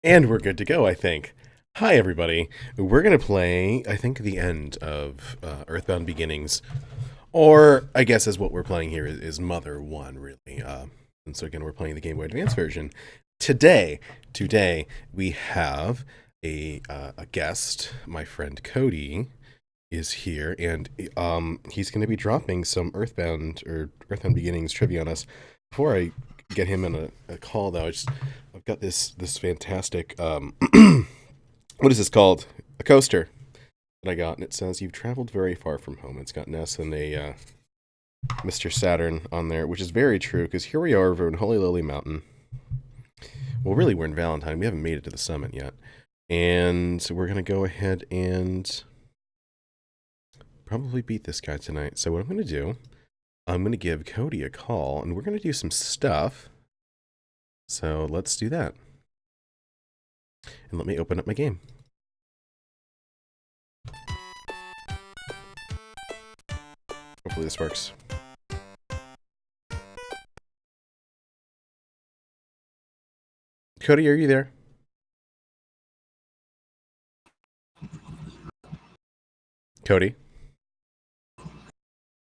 And we're good to go, I think. Hi, everybody. We're going to play, I think, the end of Earthbound Beginnings. Or, I guess, as what we're playing here is Mother 1, really. And so, again, we're playing the Game Boy Advance version. Today, we have a guest. My friend Cody is here, and he's going to be dropping some Earthbound Beginnings trivia on us. Before I get him in a call, though, I've got this fantastic what is this called? A coaster that I got, and it says, "You've traveled very far from home." It's got Ness and a Mr. Saturn on there, which is very true, because here we are over in Holy Lily Mountain. Well, really, we're in Valentine. We haven't made it to the summit yet. And we're going to go ahead and probably beat this guy tonight. So what I'm going to do, I'm going to give Cody a call, and we're going to do some stuff. So let's do that. And let me open up my game. Hopefully this works. Cody, are you there? Cody?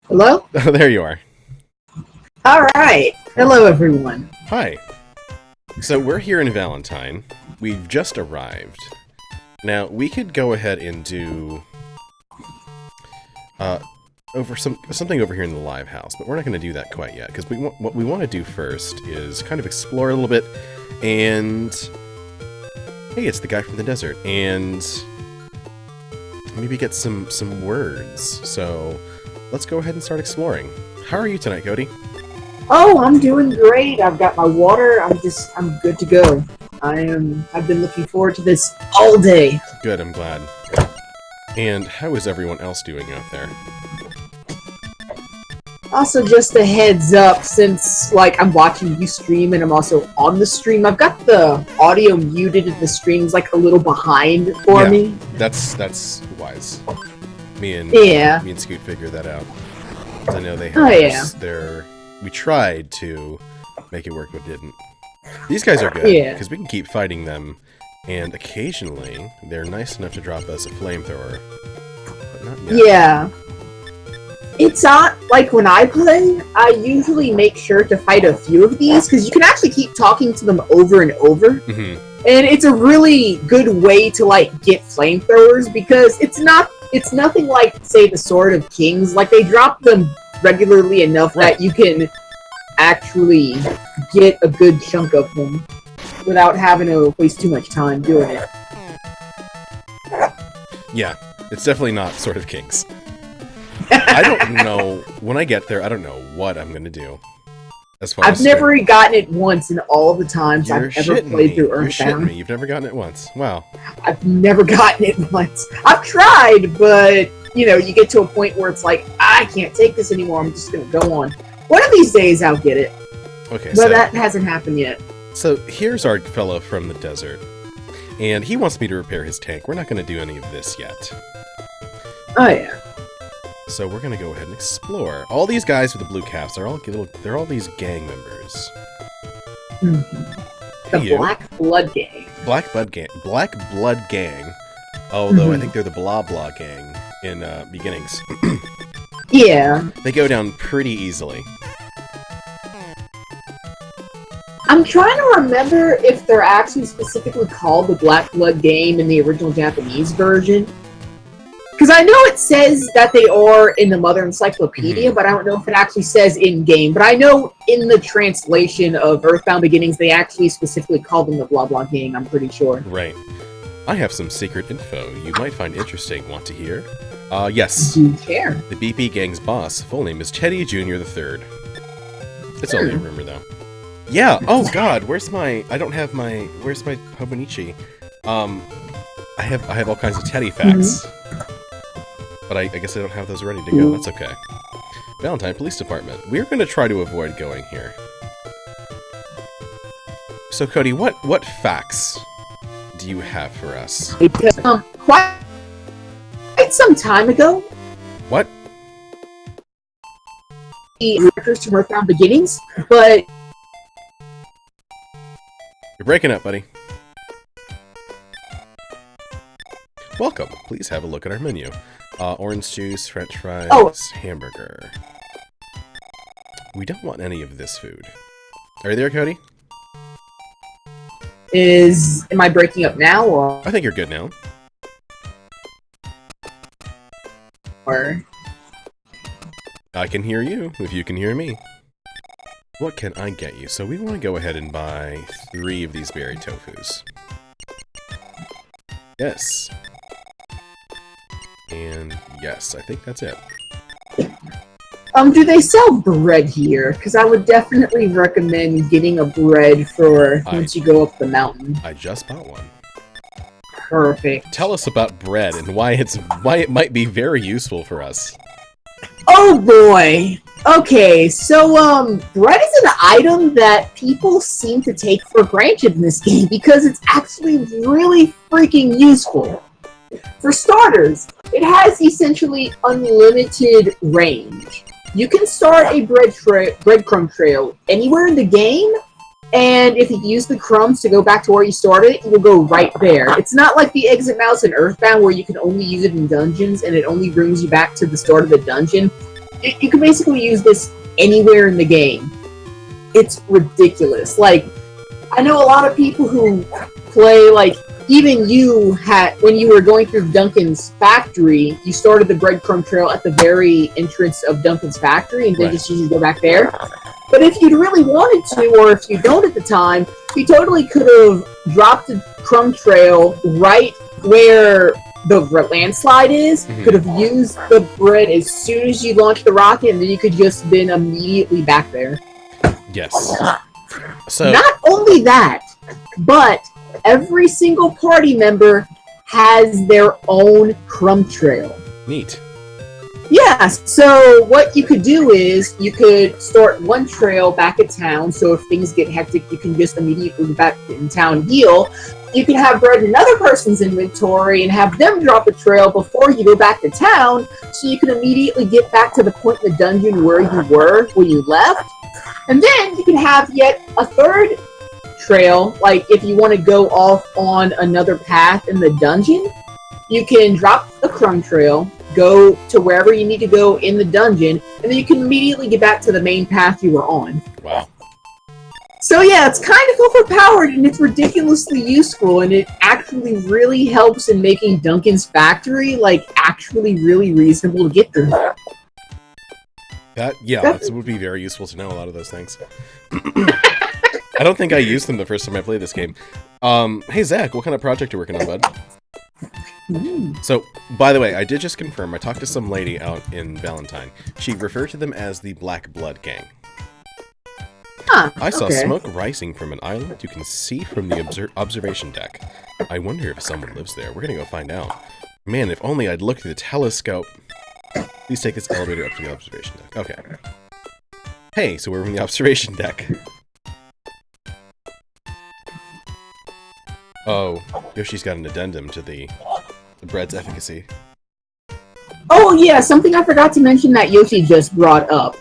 Hello? Oh, there you are. All right. Hello, everyone. Hi. So we're here in Valentine. We've just arrived. Now, we could go ahead and do something over here in the live house, but we're not going to do that quite yet, because what we want to do first is kind of explore a little bit, and hey, it's the guy from the desert, and maybe get some words. So let's go ahead and start exploring. How are you tonight, Cody? Oh, I'm doing great. I've got my water. I'm good to go. I've been looking forward to this all day. Good, I'm glad. And how is everyone else doing out there? Also, just a heads up, since I'm watching you stream and I'm also on the stream, I've got the audio muted and the stream's a little behind for me. That's wise. Me and Scoot figured that out. I know they have we tried to make it work, but didn't. These guys are good, because we can keep fighting them, and occasionally they're nice enough to drop us a flamethrower. But not yet. Yeah. It's not when I play, I usually make sure to fight a few of these, because you can actually keep talking to them over and over. Mm-hmm. And it's a really good way to get flamethrowers, because it's nothing like, say, the Sword of Kings. They drop them regularly enough that you can actually get a good chunk of them without having to waste too much time doing it. Yeah, it's definitely not Sword of Kings. I don't know, when I get there, I don't know what I'm gonna do. I've never gotten it once in all the times I've ever played through Earthbound. You're shitting me. You've never gotten it once. Wow. I've never gotten it once. I've tried, but you get to a point where it's I can't take this anymore. I'm just gonna go on. One of these days I'll get it. Okay, but that hasn't happened yet. So here's our fellow from the desert, and he wants me to repair his tank. We're not going to do any of this yet. Oh yeah. So we're going to go ahead and explore. All these guys with the blue caps, they're all these gang members. Mm-hmm. The Black Blood Gang. Black Blood Gang. Although I think they're the Blah Blah Gang in Beginnings. Yeah. They go down pretty easily. I'm trying to remember if they're actually specifically called the Black Blood Gang in the original Japanese version. Because I know it says that they are in the Mother Encyclopedia, but I don't know if it actually says in-game. But I know in the translation of Earthbound Beginnings, they actually specifically call them the Blah Blah Gang, I'm pretty sure. Right. I have some secret info you might find interesting. Want to hear? Yes. Do you care? The BP Gang's boss, full name is Teddy Jr. III. It's only a rumor, though. Yeah, oh god, where's my Hobonichi? I have all kinds of Teddy facts. But I guess I don't have those ready to go. That's okay. Valentine Police Department. We're going to try to avoid going here. So, Cody, what facts do you have for us? Because, quite some time ago... What? The characters from Earthbound Beginnings, but... You're breaking up, buddy. Welcome. Please have a look at our menu. Orange juice, french fries, hamburger. We don't want any of this food. Are you there, Cody? Am I breaking up now, or? I think you're good now. I can hear you, if you can hear me. What can I get you? So we want to go ahead and buy 3 of these berry tofus. Yes. And yes, I think that's it. Do they sell bread here? Because I would definitely recommend getting a bread for once you go up the mountain. I just bought one. Perfect. Tell us about bread and why it might be very useful for us. Oh boy. Okay, so bread is an item that people seem to take for granted in this game because it's actually really freaking useful. For starters, it has essentially unlimited range. You can start a breadcrumb trail anywhere in the game, and if you use the crumbs to go back to where you started, it will go right there. It's not like the exit mouse in Earthbound where you can only use it in dungeons and it only brings you back to the start of the dungeon. You can basically use this anywhere in the game. It's ridiculous. Like, I know a lot of people who play, like, even you had, when you were going through Duncan's factory, you started the breadcrumb trail at the very entrance of Duncan's factory and then just usually go back there. But if you'd really wanted to, or if you don't at the time, you totally could have dropped the crumb trail right where the landslide is, could have used the bread as soon as you launched the rocket, and then you could just been immediately back there. Yes. So not only that, but every single party member has their own crumb trail. Neat. Yes, so what you could do is you could start one trail back at town, so if things get hectic, you can just immediately get back in town and heal. You can have bread in another person's inventory and have them drop a trail before you go back to town, so you can immediately get back to the point in the dungeon where you were when you left. And then you can have yet a third trail, like if you want to go off on another path in the dungeon, you can drop the crumb trail, go to wherever you need to go in the dungeon, and then you can immediately get back to the main path you were on. Wow. So yeah, it's kind of overpowered and it's ridiculously useful, and it actually really helps in making Duncan's factory like actually really reasonable to get through. That would be very useful to know a lot of those things. I don't think I used them the first time I played this game. Hey Zach, what kind of project are you working on, bud? So, by the way, I did just confirm, I talked to some lady out in Valentine. She referred to them as the Black Blood Gang. I saw smoke rising from an island you can see from the observation deck. I wonder if someone lives there. We're gonna go find out. Man, if only I'd looked through the telescope. Please take this elevator up to the observation deck. Okay. Hey, so we're in the observation deck. Oh, Yoshi's got an addendum to the bread's efficacy. Oh yeah, something I forgot to mention that Yoshi just brought up.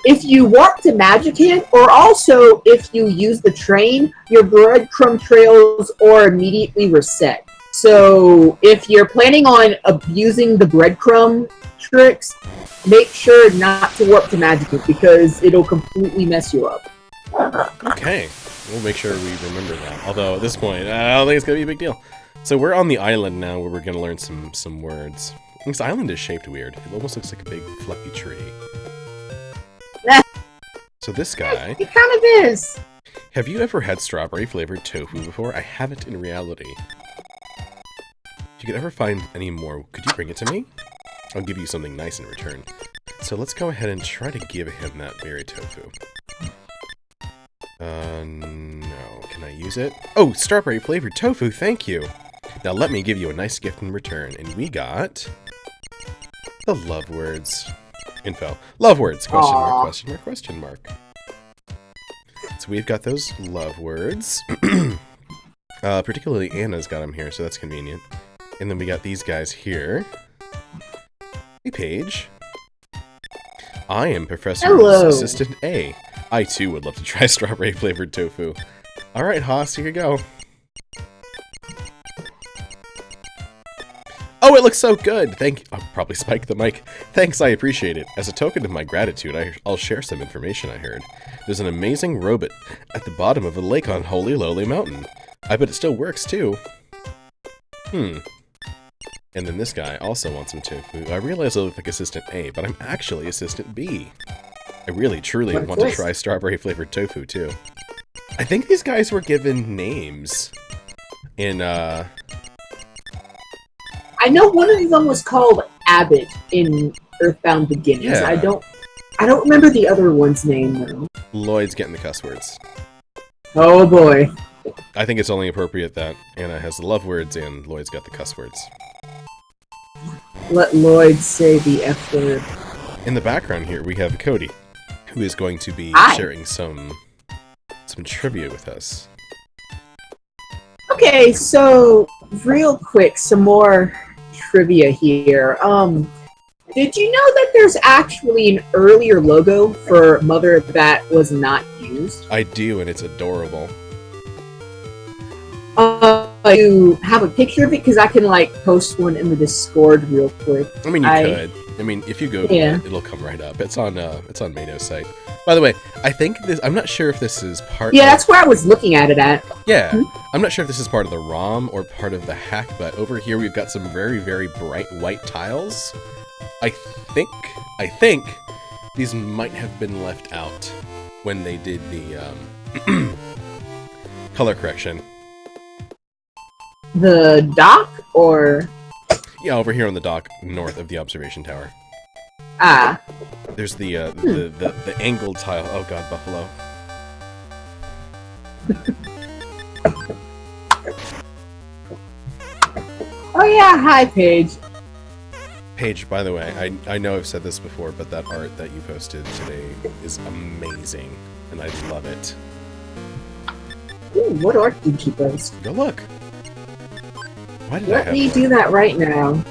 If you warp to Magic Hit, or also if you use the train, your breadcrumb trails are immediately reset. So if you're planning on abusing the breadcrumb tricks, make sure not to warp to Magic Hit because it'll completely mess you up. Okay, we'll make sure we remember that. Although at this point, I don't think it's gonna be a big deal. So we're on the island now where we're gonna learn some words. This island is shaped weird. It almost looks like a big fluffy tree. So this guy... It kind of is. Have you ever had strawberry-flavored tofu before? I haven't in reality. If you could ever find any more, could you bring it to me? I'll give you something nice in return. So let's go ahead and try to give him that berry tofu. No. Can I use it? Oh, strawberry-flavored tofu, thank you! Now let me give you a nice gift in return. And we got... the love words. Info. Love words! Question mark, question mark, question mark. So we've got those love words. Particularly Anna's got them here, so that's convenient. And then we got these guys here. Hey, Paige. I am Professor's Assistant A. I too would love to try strawberry-flavored tofu. Alright, Haas, here you go. Oh, it looks so good! I'll probably spike the mic. Thanks, I appreciate it. As a token of my gratitude, I'll share some information I heard. There's an amazing robot at the bottom of a lake on Holy Lowly Mountain. I bet it still works, too. And then this guy also wants some tofu. I realize I look like Assistant A, but I'm actually Assistant B. I really, truly want to try strawberry-flavored tofu, too. I think these guys were given names in, I know one of them was called Abbott in Earthbound Beginnings. Yeah. I don't remember the other one's name, though. Lloyd's getting the cuss words. Oh, boy. I think it's only appropriate that Anna has the love words and Lloyd's got the cuss words. Let Lloyd say the F word. In the background here, we have Cody, who is going to be sharing some trivia with us. Okay, so real quick, some more trivia here. Did you know that there's actually an earlier logo for Mother that was not used? I do, and it's adorable. You have a picture of it? Because I can, post one in the Discord real quick. I mean, you could. I mean, if you Google it, it'll come right up. It's on Mato's site. By the way, I think this... I'm not sure if this is part Yeah, that's where I was looking at it at. Yeah. I'm not sure if this is part of the ROM or part of the hack, but over here we've got some very, very bright white tiles. I think these might have been left out when they did the color correction. The dock, or...? Yeah, over here on the dock, north of the observation tower. Ah. There's the angled tile. Oh god, Buffalo. Oh yeah, hi Paige. Paige, by the way, I know I've said this before, but that art that you posted today is amazing, and I love it. Ooh, what art did you post? Go look. Why did Let me do that right now.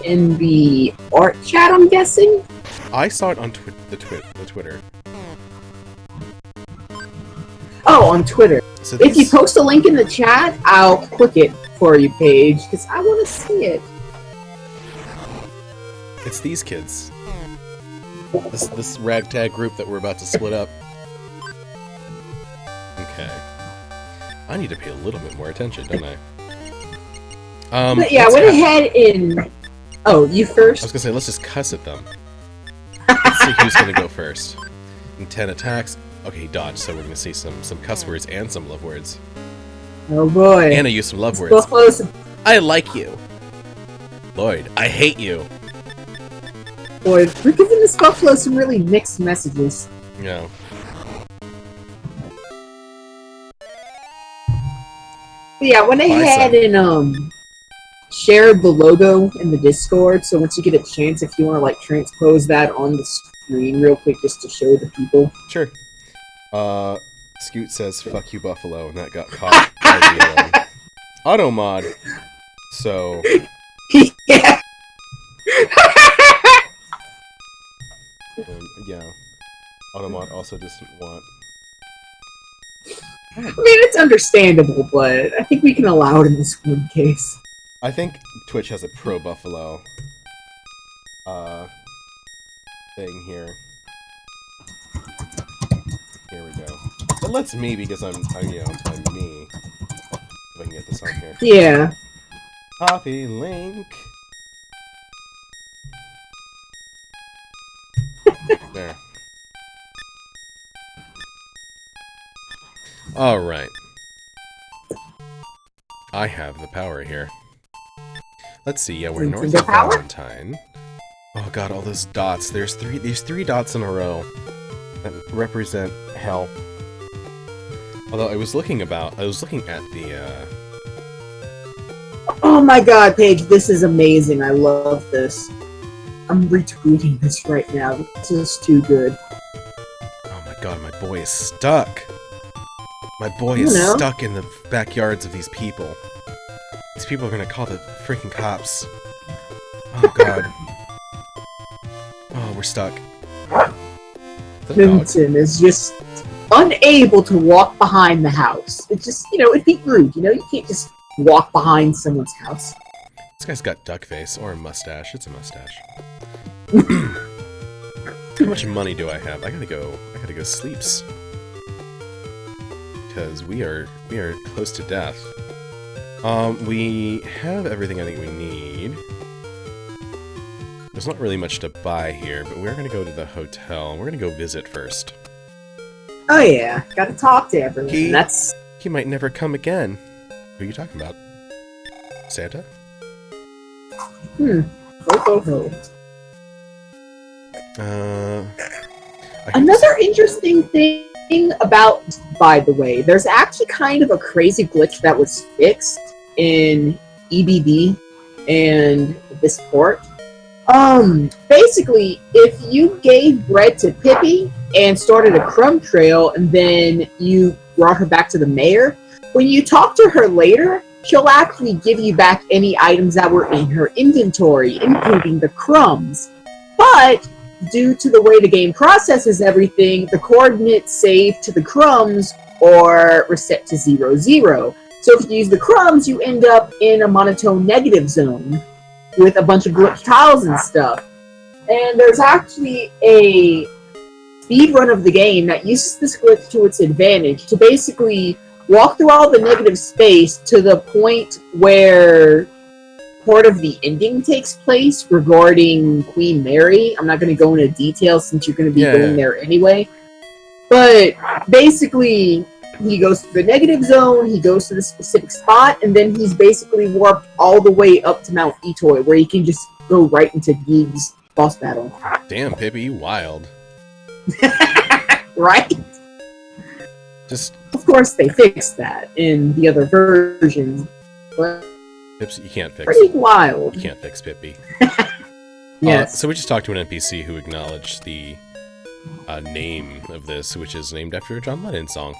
In the art chat, I'm guessing? I saw it on the Twitter. Oh, on Twitter. So if you post a link in the chat, I'll click it for you, Paige, because I want to see it. It's these kids. This ragtag group that we're about to split up. Okay. I need to pay a little bit more attention, don't I? But yeah, I went ahead and... Oh, you first? I was gonna say, let's just cuss at them. Let's see who's gonna go first. And 10 attacks. Okay, he dodged, so we're gonna see some cuss words and some love words. Oh boy. Anna used some love words. I like you. Lloyd, I hate you. Boy, we're giving this Buffalo some really mixed messages. Yeah. But yeah, I went ahead and shared the logo in the Discord, so once you get a chance, if you want to transpose that on the screen real quick just to show the people. Sure. Scoot says, fuck you, Buffalo, and that got caught by the auto mod. So... Yeah. Yeah. Automod also doesn't want... I mean, it's understandable, but I think we can allow it in this one case. I think Twitch has a pro-Buffalo thing here. Here we go. It lets me because I'm me. If I can get this on here. Yeah. Copy link. There. Alright. I have the power here. Let's see, yeah, we're north of Valentine. Oh god, all those dots. There's three dots in a row that represent hell. Although I was looking at the Oh my god, Paige, this is amazing. I love this. I'm retweeting this right now. This is too good. Oh my god, my boy is stuck. My boy is stuck in the backyards of these people. These people are gonna call the freaking cops. Oh god. Oh, we're stuck. Clinton is just unable to walk behind the house. It's just, it'd be rude, you can't just walk behind someone's house. It's guy's got duck face or a mustache. It's a mustache. How much money do I have? I gotta go sleeps. Because we are close to death. We have everything I think we need. There's not really much to buy here, but we're gonna go to the hotel. We're gonna go visit first. Oh yeah, gotta talk to everyone. He might never come again. Who are you talking about? Santa? Ho ho ho. Another interesting thing about, by the way, there's actually kind of a crazy glitch that was fixed in EBD and this port. Basically, if you gave bread to Pippi and started a crumb trail and then you brought her back to the mayor, when you talk to her later, she'll actually give you back any items that were in her inventory, including the crumbs. But due to the way the game processes everything, the coordinates saved to the crumbs are reset to 0, 0. So if you use the crumbs, you end up in a monotone negative zone with a bunch of glitch tiles and stuff. And there's actually a speed run of the game that uses this glitch to its advantage to basically walk through all the negative space to the point where part of the ending takes place regarding Queen Mary. I'm not going to go into details since you're going to be going there anyway. But basically, he goes to the negative zone, he goes to the specific spot, and then he's basically warped all the way up to Mount Etoy, where he can just go right into Geeg's boss battle. Damn, Pippi, you wild. Right? Just... Of course, they fixed that in the other versions, but... Pips, you can't fix pretty wild. You can't fix Pippi. Yes. So we just talked to an NPC who acknowledged the name of this, which is named after a John Lennon song.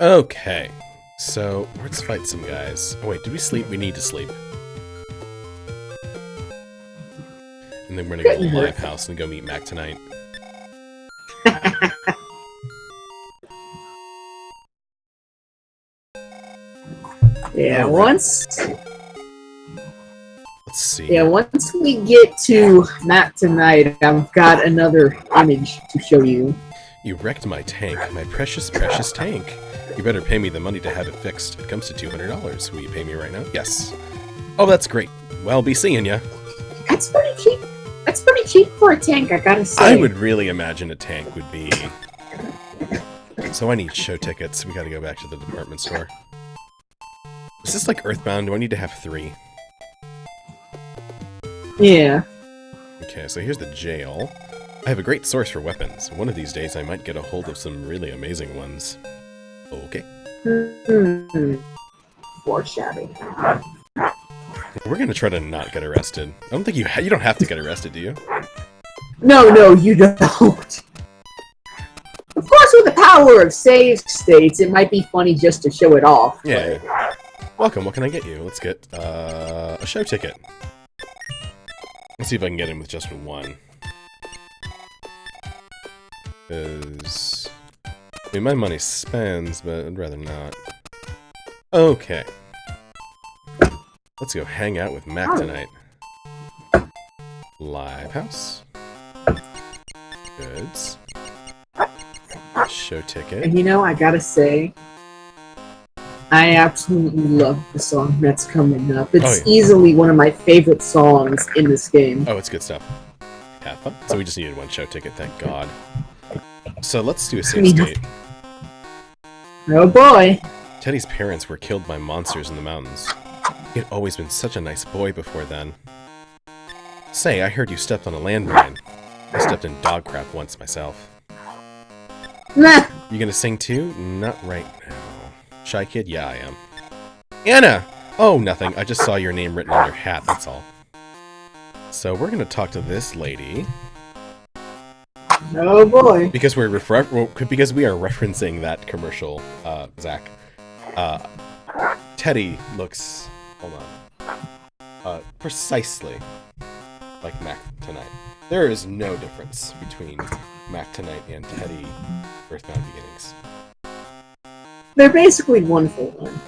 Okay, so let's fight some guys. Oh wait, did we sleep? We need to sleep. And then we're gonna go to the live house and go meet Mac tonight. Yeah, once... Let's see. Yeah, once we get to Matt tonight, I've got another image to show you. You wrecked my tank, my precious, precious tank. You better pay me the money to have it fixed. It comes to $200. Will you pay me right now? Yes. Oh, that's great. Well, be seeing ya. That's pretty cheap. That's pretty cheap for a tank, I gotta say. I would really imagine a tank would be... So I need show tickets. We gotta go back to the department store. Is this like Earthbound? Do I need to have 3? Yeah. Okay, so here's the jail. I have a great source for weapons. One of these days I might get a hold of some really amazing ones. Okay. Foreshadowing. We're gonna try to not get arrested. I don't think you don't have to get arrested, do you? No, you don't. Of course, with the power of save states, it might be funny just to show it off. Yeah. Welcome, what can I get you? Let's get a show ticket. Let's see if I can get in with just one. Because... I mean, my money spends, but I'd rather not. Okay. Let's go hang out with Mac tonight. Live house. Goods. Show ticket. And you know, I gotta say, I absolutely love the song that's coming up. It's easily one of my favorite songs in this game. Oh, it's good stuff. Have fun. So we just needed one show ticket, thank God. So let's do a save state. Oh boy. Teddy's parents were killed by monsters in the mountains. He had always been such a nice boy before then. Say, I heard you stepped on a landmine. I stepped in dog crap once myself. Nah. You gonna sing too? Not right now. Shy kid? Yeah, I am. Anna! Oh, nothing. I just saw your name written on your hat, that's all. So we're gonna talk to this lady. Oh boy. Because we are referencing that commercial, Zach. Teddy looks... Hold on. Precisely like Mac tonight. There is no difference between Mac tonight and Teddy Earthbound Beginnings. They're basically one for one.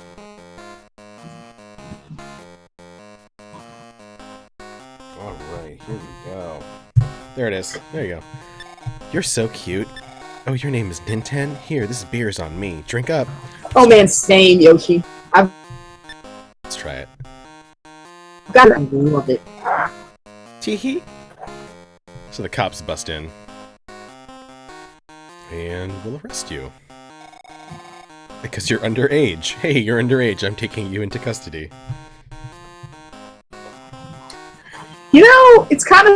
There it is. There you go. You're so cute. Oh, your name is Ninten? Here, this beer's on me. Drink up. Oh man, same, Yoshi. I've Let's try it. got it. I love it. Teehee. So the cops bust in. And we'll arrest you. Because you're underage. Hey, you're underage. I'm taking you into custody. You know, it's kind of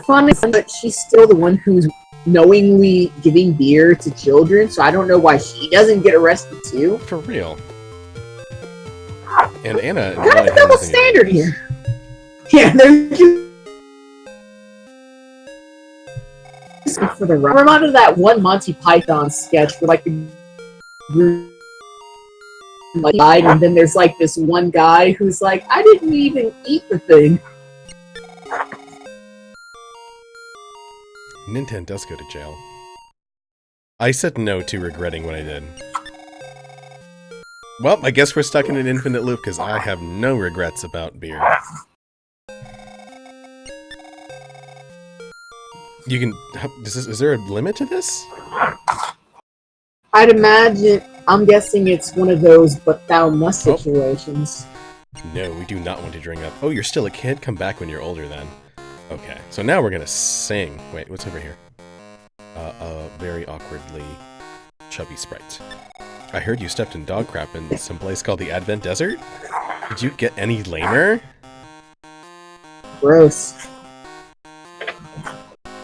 fun, but she's still the one who's knowingly giving beer to children, so I don't know why she doesn't get arrested too. For real. And Anna... Kind of a double standard here. Yeah, they're just for the run. I'm reminded of that one Monty Python sketch where like the group died, and then there's like this one guy who's like, I didn't even eat the thing. Ninten does go to jail. I said no to regretting what I did. Well, I guess we're stuck in an infinite loop because I have no regrets about beer. You can... Is there a limit to this? I'd imagine... I'm guessing it's one of those but thou must situations. No, we do not want to drink up. Oh, you're still a kid? Come back when you're older then. Okay, so now we're gonna sing. Wait, what's over here? A very awkwardly chubby sprite. I heard you stepped in dog crap in some place called the Advent Desert? Did you get any lamer? Gross.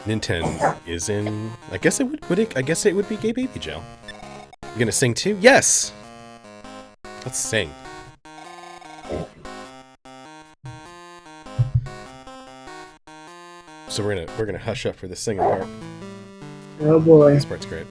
Ninten is in... I guess it would be gay baby jail. You gonna sing too? Yes! Let's sing. So we're gonna hush up for the singing part. Oh boy. This part's great.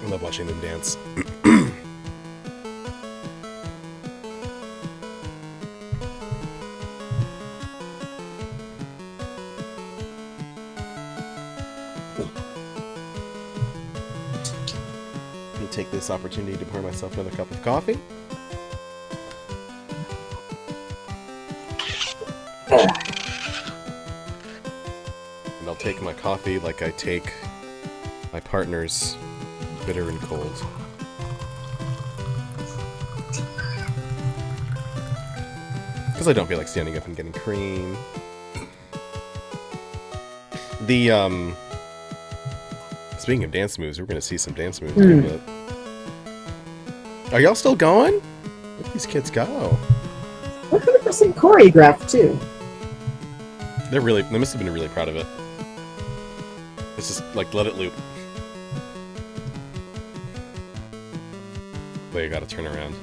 I love watching them dance. Let me take this opportunity to pour myself another cup of coffee. And I'll take my coffee like I take my partner's bitter and cold. Because I don't feel like standing up and getting cream. Speaking of dance moves, we're gonna see some dance moves in a bit. Are y'all still going? Where'd these kids go? 100% choreographed too. They must have been really proud of it. It's just like, let it loop. But you gotta turn around.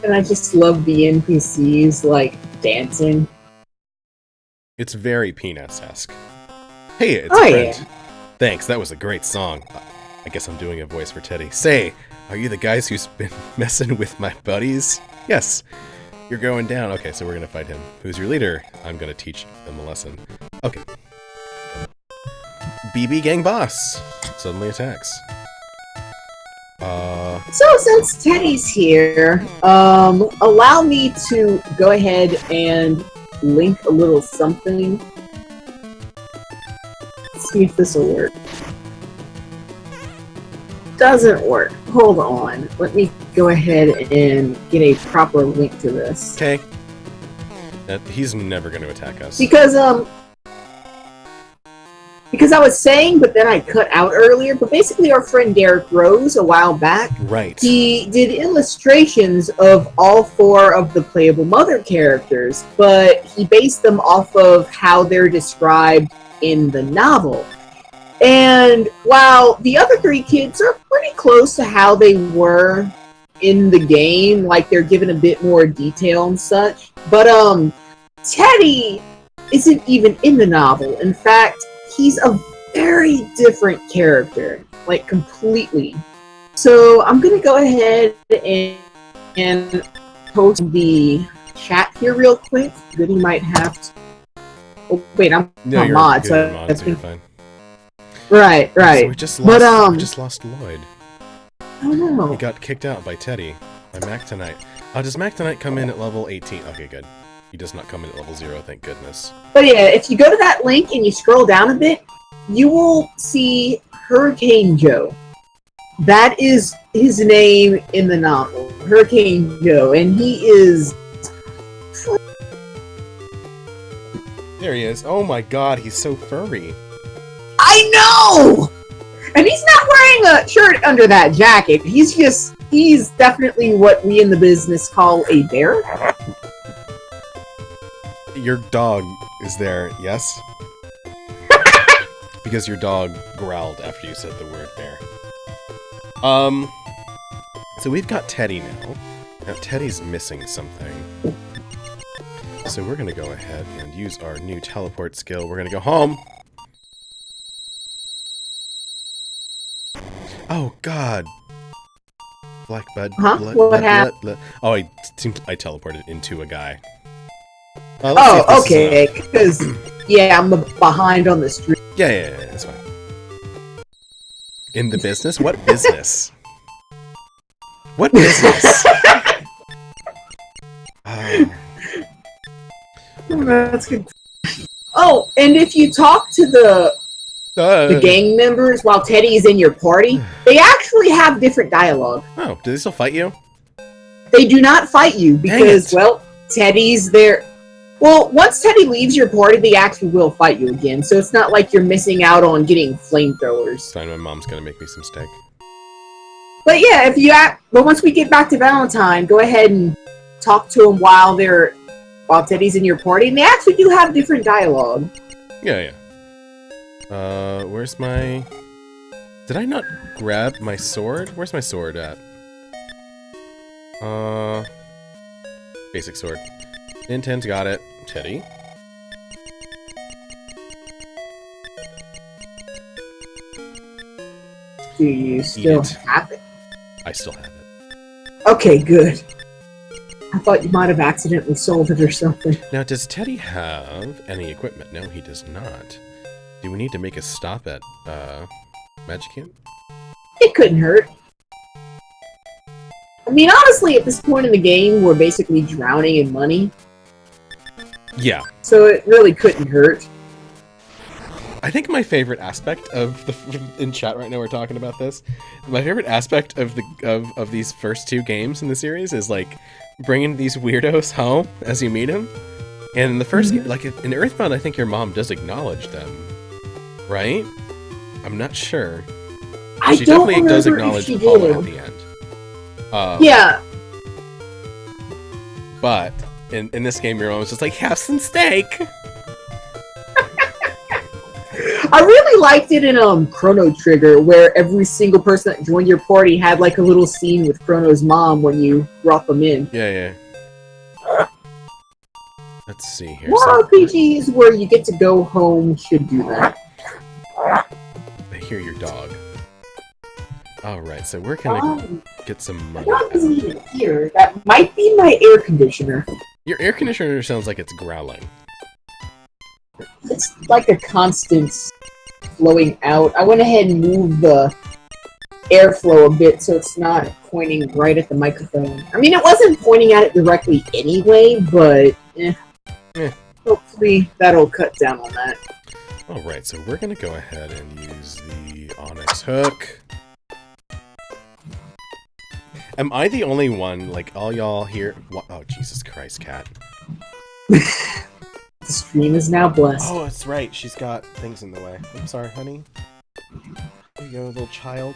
And I just love the NPCs, like, dancing. It's very Peanuts-esque. Hey, it's Oh, a friend. yeah. Thanks, that was a great song. I guess I'm doing a voice for Teddy. Say, are you the guys who's been messing with my buddies? Yes. You're going down. Okay, so we're gonna fight him. Who's your leader? I'm gonna teach them a lesson. Okay. BB Gang Boss suddenly attacks. So since Teddy's here, allow me to go ahead and link a little something. Let's see if this will work. Doesn't work. Hold on. Let me go ahead and get a proper link to this. Okay. He's never gonna attack us. Because I was saying, but then I cut out earlier, but basically our friend Derek Rose, a while back, Right. he did illustrations of all 4 of the playable mother characters, but he based them off of how they're described in the novel. And while the other 3 kids are pretty close to how they were in the game, like they're given a bit more detail and such, but Teddy isn't even in the novel. In fact, he's a very different character, like completely. So I'm gonna go ahead and post the chat here real quick. Goody might have to. Oh wait, I'm No, a you're mod, good. so You're mod, so you're fine. Right. So we just lost Lloyd. I don't know. He got kicked out by Teddy. By Mactonite. Does Mactonite come in at level 18? Okay, good. He does not come in at level 0, thank goodness. But yeah, if you go to that link and you scroll down a bit, you will see Hurricane Joe. That is his name in the novel, Hurricane Joe, and he is... There he is. Oh my god, he's so furry. I know! And he's not wearing a shirt under that jacket. He's definitely what we in the business call a bear. Your dog is there, yes? Because your dog growled after you said the word bear. So we've got Teddy now. Now Teddy's missing something. So we're gonna go ahead and use our new teleport skill. We're gonna go home. Oh god. Black bud. Huh? What happened? Oh, I teleported into a guy. Oh, okay. Because yeah, I'm behind on the street. Yeah, that's fine. In the business? What business? What business? That's good. Oh, and if you talk to the gang members while Teddy's in your party, they actually have different dialogue. Oh, do they still fight you? They do not fight you because, well, Teddy's there. Well, once Teddy leaves your party, they actually will fight you again. So it's not like you're missing out on getting flamethrowers. It's fine, my mom's gonna make me some steak. But yeah, but once we get back to Valentine, go ahead and talk to him while Teddy's in your party, and they actually do have different dialogue. Yeah. Where's my... Did I not grab my sword? Where's my sword at? Basic sword. Ninten's got it. Teddy? Do you still have it? I still have it. Okay, good. I thought you might have accidentally sold it or something. Now, does Teddy have any equipment? No, he does not. Do we need to make a stop at, Magicant? It couldn't hurt. I mean, honestly, at this point in the game, we're basically drowning in money. Yeah. So it really couldn't hurt. I think my favorite aspect of in chat right now we're talking about this. My favorite aspect of of these first two games in the series is like bringing these weirdos home as you meet them. And in the first game, like in Earthbound, I think your mom does acknowledge them, right? I'm not sure. She definitely does acknowledge Paula at the end. Yeah. But in this game, your mom was just like, "Have some steak." I really liked it in Chrono Trigger, where every single person that joined your party had like a little scene with Chrono's mom when you brought them in. Yeah. Let's see here. More RPGs where you get to go home should do that. I hear your dog. Alright, so we're gonna get some money. My dog isn't even here. That might be my air conditioner. Your air conditioner sounds like it's growling. It's like a constant flowing out. I went ahead and moved the airflow a bit so it's not pointing right at the microphone. I mean, it wasn't pointing at it directly anyway, but hopefully that'll cut down on that. Alright, so we're gonna go ahead and use the Onyx hook. Am I the only one, like, all y'all here? Oh, Jesus Christ, cat. The stream is now blessed. Oh, that's right. She's got things in the way. I'm sorry, honey. There you go, little child.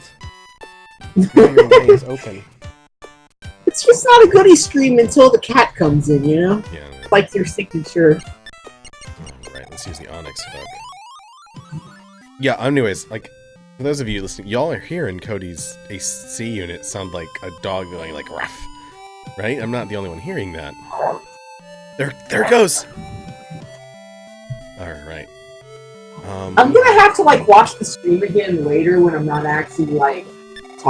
Now your way is open. It's just not a goodie stream until the cat comes in, you know? Yeah. Like your signature. Alright, let's use the Onyx hook. Yeah, anyways, like, for those of you listening, y'all are hearing Cody's AC unit sound like a dog going like, ruff. Right? I'm not the only one hearing that. There it goes! Alright. I'm gonna have to, like, watch the stream again later when I'm not actually, like,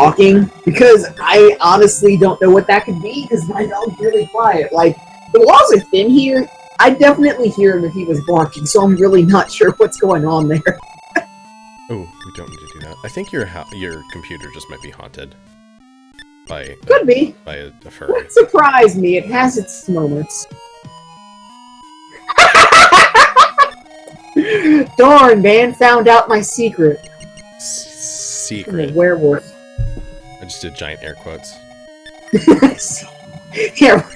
talking, because I honestly don't know what that could be, because my dog's really quiet. Like, the walls are thin here. I definitely hear him if he was barking, so I'm really not sure what's going on there. Oh, we don't need to do that. I think your computer just might be haunted by Could be. a furry. Wouldn't surprise me. It has its moments. Darn, man found out my secret. Secret. I'm a werewolf. I just did giant air quotes. Yeah.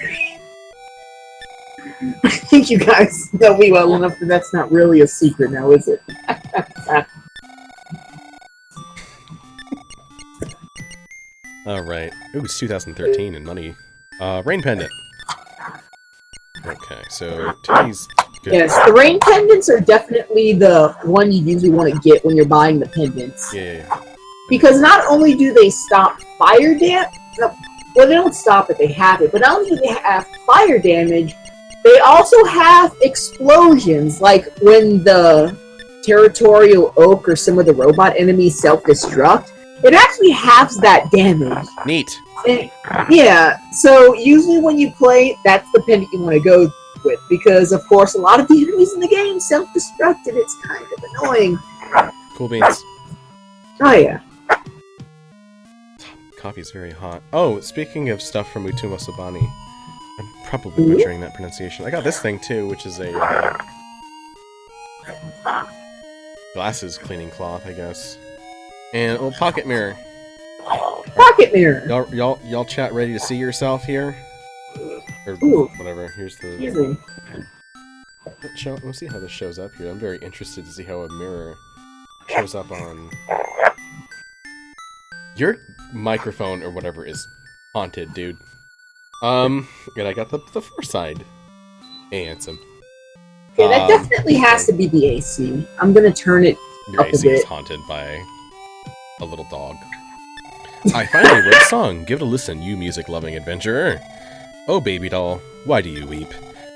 I think you guys know me well enough that that's not really a secret now, is it? Alright. Ooh, it's 2013 and money. Rain pendant. Okay, so Teddy's good. Yes, the rain pendants are definitely the one you usually want to get when you're buying the pendants. Yeah. Because not only do they stop fire damage, well, they don't stop it, they have it, but not only do they have fire damage, they also have explosions, like when the territorial oak or some of the robot enemies self-destruct. It actually halves that damage. Neat. And, yeah, so usually when you play, that's the pendant you want to go with, because of course a lot of the enemies in the game self-destruct, and it's kind of annoying. Cool beans. Oh yeah. Coffee's very hot. Oh, speaking of stuff from Utuma Sobani, I'm probably butchering that pronunciation. I got this thing too, which is a glasses cleaning cloth, I guess, and a little pocket mirror. Pocket mirror. Y'all chat ready to see yourself here, or Ooh. whatever. Here's the. Easy. Let's see how this shows up here. I'm very interested to see how a mirror shows up on. Your microphone or whatever is haunted, dude. And I got the far side. Hey, handsome. Okay, that definitely has to be the AC. I'm gonna turn it Your up a AC is bit. haunted by a little dog. I finally wrote a song. Give it a listen, you music-loving adventurer. Oh, baby doll, why do you weep?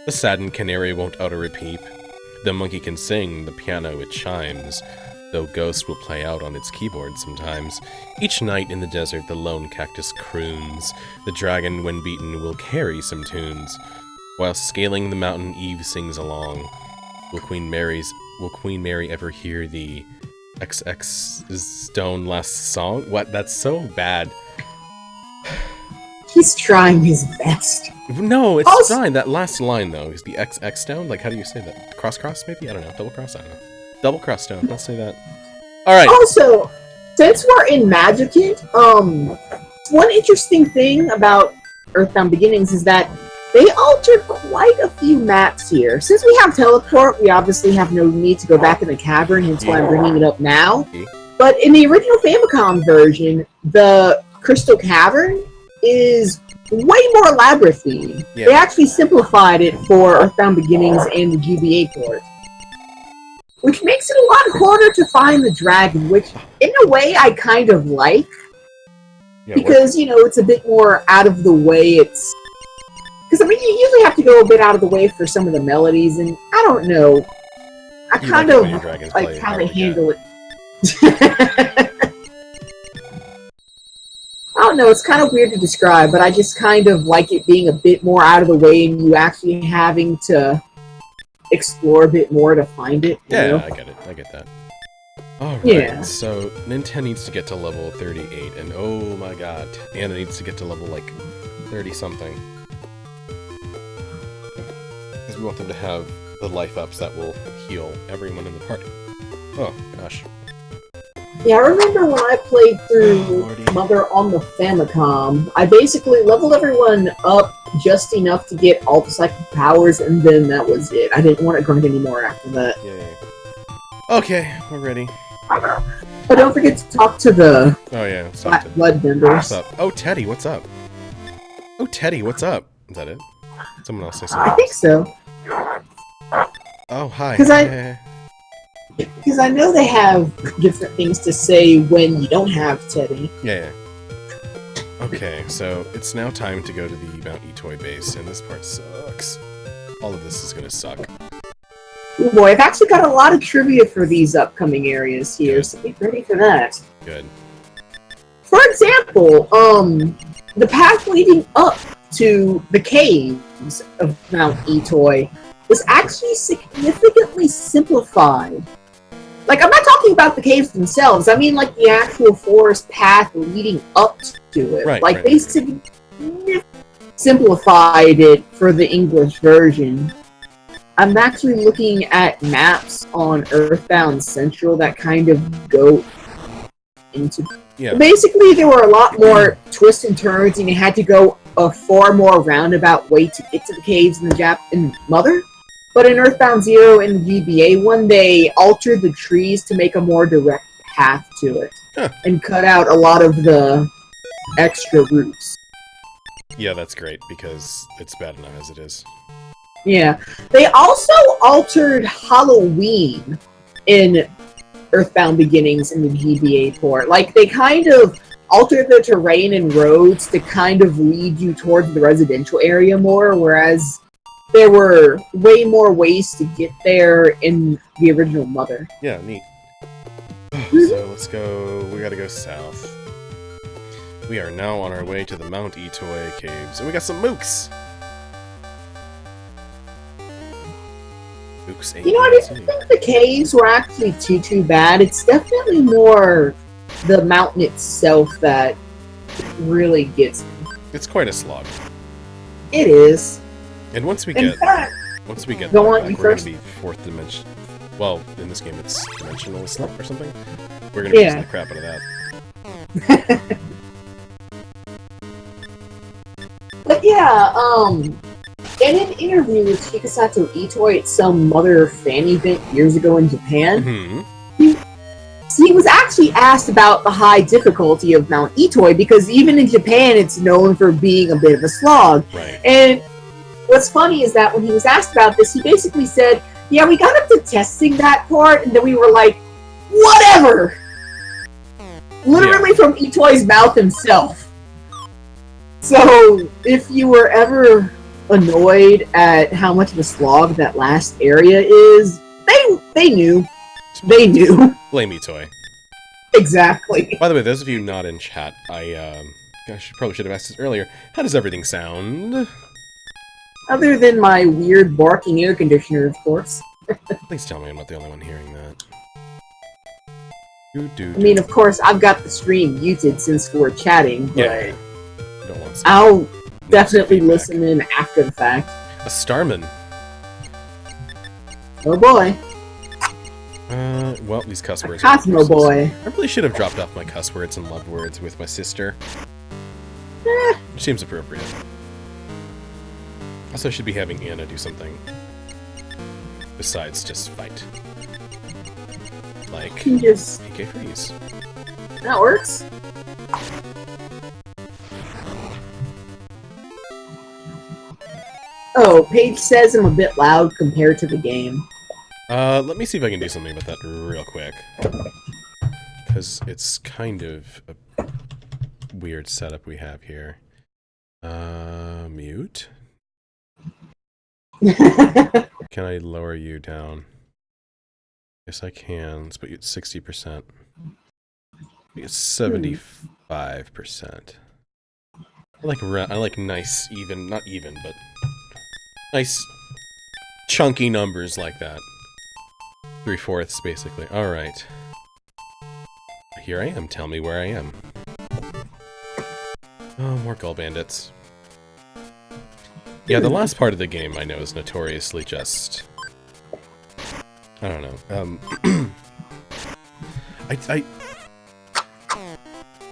The saddened canary won't utter a peep. The monkey can sing, the piano it chimes, though ghosts will play out on its keyboard sometimes. Each night in the desert, the lone cactus croons. The dragon, when beaten, will carry some tunes. While scaling the mountain, Eve sings along. Will Queen Mary ever hear the XX Stone last song? What? That's so bad. He's trying his best. No, it's Also- fine. That last line, though, is the XX Stone? Like, how do you say that? Cross, maybe? I don't know. Double cross? I don't know. Double cross stone. Let's say that. Alright. Also, since we're in Magicant, one interesting thing about Earthbound Beginnings is that they altered quite a few maps here. Since we have teleport, we obviously have no need to go back in the cavern, hence why I'm bringing it up now. But in the original Famicom version, the Crystal Cavern is way more labyrinthy. Yeah. They actually simplified it for Earthbound Beginnings and the GBA port, which makes it a lot harder to find the dragon, which in a way I kind of like, Yeah, because, you know, it's a bit more out of the way. Because, I mean, you usually have to go a bit out of the way for some of the melodies, and I don't know. I You kind like it of when your dragons like play how Hard they to Get. handle it. I don't know, it's kind of weird to describe, but I just kind of like it being a bit more out of the way and you actually having to explore a bit more to find it. You Yeah, know? I get it. I get that. Alright, Yeah. so Nintendo needs to get to level 38, and oh my god, Anna needs to get to level, like, 30-something. Because we want them to have the life-ups that will heal everyone in the party. Oh, gosh. Yeah, I remember when I played through Lordy. Mother on the Famicom, I basically leveled everyone up just enough to get all the psychic powers, and then that was it. I didn't want to grind anymore after that. Yay. Okay, we're ready. But don't forget to talk to the Oh yeah, what's Black up? Blood members. What's up? Oh, Teddy, what's up? Oh, Teddy, what's up? Is that it? Someone else say something. I think so. Oh, hi. 'Cause Because I know they have different things to say when you don't have Teddy. Yeah. Okay, so it's now time to go to the Mount Etoy base, and this part sucks. All of this is gonna suck. Oh boy, I've actually got a lot of trivia for these upcoming areas here, Good. so be ready for that. Good. For example, the path leading up to the caves of Mount Etoy was actually significantly simplified. Like, I'm not talking about the caves themselves. I mean, like, the actual forest path leading up to it. Right, like, right, they right. significantly simplified it for the English version. I'm actually looking at maps on Earthbound Central that kind of go into... Yeah. Basically, there were a lot more twists and turns, and you had to go a far more roundabout way to get to the caves in Mother. But in Earthbound Zero and the GBA one, they altered the trees to make a more direct path to it. Huh. And cut out a lot of the extra routes. Yeah, that's great, because it's bad enough as it is. Yeah. They also altered Halloween in Earthbound Beginnings in the GBA port. Like, they kind of altered the terrain and roads to kind of lead you towards the residential area more, whereas there were way more ways to get there in the original Mother. Yeah, neat. So let's go. We gotta go south. We are now on our way to the Mount Etoy caves, and we got some mooks. Mooks ain't You know, I didn't think the caves were actually too bad. It's definitely more the mountain itself that really gets me. It's quite a slog. It is. And once we In get fact, back, Go on, you we're first. gonna be fourth dimension. Well, in this game, it's dimensional slump or something. We're gonna be using the crap out of that. But yeah, in an interview with Chikasato Itoi at some Mother fan event years ago in Japan, he was actually asked about the high difficulty of Mount Etoy, because even in Japan, it's known for being a bit of a slog. Right. And what's funny is that when he was asked about this, he basically said, yeah, we got up to testing that part, and then we were like, whatever! Literally from Itoi's mouth himself. So, if you were ever annoyed at how much of a slog that last area is, they knew. They knew. Blame Etoy. Exactly. By the way, those of you not in chat, I probably should have asked this earlier. How does everything sound? Other than my weird barking air conditioner, of course. Please tell me I'm not the only one hearing that. I mean, of course, I've got the stream muted since we're chatting, but yeah. Don't want some I'll definitely listen in after the fact. A Starman. Oh boy. Well, these cuss words. Cosmo boy. I really should have dropped off my cuss words and love words with my sister. Which seems appropriate. Also, I should be having Anna do something besides just fight. Like, Just PK Freeze. that works. Oh, Paige says I'm a bit loud compared to the game. Let me see if I can do something about that real quick. Because it's kind of a weird setup we have here. Mute? Can I lower you down? Yes, I can. Let's put you at 60%. It's 75%. I like nice, even, not even, but nice chunky numbers like that. 3/4, basically. Alright. Here I am. Tell me where I am. Oh, more Gull Bandits. Yeah, the last part of the game I know is notoriously just... I don't know.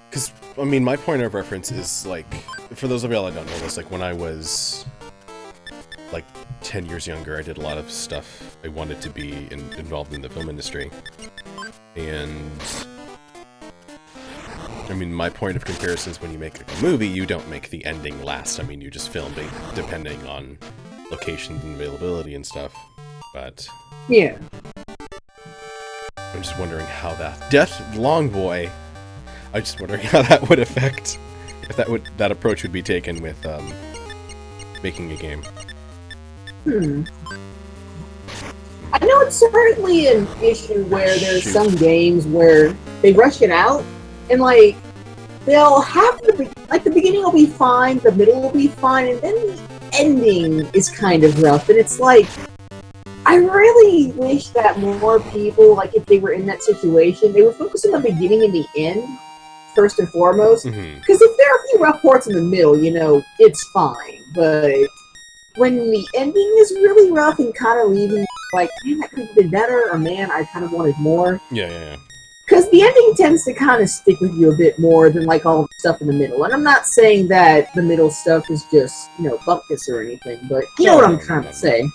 Because, I mean, my point of reference is, like, for those of y'all that don't know this, like, when I was, like, 10 years younger, I did a lot of stuff I wanted to be involved in the film industry. And... I mean, my point of comparison is when you make a movie, you don't make the ending last. I mean, you just film it depending on locations and availability and stuff. But... yeah. I'm just wondering how that... Death Long Boy! I'm just wondering how that would affect... If that approach would be taken with, making a game. I know it's certainly an issue where there's some games where they rush it out, and, like, they'll have the beginning will be fine, the middle will be fine, and then the ending is kind of rough. And it's like, I really wish that more people, like if they were in that situation, they would focus on the beginning and the end first and foremost. Because if there are a few rough parts in the middle, it's fine. But when the ending is really rough and kind of leaving like, man, that could have been better, or man, I kind of wanted more. Yeah. Because the ending tends to kind of stick with you a bit more than like all the stuff in the middle. And I'm not saying that the middle stuff is just, bumpkiss or anything, but you know what I'm trying to say.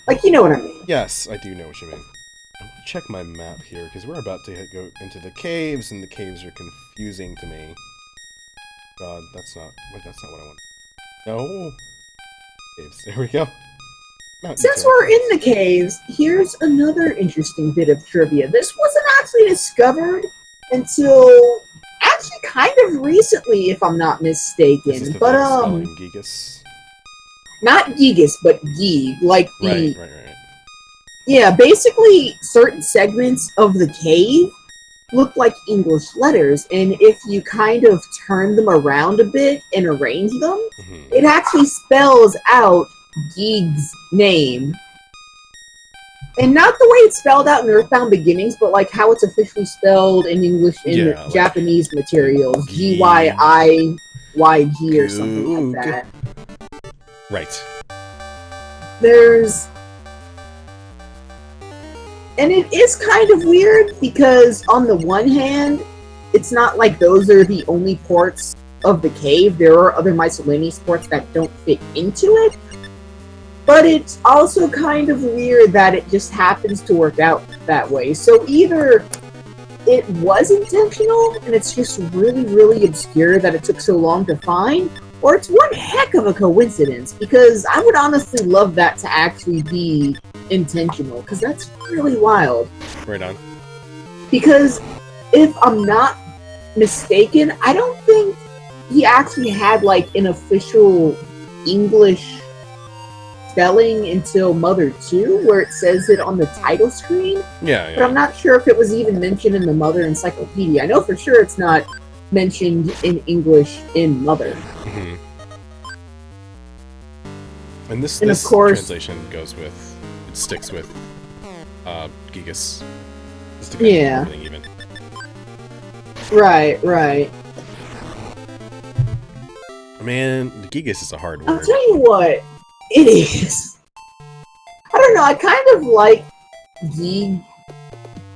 Like, you know what I mean. Yes, I do know what you mean. I'm gonna check my map here, because we're about to go into the caves, and the caves are confusing to me. God, that's not what I want. No. Caves, there we go. Since we're in the caves, here's another interesting bit of trivia. This wasn't actually discovered until actually kind of recently, if I'm not mistaken. This is the Gigas? Not Gigas, but Geeg, like the Right. Yeah, basically certain segments of the cave look like English letters, and if you kind of turn them around a bit and arrange them, it actually spells out Geeg's name. And not the way it's spelled out in Earthbound Beginnings, but like how it's officially spelled in English in Japanese materials. Gyiyg or something like that. Right. And it is kind of weird because on the one hand, it's not like those are the only ports of the cave. There are other miscellaneous ports that don't fit into it. But it's also kind of weird that it just happens to work out that way. So either it was intentional and it's just really, really obscure that it took so long to find, or it's one heck of a coincidence, because I would honestly love that to actually be intentional, because that's really wild. Right on. Because if I'm not mistaken, I don't think he actually had like an official English spelling until Mother 2, where it says it on the title screen. Yeah. But I'm not sure if it was even mentioned in the Mother Encyclopedia. I know for sure it's not mentioned in English in Mother. And this of course, translation sticks with Gigas. Just to kind of everything even. Right. Man, Gigas is a hard word. I'll tell you what, it is. I don't know, I kind of like Geeg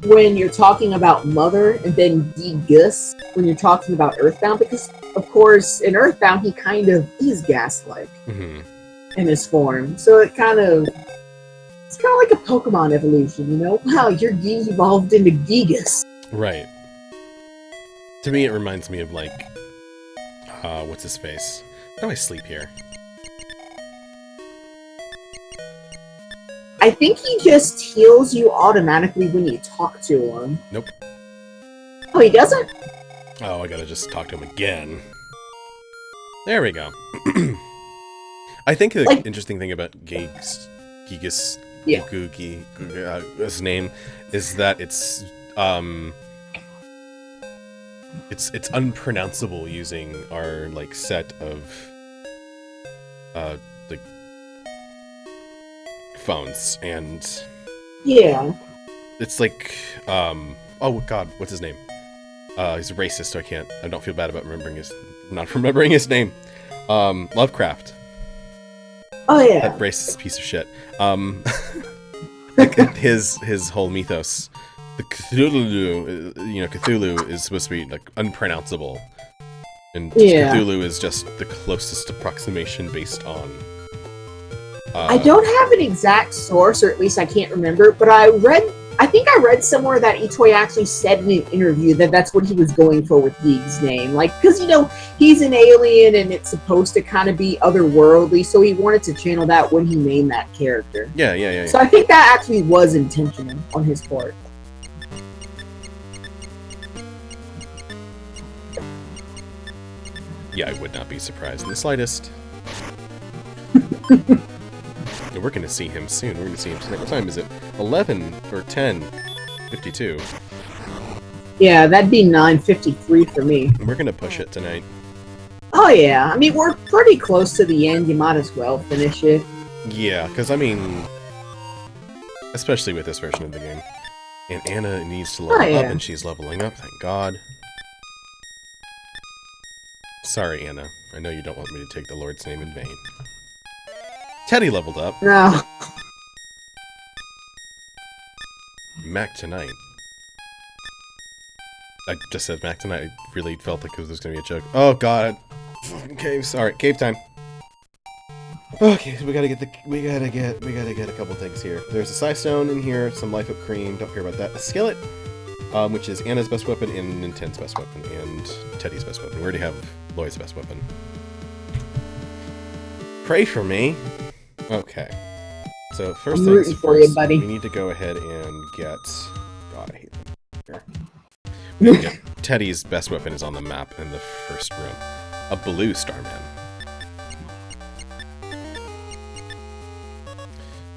when you're talking about Mother, and then Gigas when you're talking about Earthbound, because, of course, in Earthbound, he kind of is gas-like in his form. So it's kind of like a Pokemon evolution, Wow, your Geeg evolved into Gigas. Right. To me, it reminds me of, like, what's his face? How do I sleep here? I think he just heals you automatically when you talk to him. Nope. Oh, he doesn't? Oh, I gotta just talk to him again. There we go. I think the interesting thing about Gigas, his name, is that it's unpronounceable using our like set of like phones, and it's like oh god, what's his name? He's a racist, so I don't feel bad about not remembering his name. Lovecraft. Oh yeah. That racist piece of shit. His whole mythos, the Cthulhu, Cthulhu is supposed to be like unpronounceable, and Cthulhu is just the closest approximation based on. I don't have an exact source, or at least I can't remember, but I think I read somewhere that Itoi actually said in an interview that that's what he was going for with Geeg's name. Like, because, he's an alien and it's supposed to kind of be otherworldly, so he wanted to channel that when he named that character. Yeah. So I think that actually was intentional on his part. Yeah, I would not be surprised in the slightest. We're going to see him soon. We're going to see him tonight. What time is it? 11 or 10:52. Yeah, that'd be 9:53 for me. We're gonna push it tonight. Oh yeah, I mean we're pretty close to the end. You might as well finish it. Yeah, because I mean, especially with this version of the game. And Anna needs to level up, and she's leveling up, thank God. Sorry, Anna. I know you don't want me to take the Lord's name in vain. Teddy leveled up. No. Mac tonight. I just said Mac tonight. I really felt like it was going to be a joke. Oh, God. Caves. Alright, cave time. Okay, so we gotta get a couple things here. There's a Psy Stone in here, some Life Up Cream, don't care about that. A Skillet, which is Anna's best weapon and Ninten's best weapon, and Teddy's best weapon. We already have Lloyd's best weapon. Pray for me. Okay. So first things first, we need to go ahead and get... God, I hate them. Here. Teddy's best weapon is on the map in the first room. A blue Starman.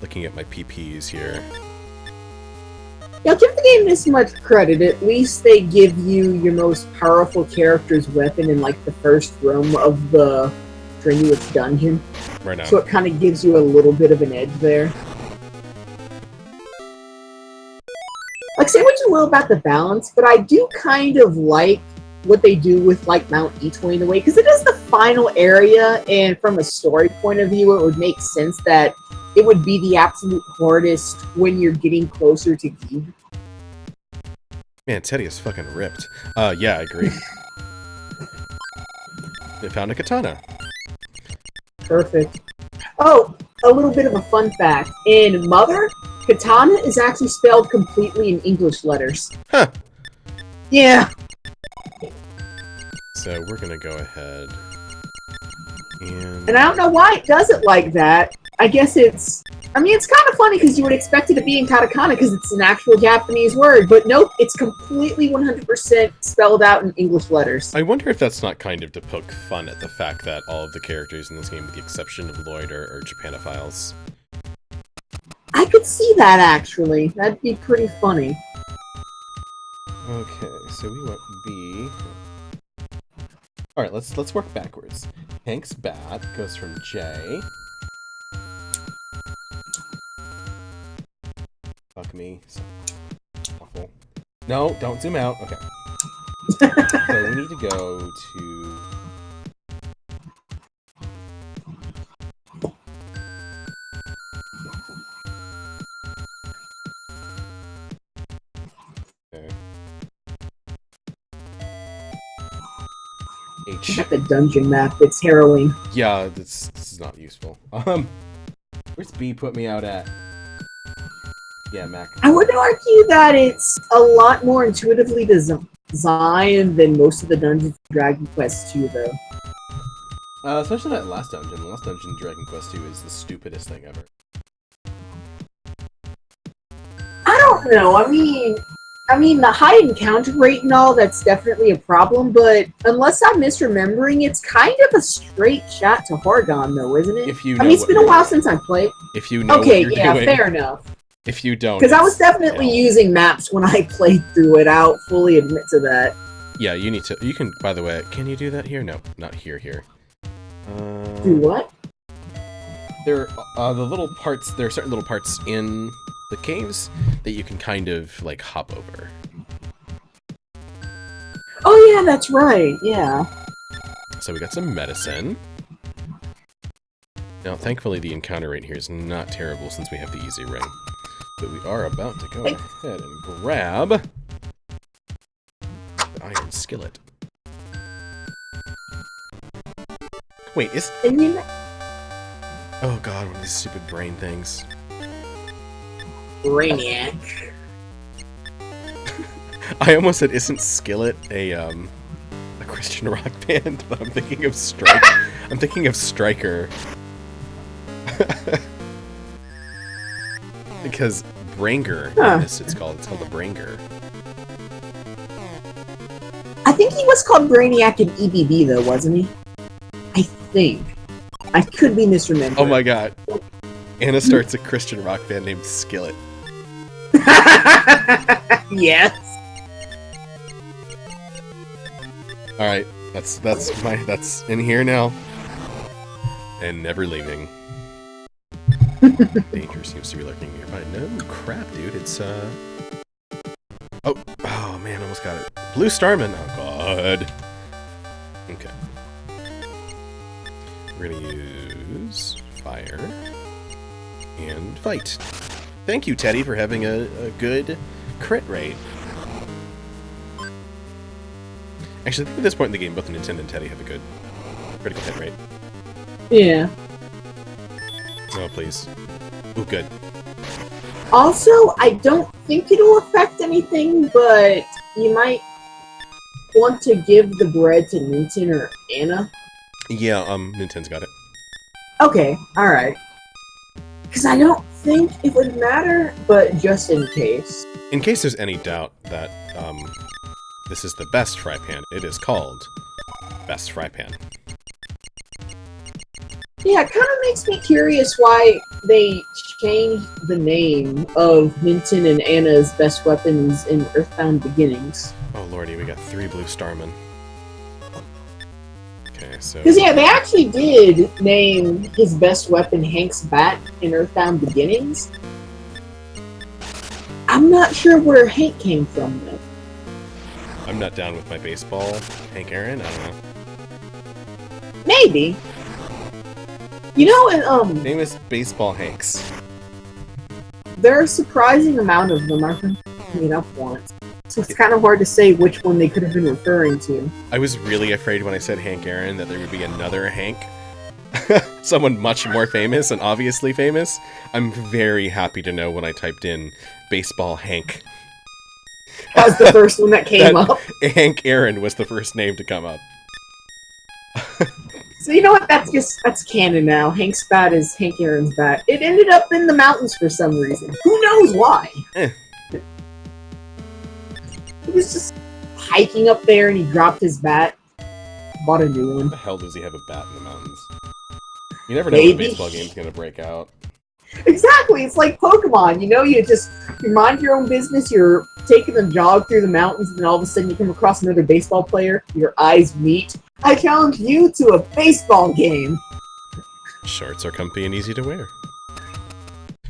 Looking at my PPs here. Yeah, I'll give the game this much credit. At least they give you your most powerful character's weapon in like the first room of the strenuous dungeon. Right now. So it kind of gives you a little bit of an edge there. Like, say what you will about the balance, but I do kind of like what they do with like Mount Itoy in a way, because it is the final area, and from a story point of view, it would make sense that it would be the absolute hardest when you're getting closer to Geeb. Man, Teddy is fucking ripped. Yeah, I agree. They found a katana. Perfect. Oh, a little bit of a fun fact. In Mother, katana is actually spelled completely in English letters. Huh. Yeah. So we're gonna go ahead and I don't know why it does it like that. I guess it's kind of funny because you would expect it to be in katakana because it's an actual Japanese word, but nope, it's completely 100% spelled out in English letters. I wonder if that's not kind of to poke fun at the fact that all of the characters in this game, with the exception of Lloyd, are Japanophiles. I could see that, actually. That'd be pretty funny. Okay, so we want B. Alright, let's work backwards. Hank's bat goes from J. Fuck me. So awful. No, don't zoom out. Okay. So we need to go to... Okay. H. Got the dungeon map. It's harrowing. Yeah, this is not useful. Where's B put me out at? Yeah, Mac. I would argue that it's a lot more intuitively designed than most of the dungeons in Dragon Quest II, though. Especially that last dungeon. The last dungeon in Dragon Quest II is the stupidest thing ever. I don't know. I mean, the high encounter rate and all, that's definitely a problem, but unless I'm misremembering, it's kind of a straight shot to Horgon, though, isn't it? If you know it's been a while since I played. If you know what you're doing. Fair enough. If you don't... Because I was definitely using maps when I played through it. I'll fully admit to that. Yeah, you need to... You can, by the way, can you do that here? No, not here. Do what? There are the little parts... There are certain little parts in the caves that you can kind of, like, hop over. Oh, yeah, that's right. Yeah. So we got some medicine. Now, thankfully, the encounter rate here is not terrible since we have the easy ring. But we are about to go ahead and grab the iron skillet. Wait, is... Oh god, one of these stupid brain things. Brainiac. I almost said, isn't Skillet a Christian rock band? But I'm thinking of I'm thinking of Striker. Because Branger, it's called a Branger. I think he was called Brainiac in EBB, though, wasn't he? I think. I could be misremembering. Oh my god. Anna starts a Christian rock band named Skillet. Yes. Alright, that's in here now. And never leaving. Danger seems to be lurking nearby. No crap, dude. It's oh man, almost got it. Blue Starman. Oh god. Okay. We're gonna use fire and fight. Thank you, Teddy, for having a good crit rate. Actually, I think at this point in the game, both Nintendo and Teddy have a good critical hit rate. Yeah. Oh, please. Ooh, good. Also, I don't think it'll affect anything, but you might want to give the bread to Newton or Anna. Yeah, Nintendo's got it. Okay, alright. Because I don't think it would matter, but just in case. In case there's any doubt that, this is the best fry pan, it is called Best Fry Pan. Yeah, it kind of makes me curious why they changed the name of Minton and Anna's best weapons in Earthbound Beginnings. Oh lordy, we got 3 blue starmen. Okay, so... Because, yeah, they actually did name his best weapon Hank's Bat in Earthbound Beginnings. I'm not sure where Hank came from, though. I'm not down with my baseball. Hank Aaron? I don't know. Maybe. You know, Famous baseball Hanks. there are a surprising amount of them. I've been looking it up once. So it's kind of hard to say which one they could have been referring to. I was really afraid when I said Hank Aaron that there would be another Hank. Someone much more famous and obviously famous. I'm very happy to know when I typed in baseball Hank. That was the first one that came up. Hank Aaron was the first name to come up. So you know what? That's canon now. Hank's bat is Hank Aaron's bat. It ended up in the mountains for some reason. Who knows why? He was just hiking up there and he dropped his bat. Bought a new one. How the hell does he have a bat in the mountains? You never know when a baseball game's gonna break out. Exactly. It's like Pokemon. You know, you mind your own business. You're taking a jog through the mountains, and then all of a sudden you come across another baseball player. Your eyes meet. I challenge you to a baseball game. Shorts are comfy and easy to wear.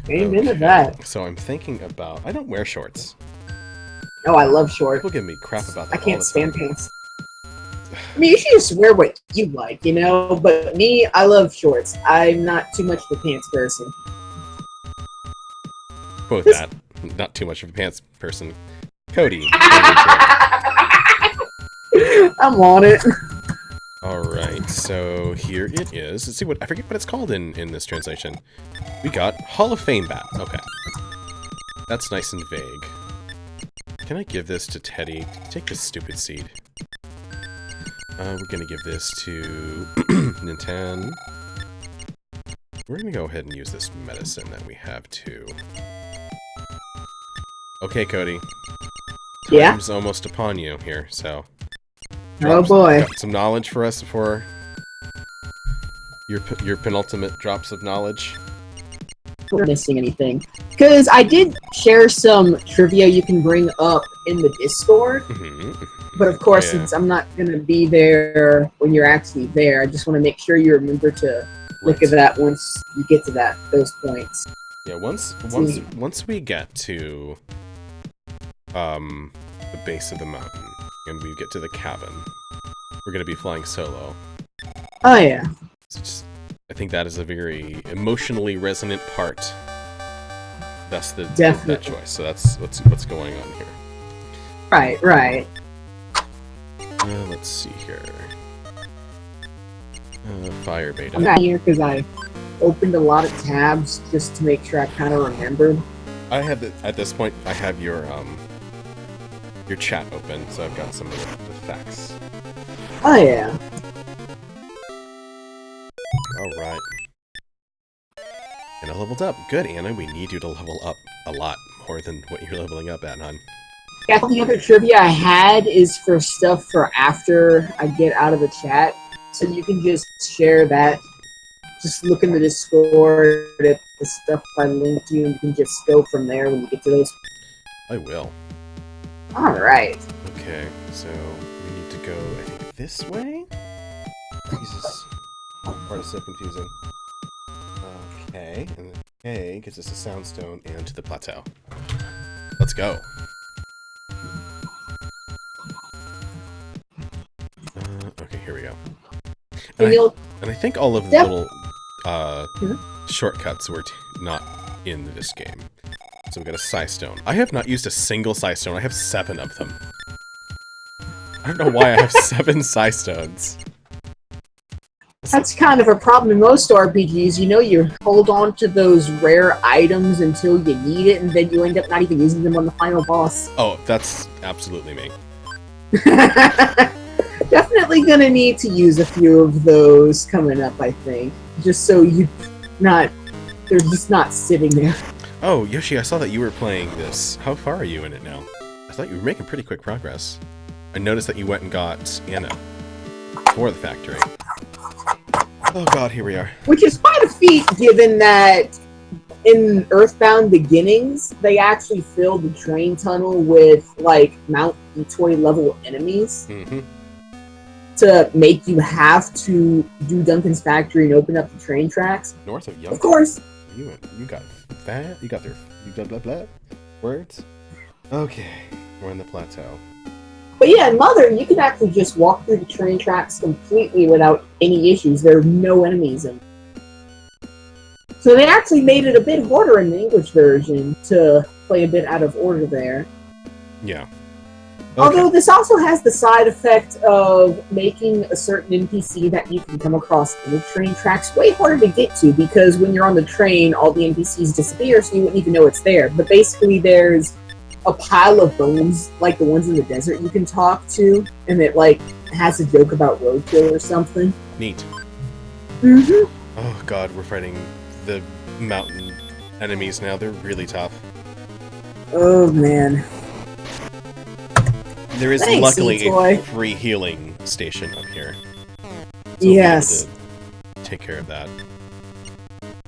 Amen to that. So I'm thinking about... I don't wear shorts. Oh, I love shorts. People give me crap about that. I can't stand pants. I mean, you should just wear what you like, you know? But me, I love shorts. I'm not too much of a pants person. Quote that. Not too much of a pants person. Cody. I'm on it. Alright, so here it is. Let's see what... I forget what it's called in this translation. We got Hall of Fame Bat. Okay. That's nice and vague. Can I give this to Teddy? Take this stupid seed. We're gonna give this to Nintendo. We're gonna go ahead and use this medicine that we have too. Okay, Cody. Yeah? Time's almost upon you here, so... Oh boy. Got some knowledge for us before your penultimate drops of knowledge? We're missing anything. Because I did share some trivia you can bring up in the Discord. But of course, since I'm not going to be there when you're actually there, I just want to make sure you remember to look at that once you get to those points. Yeah, once we get to the base of the mountain and we get to the cabin, we're going to be flying solo. Oh yeah. So I think that is a very emotionally resonant part. Thus that choice. So that's what's going on here. Right. Let's see here. Fire beta. I'm not here because I opened a lot of tabs just to make sure I kind of remembered. I have at this point. I have your chat open, so I've got some of the facts. Oh yeah. All right. And I leveled up. Good, Anna. We need you to level up a lot more than what you're leveling up at, hon. Yeah, the other trivia I had is for stuff for after I get out of the chat, so you can just share that. Just look in the Discord at the stuff I linked you, and you can just go from there when you get to those. I will. Alright. Okay, so we need to go, I think, this way? Jesus. Part is so confusing. Okay, and A gives us a soundstone and to the plateau. Let's go. Okay, here we go. And I think all of the little shortcuts were not in this game. So we got a Psy Stone. I have not used a single Psy Stone. I have 7 of them. I don't know why I have 7 Psy Stones. That's kind of a problem in most RPGs. You know, you hold on to those rare items until you need it, and then you end up not even using them on the final boss. Oh, that's absolutely me. Definitely gonna need to use a few of those coming up, I think. Just so they're just not sitting there. Oh, Yoshi, I saw that you were playing this. How far are you in it now? I thought you were making pretty quick progress. I noticed that you went and got Anna for the factory. Oh god, here we are. Which is quite a feat, given that in Earthbound Beginnings, they actually filled the train tunnel with, like, Mount Etoy level enemies. Mm-hmm. To make you have to do Duncan's factory and open up the train tracks. North of Young. Of course. You got that? You got blah blah words? Okay. We're on the plateau. But yeah, in Mother, you can actually just walk through the train tracks completely without any issues. There are no enemies in them. So they actually made it a bit harder in the English version to play a bit out of order there. Yeah. Okay. Although this also has the side effect of making a certain NPC that you can come across in the train tracks way harder to get to, because when you're on the train, all the NPCs disappear, so you wouldn't even know it's there. But basically, there's a pile of bones, like the ones in the desert, you can talk to, and it like has a joke about roadkill or something. Neat. Mm-hmm. Oh god, we're fighting the mountain enemies now. They're really tough. Oh man. There is luckily a free healing station up here. So yes. we'll be able to take care of that.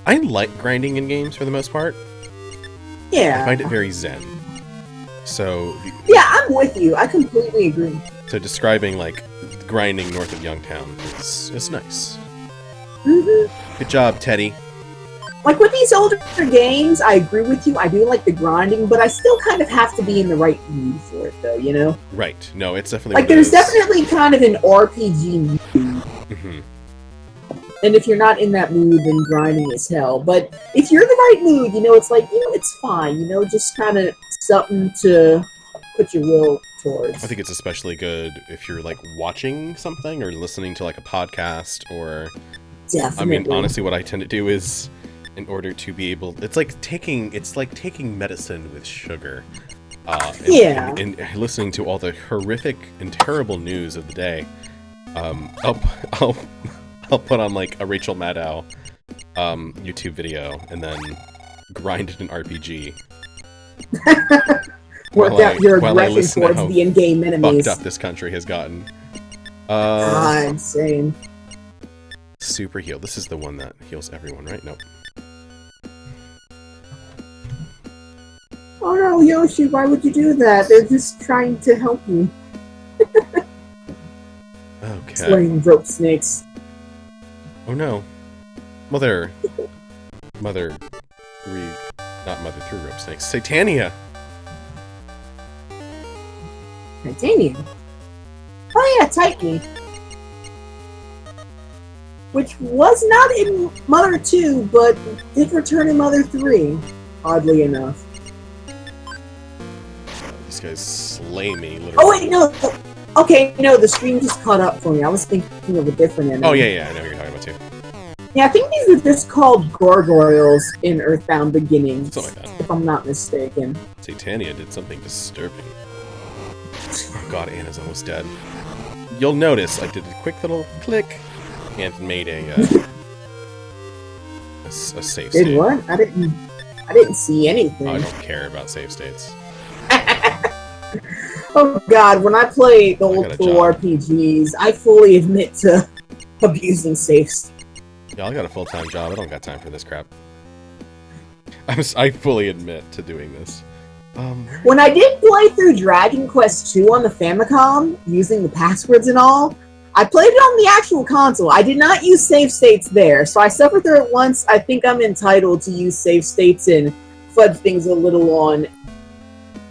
I like grinding in games for the most part. Yeah. I find it very zen. So... Yeah, I'm with you. I completely agree. So describing, like, grinding north of Youngtown is nice. Mm-hmm. Good job, Teddy. Like, with these older games, I agree with you. I do like the grinding, but I still kind of have to be in the right mood for it, though, you know? Right. No, it's definitely... Like, there's definitely kind of an RPG mood. Mm-hmm. And if you're not in that mood, then grinding is hell. But if you're in the right mood, you know, it's like, you know, it's fine. You know, just kind of something to put your will towards. I think it's especially good if you're, like, watching something or listening to, like, a podcast or... Definitely. I mean, honestly, what I tend to do is... in order to be able, it's like taking medicine with sugar. And listening to all the horrific and terrible news of the day. I'll put on like a Rachel Maddow YouTube video and then grind it an RPG. Work out your aggression towards the in-game enemies. Fucked up this country has gotten. Insane. Super heal. This is the one that heals everyone, right? Nope. Oh no, Yoshi, why would you do that? They're just trying to help you. Okay. Slaying rope snakes. Oh no. Mother 3, not Mother 3 rope snakes. Satania! Titanium? Oh yeah, Titan. Which was not in Mother 2, but did return in Mother 3, oddly enough. These guys slay me, literally. Oh wait, no. Okay, no, the stream just caught up for me. I was thinking of a different enemy. Oh yeah, I know what you're talking about too. Yeah, I think these are just called gargoyles in Earthbound Beginnings. Something like that. If I'm not mistaken. Satania did something disturbing. Oh god, Anna's almost dead. You'll notice I did a quick little click and made a save state. Did what? I didn't see anything. I don't care about save states. Oh god, when I play the old school RPGs, I fully admit to abusing safes. Yeah, I got a full-time job. I don't got time for this crap. I fully admit to doing this. When I did play through Dragon Quest II on the Famicom, using the passwords and all, I played it on the actual console. I did not use save states there, so I suffered through it once. I think I'm entitled to use save states and fudge things a little on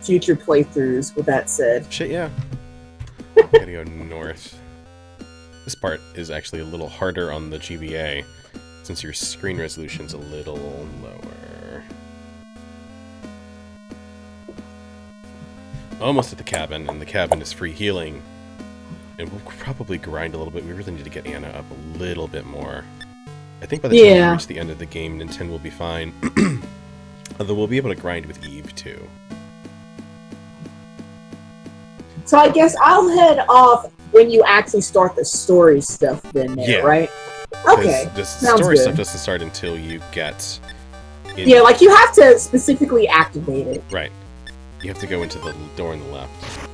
future playthroughs, with that said. Shit, yeah. Gotta go north. This part is actually a little harder on the GBA, since your screen resolution's a little lower. Almost at the cabin, and the cabin is free healing. And we'll probably grind a little bit. We really need to get Anna up a little bit more. I think by the time we reach the end of the game, Nintendo will be fine. Although we'll be able to grind with Eve, too. So I guess I'll head off when you actually start the story stuff then, right? Okay, the story stuff doesn't start until you get... Yeah, like you have to specifically activate it. Right. You have to go into the door on the left.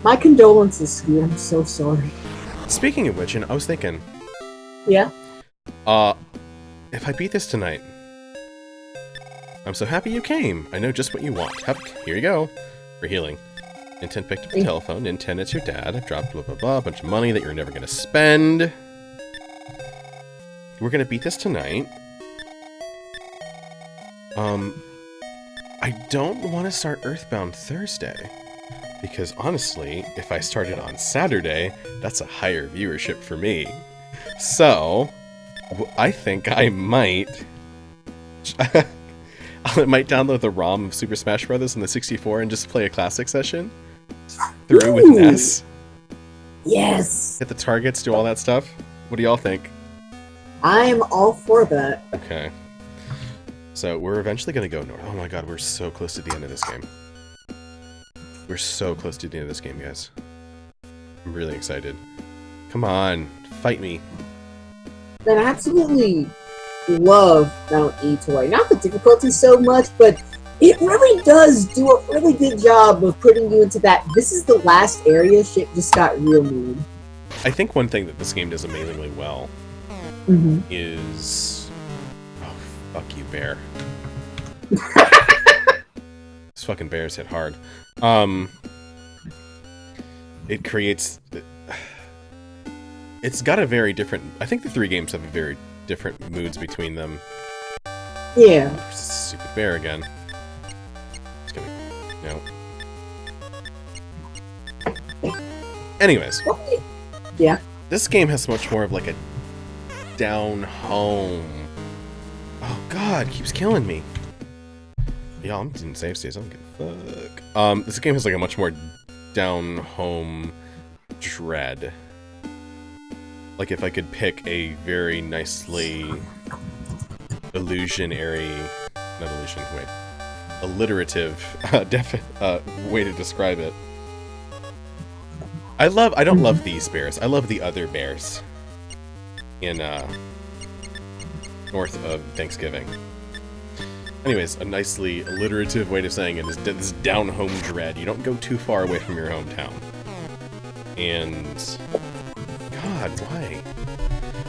My condolences, Scoot. I'm so sorry. Speaking of which, I was thinking... Yeah? If I beat this tonight... I'm so happy you came. I know just what you want. Here you go. For healing. Nintendo picked up the telephone. Nintendo, it's your dad. I've dropped blah blah blah. A bunch of money that you're never gonna spend. We're gonna beat this tonight. I don't want to start Earthbound Thursday. Because honestly, if I started on Saturday, that's a higher viewership for me. So, I think I might... I might download the ROM of Super Smash Bros. On the 64 and just play a classic session. Through with Ness. Yes! Hit the targets, do all that stuff. What do y'all think? I'm all for that. Okay. So, we're eventually gonna go north. Oh my god, we're so close to the end of this game. We're so close to the end of this game, guys. I'm really excited. Come on, fight me. Man, I absolutely love Mount E-Toy. Not the difficulty so much, but it really does do a really good job of putting you into that, this is the last area, shit just got real mean. I think one thing that this game does amazingly well is... Oh, fuck you, bear. These fucking bears hit hard. It creates... It's got a very different... I think the three games have a very different moods between them. Yeah. Stupid bear again. It's gonna... No. Anyways. Yeah. This game has much more of like a down home. Oh god, it keeps killing me. Y'all, I'm in save states, I don't give a fuck. This game has like a much more down home dread. Like if I could pick a very nicely illusionary, not illusion, wait, alliterative way to describe it. I don't love these bears. I love the other bears in north of Thanksgiving. Anyways, a nicely alliterative way of saying it is this down-home dread. You don't go too far away from your hometown. And... God, why?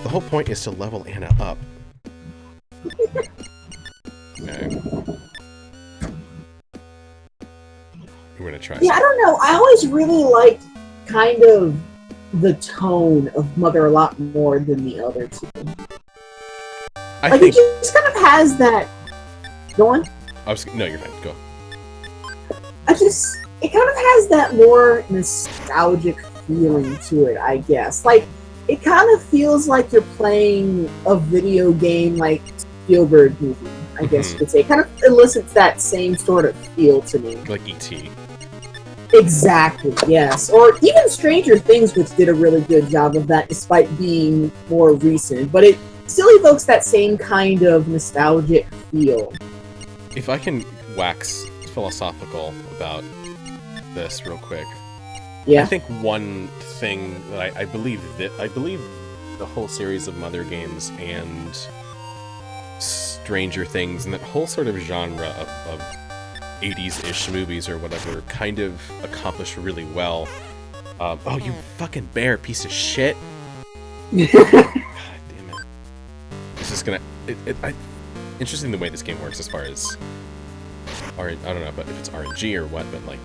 The whole point is to level Anna up. Okay. We're gonna try. Yeah, I don't know. I always really liked kind of the tone of Mother a lot more than the other two. I think it just kind of has that... Go on? No, you're fine. Go. It kind of has that more nostalgic feeling to it, I guess. Like, it kind of feels like you're playing a video game, like Spielberg movie, I guess you could say. It kind of elicits that same sort of feel to me. Like E.T. Exactly, yes. Or even Stranger Things, which did a really good job of that, despite being more recent. But it still evokes that same kind of nostalgic feel. If I can wax philosophical about this real quick. Yeah. I think one thing that I believe the whole series of Mother games and Stranger Things and that whole sort of genre of 80s-ish movies or whatever kind of accomplished really well. Oh, you fucking bear piece of shit! God damn it! This is gonna. Interesting the way this game works as far as. I don't know, but if it's RNG or what, but like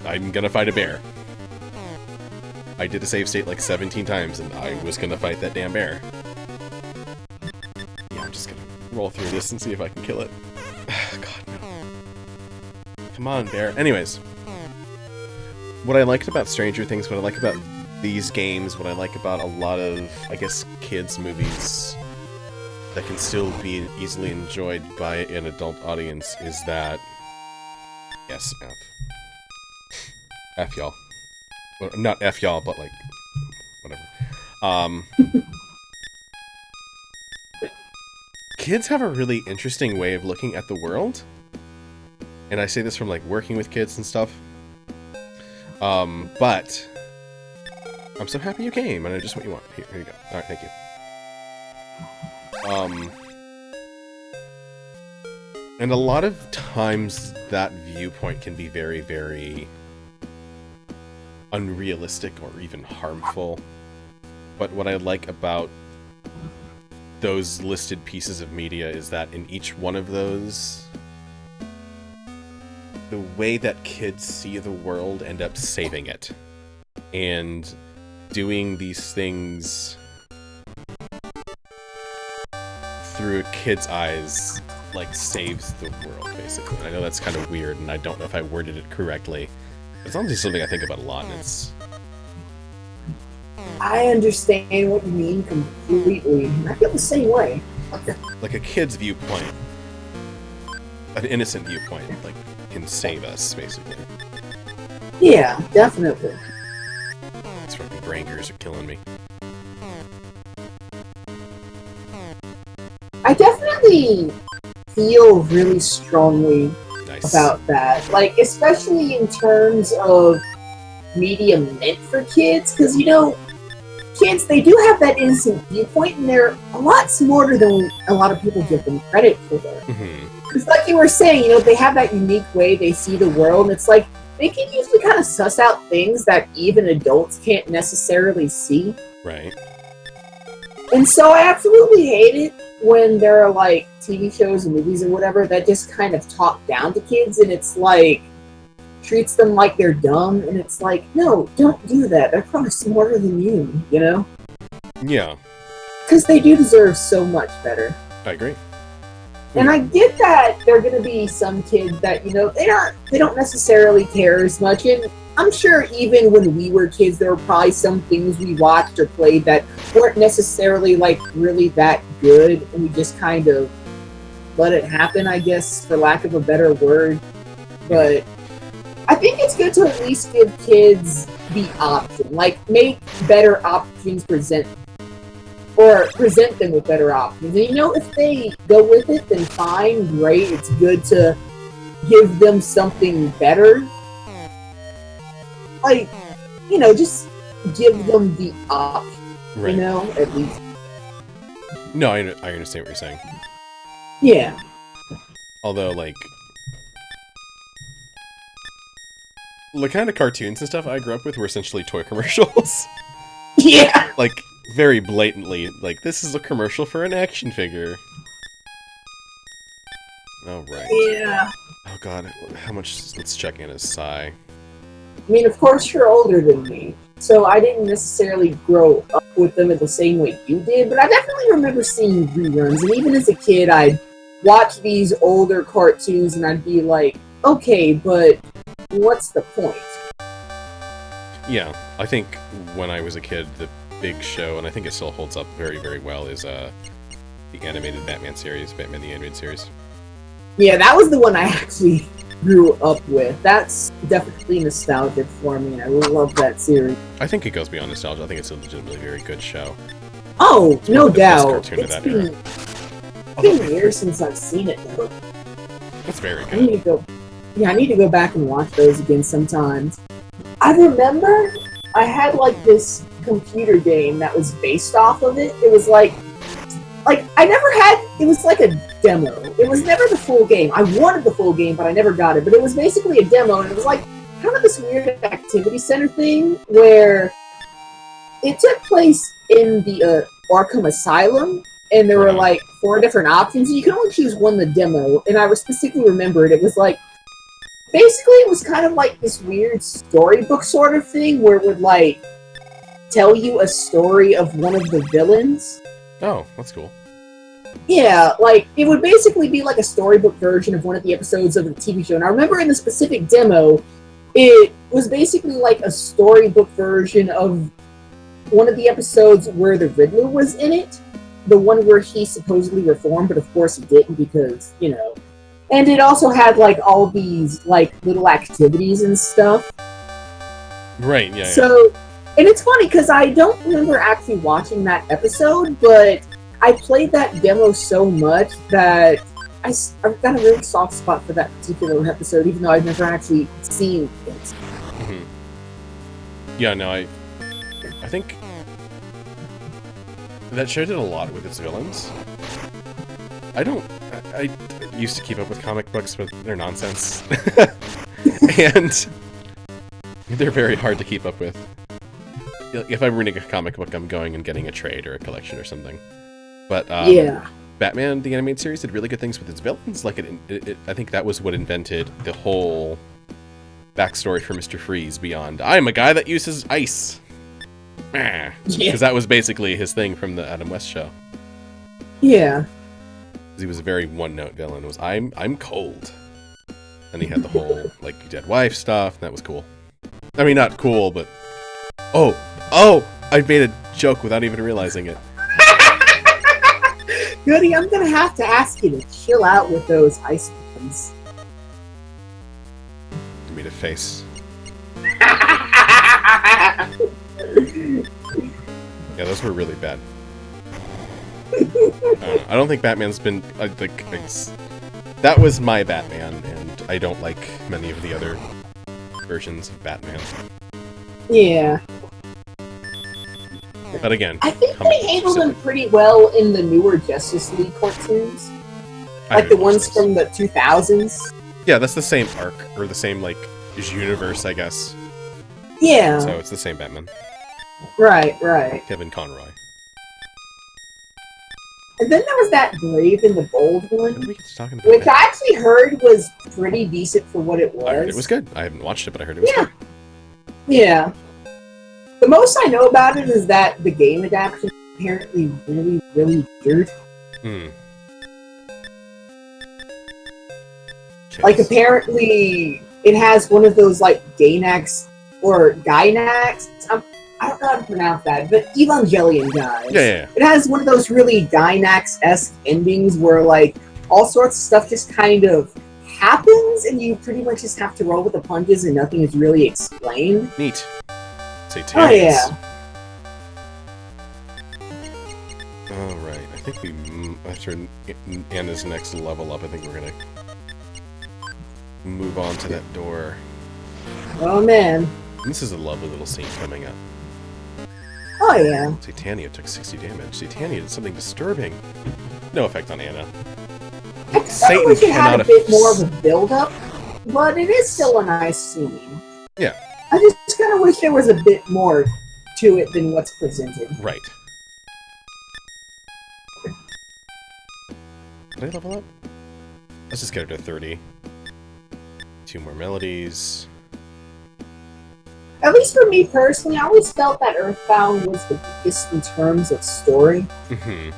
I'm gonna fight a bear. I did a save state like 17 times, and I was gonna fight that damn bear. Yeah, I'm just gonna roll through this and see if I can kill it. God, no. Come on, bear. Anyways. What I liked about Stranger Things, what I like about these games, what I like about a lot of, I guess, kids' movies that can still be easily enjoyed by an adult audience is that... Yes, F. F y'all. Well, not F y'all, but like... Whatever. Kids have a really interesting way of looking at the world. And I say this from, like, working with kids and stuff. But... I'm so happy you came, and I just what you want. Here you go. Alright, thank you. And a lot of times that viewpoint can be very, very unrealistic or even harmful. But what I like about those listed pieces of media is that in each one of those, the way that kids see the world end up saving it. And doing these things through a kid's eyes, like, saves the world, basically. And I know that's kind of weird, and I don't know if I worded it correctly. It's honestly something I think about a lot, and it's... I understand what you mean completely. I feel the same way. Like a kid's viewpoint, an innocent viewpoint, like, can save us, basically. Yeah, definitely. These fucking brankers are killing me. I definitely feel really strongly Nice. about that. Like, especially in terms of media meant for kids, because, you know, kids, they do have that innocent viewpoint, and they're a lot smarter than a lot of people give them credit for. It's like you were saying, you know, they have that unique way they see the world, and it's like, they can usually kind of suss out things that even adults can't necessarily see. Right. And so I absolutely hate it when there are, like, TV shows and movies and whatever that just kind of talk down to kids, and it's like, treats them like they're dumb, and it's like, no, don't do that. They're probably smarter than you know? Yeah. Because they do deserve so much better. I agree. And I get that there are going to be some kids that, you know, they don't necessarily care as much. And I'm sure even when we were kids, there were probably some things we watched or played that weren't necessarily, like, really that good. And we just kind of let it happen, I guess, for lack of a better word. But I think it's good to at least give kids the option. Like, make better options present them with better options. And, you know, if they go with it, then fine, great. It's good to give them something better. Like, you know, just give them the option, Right. you know, at least. No, I understand what you're saying. Yeah. Although, like, the kind of cartoons and stuff I grew up with were essentially toy commercials. Yeah. Like, very blatantly, like, this is a commercial for an action figure. Alright. Yeah. Oh god, how much... Let's check in as Psy. I mean, of course, you're older than me, so I didn't necessarily grow up with them in the same way you did, but I definitely remember seeing reruns, and even as a kid, I'd watch these older cartoons, and I'd be like, okay, but what's the point? Yeah, I think when I was a kid, the big show, and I think it still holds up very, very well, is the animated Batman series, Batman the Animated Series. Yeah, that was the one I actually grew up with. That's definitely nostalgic for me. I love that series. I think it goes beyond nostalgia. I think it's a legitimately very good show. Oh, It's no probably the best doubt. cartoon of It's that been, era. it's been years since I've seen it, though. It's very I need good. to go. Yeah, I need to go back and watch those again sometimes. I remember I had like this computer game that was based off of it. It was like I never had. It was like a demo. It was never the full game. I wanted the full game, but I never got it. But it was basically a demo, and it was like kind of this weird activity center thing where it took place in the Arkham Asylum, and there were like 4 different options. You could only choose one in the demo, and I specifically remembered it was like basically it was kind of like this weird storybook sort of thing where it would like tell you a story of one of the villains. Oh, that's cool. Yeah, like, it would basically be like a storybook version of one of the episodes of the TV show. And I remember in the specific demo, it was basically like a storybook version of one of the episodes where the Riddler was in it. The one where he supposedly reformed, but of course he didn't because, you know. And it also had, like, all these, like, little activities and stuff. Right, yeah. So, and it's funny because I don't remember actually watching that episode, but I played that demo so much that I've got a really soft spot for that particular episode, even though I've never actually seen it. Mm-hmm. Yeah, no, I think that show did a lot with its villains. I used to keep up with comic books, but they're nonsense. And they're very hard to keep up with. If I'm reading a comic book, I'm going and getting a trade or a collection or something. But yeah. Batman, the animated series, did really good things with its villains. Like, I think that was what invented the whole backstory for Mr. Freeze beyond, I'm a guy that uses ice. Because that was basically his thing from the Adam West show. Yeah. He was a very one-note villain. It was, I'm cold. And he had the whole, like, dead wife stuff, and that was cool. I mean, not cool, but... Oh! I made a joke without even realizing it. Goody, I'm gonna have to ask you to chill out with those ice ones. You made a face. Yeah, those were really bad. I don't think Batman's been... that was my Batman, and I don't like many of the other versions of Batman. Yeah. But again... I think they handled them pretty well in the newer Justice League cartoons. Like the ones from the 2000s. Yeah, that's the same arc, or the same, like, universe, I guess. Yeah. So it's the same Batman. Right. Kevin Conroy. And then there was that Brave and the Bold one, What are we talking about? which I actually heard was pretty decent for what it was. I heard it was good. I haven't watched it, but I heard it was good. Yeah. The most I know about it is that the game adaptation is apparently really, really weird. Like, apparently, it has one of those, like, Gainax, or Gynax, I don't know how to pronounce that, but Evangelion guys. Yeah. It has one of those really Gynax-esque endings where, like, all sorts of stuff just kind of happens, and you pretty much just have to roll with the punches and nothing is really explained. Neat. Satanics. Oh, yeah. Alright, I think after Anna's next level up, I think we're gonna move on to that door. Oh, man. This is a lovely little scene coming up. Oh, yeah. Satania took 60 damage. Satania did something disturbing. No effect on Anna. I kind of wish it had a bit more of a build-up, but it is still a nice scene. Yeah. I just kind of wish there was a bit more to it than what's presented. Right. Did I level up? Let's just get her to 30. 2 more melodies. At least for me personally, I always felt that Earthbound was the biggest in terms of story. Mm-hmm.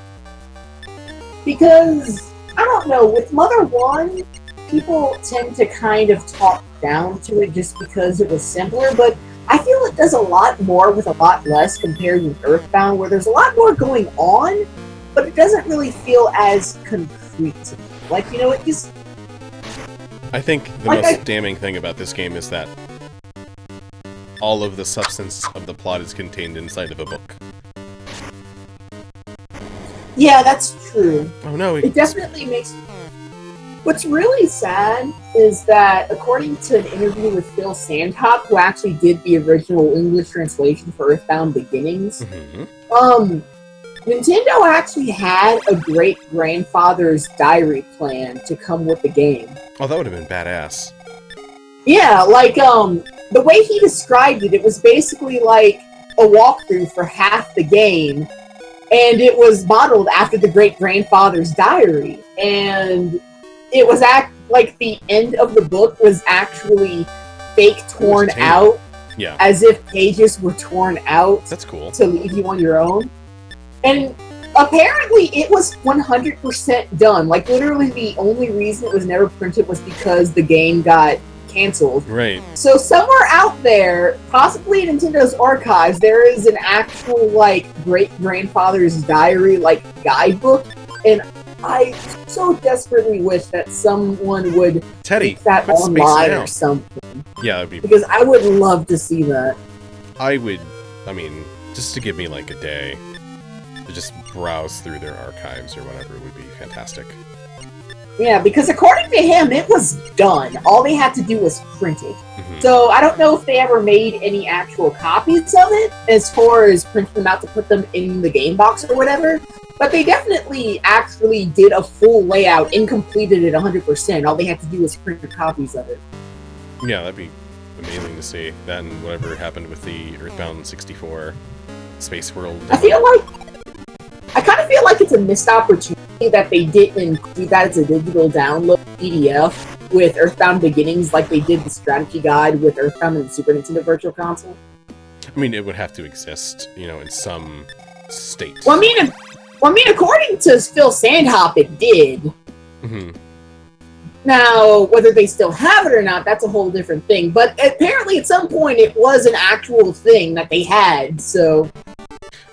Because, I don't know, with Mother 1, people tend to kind of talk down to it just because it was simpler, but I feel it does a lot more with a lot less compared with Earthbound, where there's a lot more going on, but it doesn't really feel as concrete to me. Like, you know, it just... I think the most damning thing about this game is that all of the substance of the plot is contained inside of a book. Yeah, that's true. Oh no, it definitely makes... What's really sad is that, according to an interview with Phil Sandhop, who actually did the original English translation for Earthbound Beginnings, Nintendo actually had a great-grandfather's diary plan to come with the game. Oh, that would have been badass. Yeah, like, the way he described it, it was basically like a walkthrough for half the game, and it was modeled after the great-grandfather's diary, and it was like the end of the book was actually fake torn out. Yeah, as if pages were torn out that's cool. to leave you on your own. And apparently it was 100% done. Like, literally the only reason it was never printed was because the game got canceled. Right. So somewhere out there, possibly in Nintendo's archives, there is an actual, like, great-grandfather's diary, like, guidebook. And I so desperately wish that someone would Teddy, keep that quit spacing online out. or something. Yeah, that'd be. Because I would love to see that. I would. I mean, just to give me like a day to just browse through their archives or whatever would be fantastic. Yeah, because according to him, it was done. All they had to do was print it. Mhm. So I don't know if they ever made any actual copies of it, as far as printing them out to put them in the game box or whatever. But they definitely actually did a full layout and completed it 100%. All they had to do was print copies of it. Yeah, that'd be amazing to see. That and whatever happened with the Earthbound 64 Space World demo. I kind of feel like it's a missed opportunity that they didn't do that as a digital download PDF with Earthbound Beginnings, like they did the strategy guide with Earthbound and the Super Nintendo Virtual Console. I mean, it would have to exist, in some state. Well, I mean, according to Phil Sandhop, it did. Mm-hmm. Now, whether they still have it or not, that's a whole different thing. But apparently, at some point, it was an actual thing that they had. So,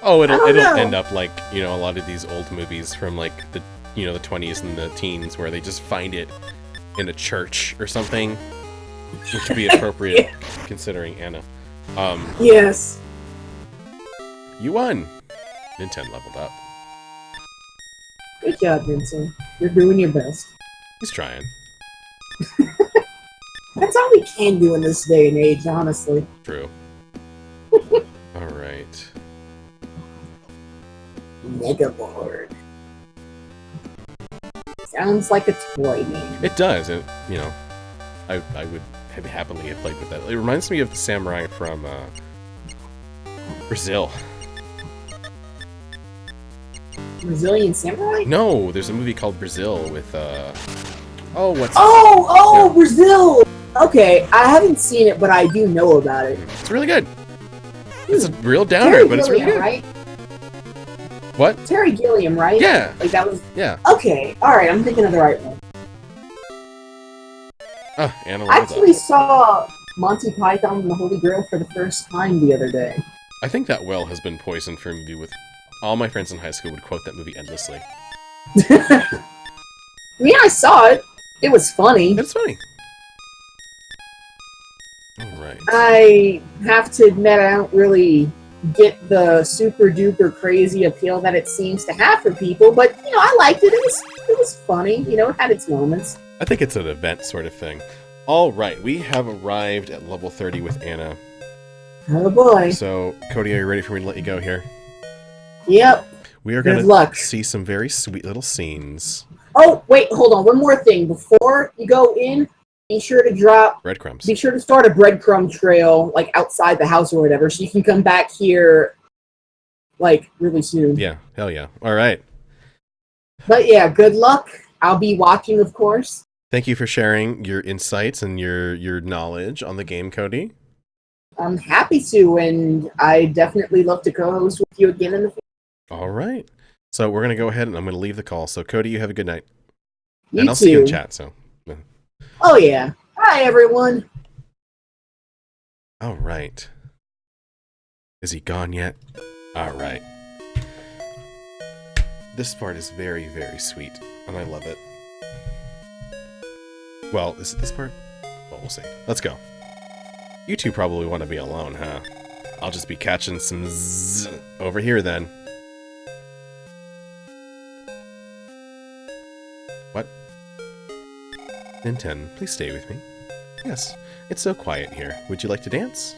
oh, it'll end up like a lot of these old movies from like the the 20s and the teens where they just find it in a church or something, which would be appropriate considering Anna. Yes. You won. Nintendo leveled up. Good job, Vincent. You're doing your best. He's trying. That's all we can do in this day and age, honestly. True. All right. Megaboard. Sounds like a toy name. It does. I would happily have played with that. It reminds me of the samurai from Brazil. Brazilian Samurai? No, there's a movie called Brazil with Brazil! Okay, I haven't seen it, but I do know about it. It's really good. It's a real downer, but it's really good. Right? What? Terry Gilliam, right? Yeah. Like that was. Yeah. Okay, all right. I'm thinking of the right one. Anna I actually saw Monty Python and the Holy Grail for the first time the other day. I think that well has been poisoned for a movie with all my friends in high school would quote that movie endlessly. Yeah, I saw it. It was funny. It's funny. All right. I have to admit, I don't really get the super duper crazy appeal that it seems to have for people, but I liked it. It was funny. It had its moments. I think it's an event sort of thing. All right, we have arrived at level 30 with Anna. Oh boy. So, Cody, are you ready for me to let you go here? Yep. We are going to see some very sweet little scenes. Oh, wait, hold on. One more thing. Before you go in, be sure to drop breadcrumbs. Be sure to start a breadcrumb trail, like, outside the house or whatever, so you can come back here, like, really soon. Yeah, hell yeah. All right. But yeah, good luck. I'll be watching, of course. Thank you for sharing your insights and your knowledge on the game, Cody. I'm happy to, and I definitely love to co-host with you again in the future. All right. So we're going to go ahead and I'm going to leave the call. So, Cody, you have a good night. And I'll see you in chat. So. Oh, yeah. Hi, everyone. All right. Is he gone yet? All right. This part is very, very sweet, and I love it. Well, is it this part? Well, we'll see. Let's go. You two probably want to be alone, huh? I'll just be catching some zzz over here then. What? Nintendo, please stay with me. Yes, it's so quiet here. Would you like to dance?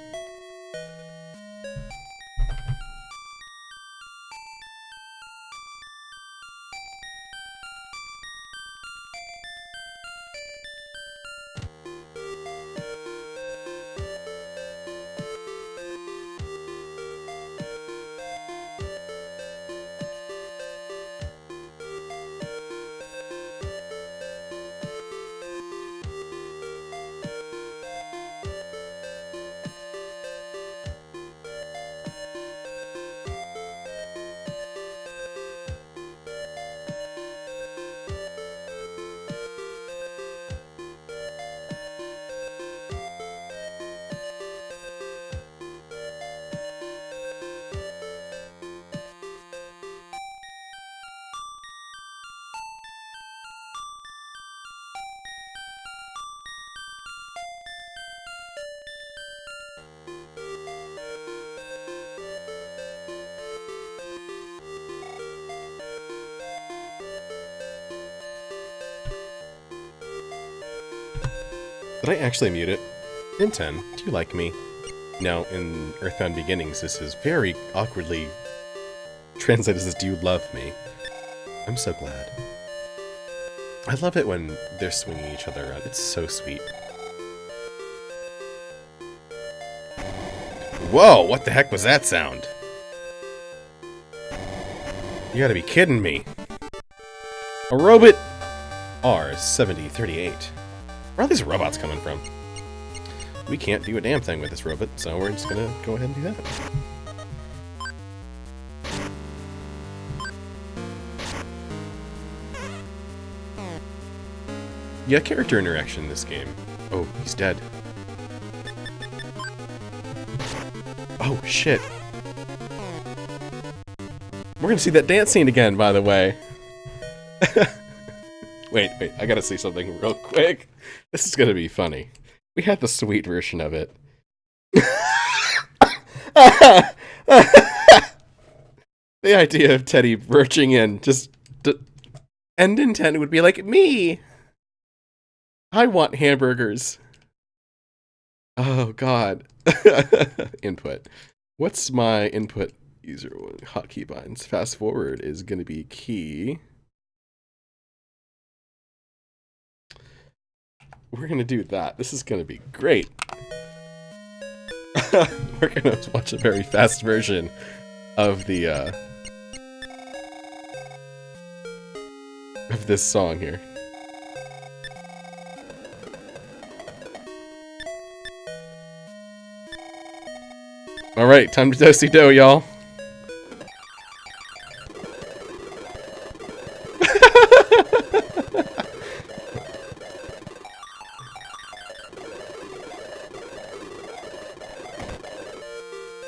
Did I actually mute it? Ninten, do you like me? Now, in Earthbound Beginnings, this is very awkwardly translated as, do you love me? I'm so glad. I love it when they're swinging each other around. It's so sweet. Whoa, what the heck was that sound? You gotta be kidding me. A robot R7038. Where are these robots coming from? We can't do a damn thing with this robot, so we're just gonna go ahead and do that. Yeah, character interaction in this game. Oh, he's dead. Oh, shit. We're gonna see that dance scene again, by the way. Wait, I gotta say something real quick. This is gonna be funny. We had the sweet version of it. The idea of Teddy birching in, just... end intent would be like, me! I want hamburgers. Oh, God. Input. What's my input user hotkey binds? Fast forward is going to be key. We're going to do that. This is going to be great. We're going to watch a very fast version of the of this song here. Alright, time to toasty dough, y'all.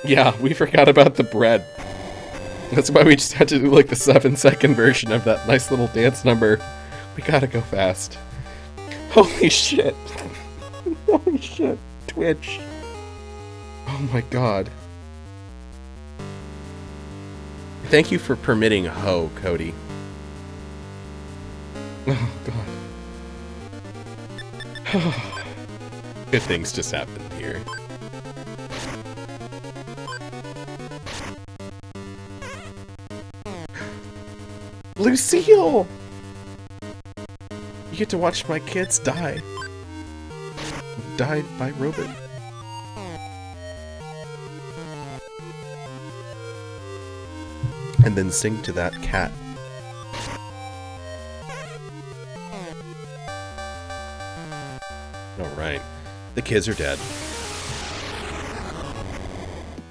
Yeah, we forgot about the bread. That's why we just had to do like the 7-second version of that nice little dance number. We gotta go fast. Holy shit. Holy shit. Twitch. Oh my god. Thank you for permitting Ho, Cody. Oh god. Good things just happened here. Lucille! You get to watch my kids die. Died by robot. And then sing to that cat. Alright. The kids are dead.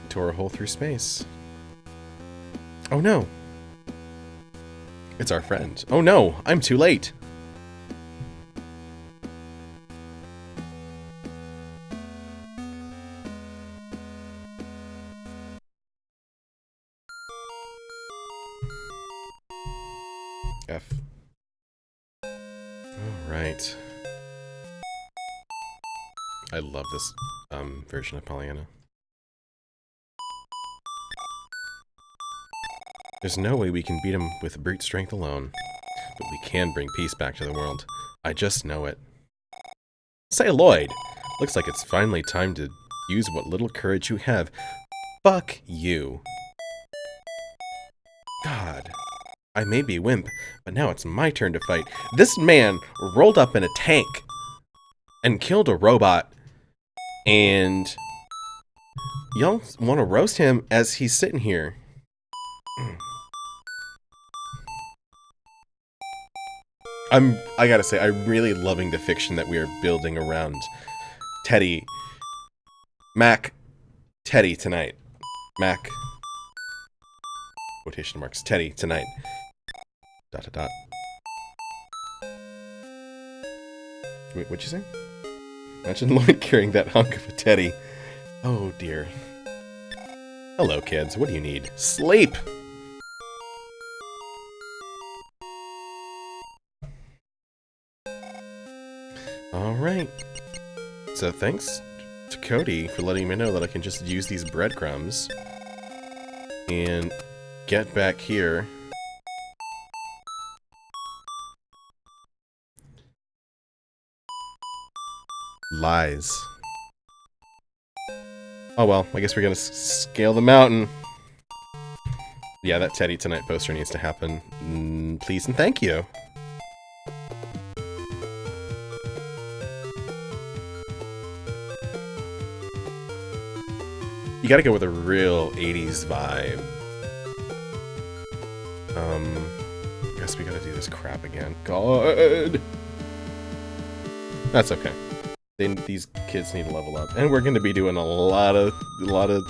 Tore a hole through space. Oh no! It's our friend. Oh no! I'm too late! F. Alright. I love this version of Pollyanna. There's no way we can beat him with brute strength alone, but we can bring peace back to the world. I just know it. Say, Lloyd! Looks like it's finally time to use what little courage you have. Fuck you. God. I may be a wimp, but now it's my turn to fight. This man rolled up in a tank and killed a robot, and y'all want to roast him as he's sitting here. I gotta say, I'm really loving the fiction that we are building around Teddy. Mac. Teddy tonight. Mac. Quotation marks. Teddy tonight. ... Wait, what'd you say? Imagine Lloyd carrying that hunk of a teddy. Oh dear. Hello, kids. What do you need? Sleep! Alright. So thanks to Cody for letting me know that I can just use these breadcrumbs and get back here. Lies. Oh well, I guess we're gonna scale the mountain. Yeah, that Teddy Tonight poster needs to happen. Please and thank you. You gotta go with a real 80s vibe. I guess we gotta do this crap again. God! That's okay. These kids need to level up. And we're gonna be doing a lot of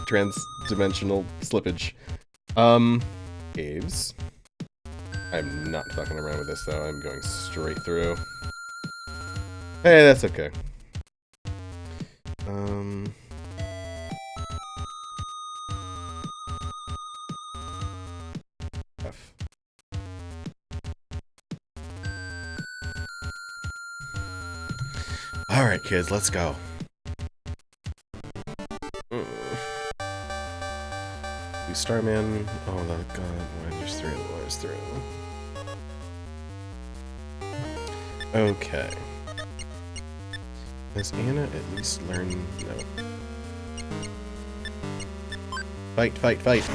trans-dimensional slippage. Caves. I'm not fucking around with this though, I'm going straight through. Hey, that's okay. F. Alright kids, let's go. Starman. Oh, that god. There's three. There's three. Okay. Has Anna at least learned? No. Fight, fight, fight!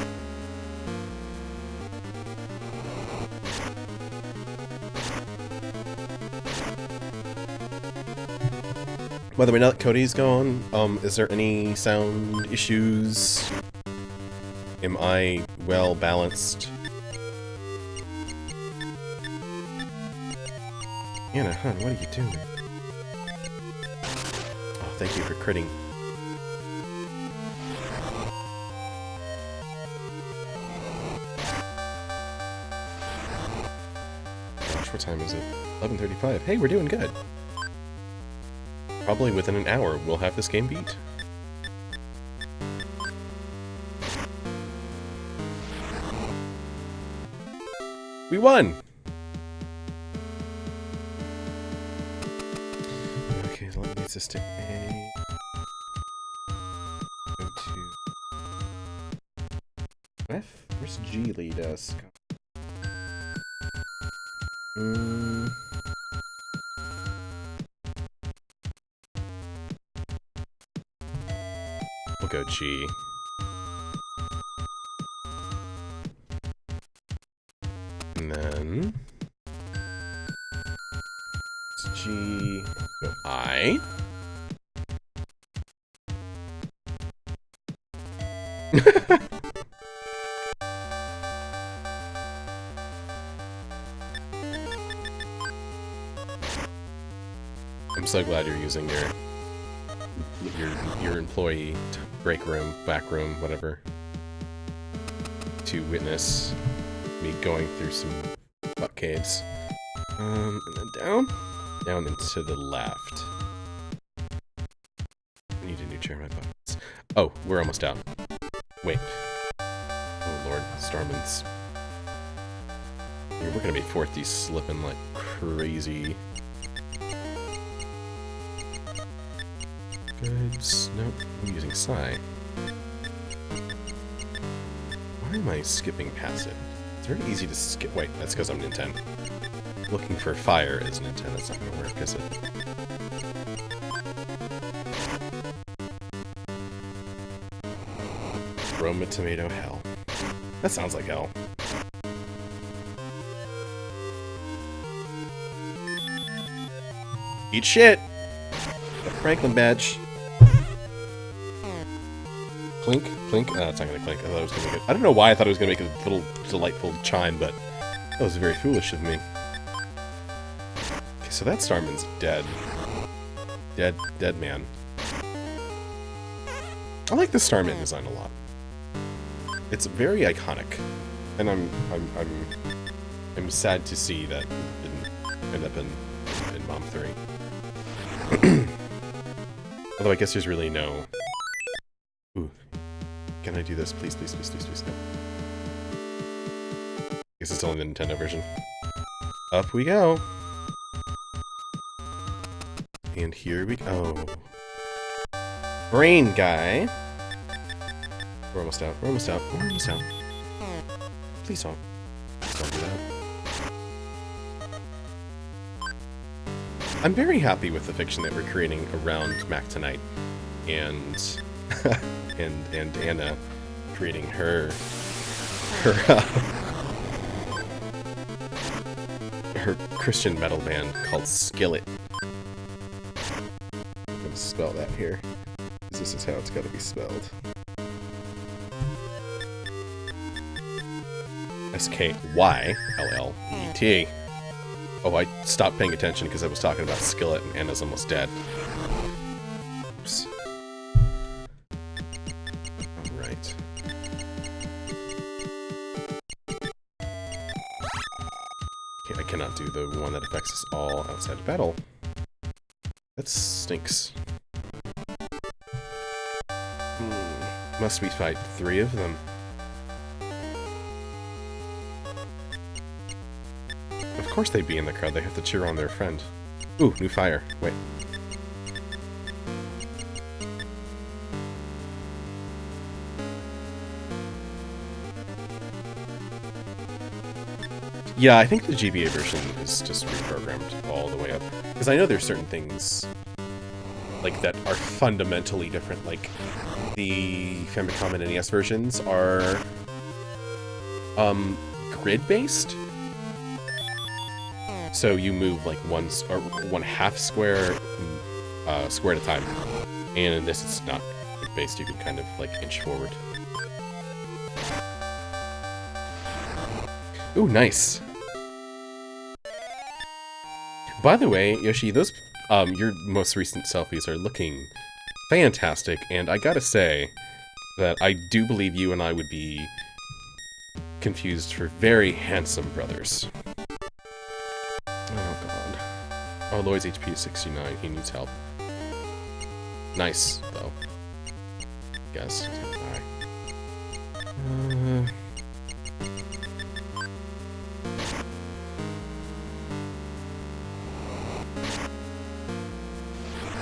By the way, now that Cody's gone, is there any sound issues? Am I well balanced? Anna, hon, what are you doing? Oh, thank you for critting. Gosh, what time is it? 11:35. Hey, we're doing good. Probably within an hour, we'll have this game beat. We won! Okay, so let me just to A. Go to F? Where's G lead us? We'll go G. And then G, go I. I'm so glad you're using your employee break room, back room, whatever, to witness me going through some butt caves. And then down and to the left. I need a new chair, my buttons. Oh, we're almost out. Wait. Oh lord, Starman's. We're gonna be fourth, he's slipping like crazy. Goods. Nope, I'm using Psy. Why am I skipping past it? It's very easy to skip. Wait, that's because I'm Nintendo. Looking for fire is Nintendo. That's not gonna work, is it? Roma tomato hell. That sounds like hell. Eat shit! The Franklin badge. Clink, clink. Oh, it's not gonna clink. I thought it was gonna make it. I don't know why I thought it was gonna make a little delightful chime, but that was very foolish of me. Okay, so that Starman's dead. Dead man. I like the Starman design a lot. It's very iconic, and I'm sad to see that it didn't end up in Mom 3. Although I guess there's really no. Ooh. Can I do this? Please, please, please, please, please, no. I guess it's only the Nintendo version. Up we go! And here we go. Brain guy! We're almost out, we're almost out, we're almost out. Please don't. Please don't do that. I'm very happy with the fiction that we're creating around Mac tonight, and and Anna creating her her Christian metal band called Skillet. I'm gonna spell that here, because this is how it's gotta be spelled. Skyllet. Oh, I stopped paying attention because I was talking about Skillet and Anna's almost dead. Oops. Alright. Okay, I cannot do the one that affects us all outside of battle. That stinks. Must we fight 3 of them? Of course they'd be in the crowd. They have to cheer on their friend. Ooh, new fire. Wait. Yeah, I think the GBA version is just reprogrammed all the way up. Because I know there's certain things like that are fundamentally different. Like the Famicom and NES versions are grid-based. So you move like one half square square at a time. And in this it's not grid-based, you can kind of like inch forward. Ooh, nice. By the way, Yoshi, those your most recent selfies are looking fantastic, and I gotta say that I do believe you and I would be confused for very handsome brothers. Oh god. Oh, Lloyd's HP is 69, he needs help. Nice, though. Guess he's gonna die.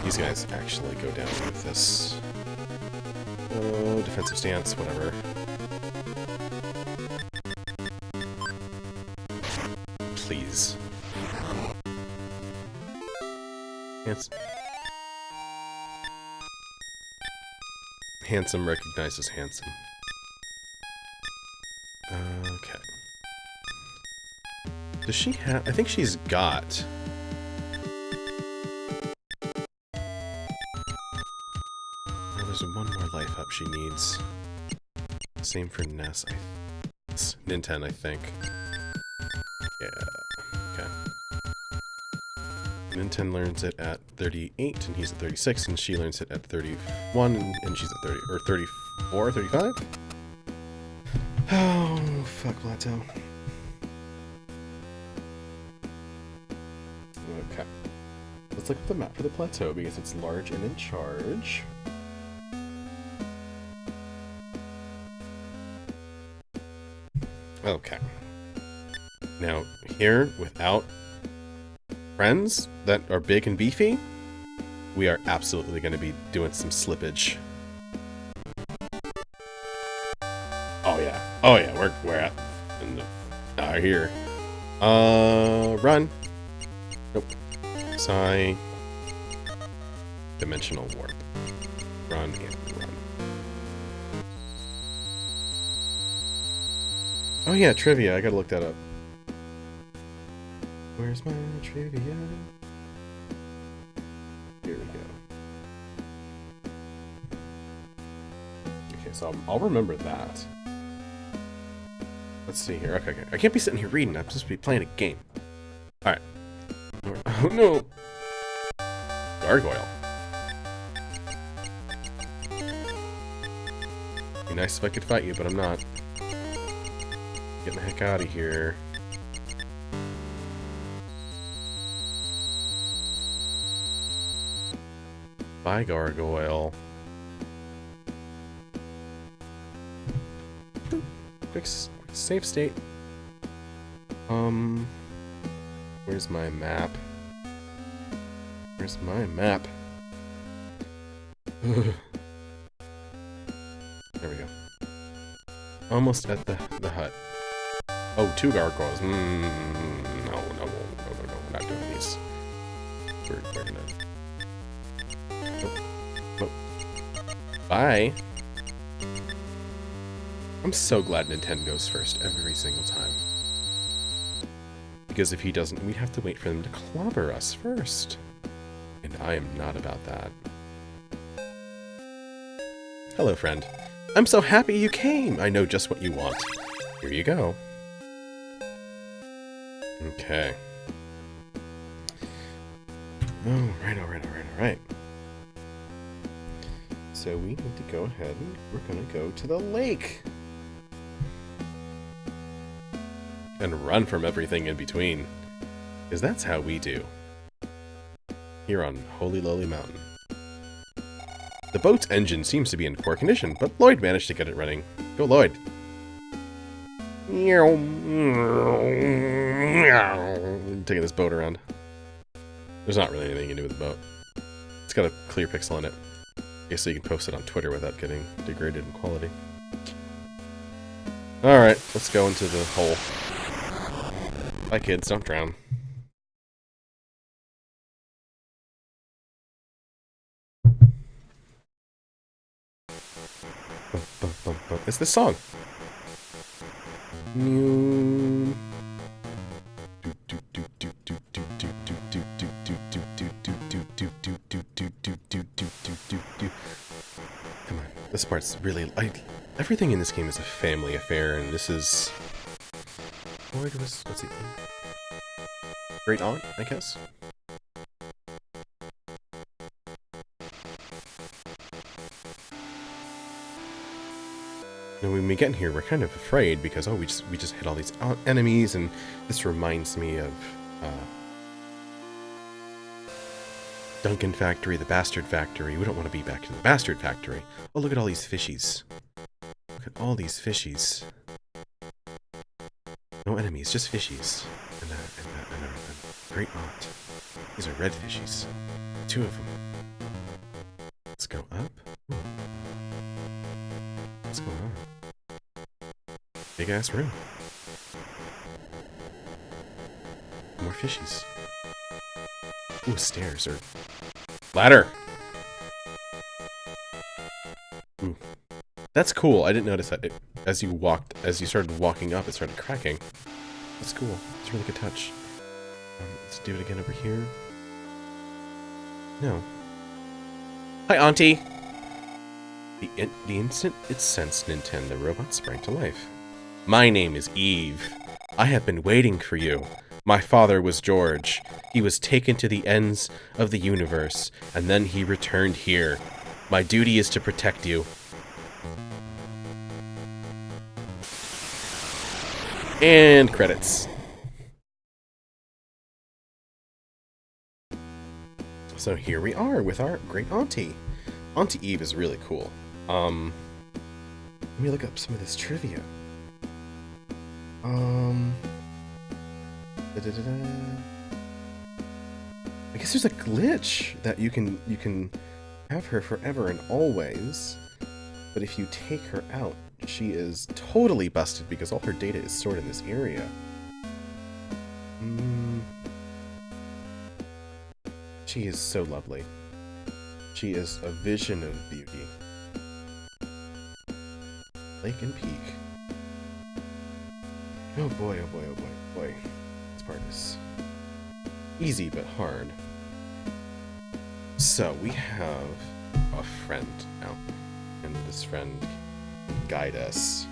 These guys actually go down with this. Oh, defensive stance, whatever. Please. Handsome recognizes handsome. Okay. Does she have... I think she's got... one more life up she needs. Same for Ness. Ninten, I think. Yeah. Okay. Ninten learns it at 38, and he's at 36, and she learns it at 31, and she's at 30, or 34, 35? Oh, fuck plateau. Okay. Let's look at the map for the plateau, because it's large and in charge. Okay. Now, here, without friends that are big and beefy, we are absolutely going to be doing some slippage. Oh yeah. Oh yeah, we're at in the here. Run. Nope. Psi. Dimensional warp. Run and run. Oh yeah, trivia. I gotta look that up. Where's my trivia? Here we go. Okay, so I'll remember that. Let's see here. Okay. I can't be sitting here reading. I'm supposed to be playing a game. Alright. Oh no! Gargoyle. Be nice if I could fight you, but I'm not. Get the heck out of here. Bye, Gargoyle. Quick save state. Where's my map? Where's my map? There we go. Almost at the hut. Oh, 2 gargoyles. No, we're not doing these. we're gonna... Oh. Oh. Bye! I'm so glad Nintendo goes first every single time. Because if he doesn't, we'd have to wait for them to clobber us first. And I am not about that. Hello, friend. I'm so happy you came! I know just what you want. Here you go. Okay. Alright. So we need to go ahead and we're gonna go to the lake. And run from everything in between. Because that's how we do. Here on Holy Lowly Mountain. The boat's engine seems to be in poor condition, but Lloyd managed to get it running. Go, Lloyd. Taking this boat around. There's not really anything you can do with the boat. It's got a clear pixel in it. Okay, so you can post it on Twitter without getting degraded in quality. Alright, let's go into the hole. Bye, kids. Don't drown. It's this song. Come on, this part's really... everything in this game is a family affair, and this is... Lloyd was... what's he... Great aunt, I guess? And when we get in here, we're kind of afraid because, oh, we just hit all these enemies, and this reminds me of Duncan Factory, the Bastard Factory. We don't want to be back in the Bastard Factory. Oh, look at all these fishies. Look at all these fishies. No enemies, just fishies. And a great aunt. These are red fishies. 2 of them. Let's go up. Ooh. What's going on? Big ass room. More fishies. Ooh, stairs or ladder. Ooh. That's cool. I didn't notice that as you started walking up, it started cracking. That's cool. It's a really good touch. Let's do it again over here. No. Hi, Auntie. The instant it sensed Nintendo, the robot sprang to life. My name is Eve. I have been waiting for you. My father was George. He was taken to the ends of the universe, and then he returned here. My duty is to protect you. And credits. So here we are with our great auntie. Auntie Eve is really cool. Let me look up some of this trivia. I guess there's a glitch that you can have her forever and always, but if you take her out, she is totally busted because all her data is stored in this area. She is so lovely. She is a vision of beauty. Lake and Peak. Oh boy, oh boy, oh boy, boy. This part is easy but hard. So, we have a friend now. And this friend can guide us.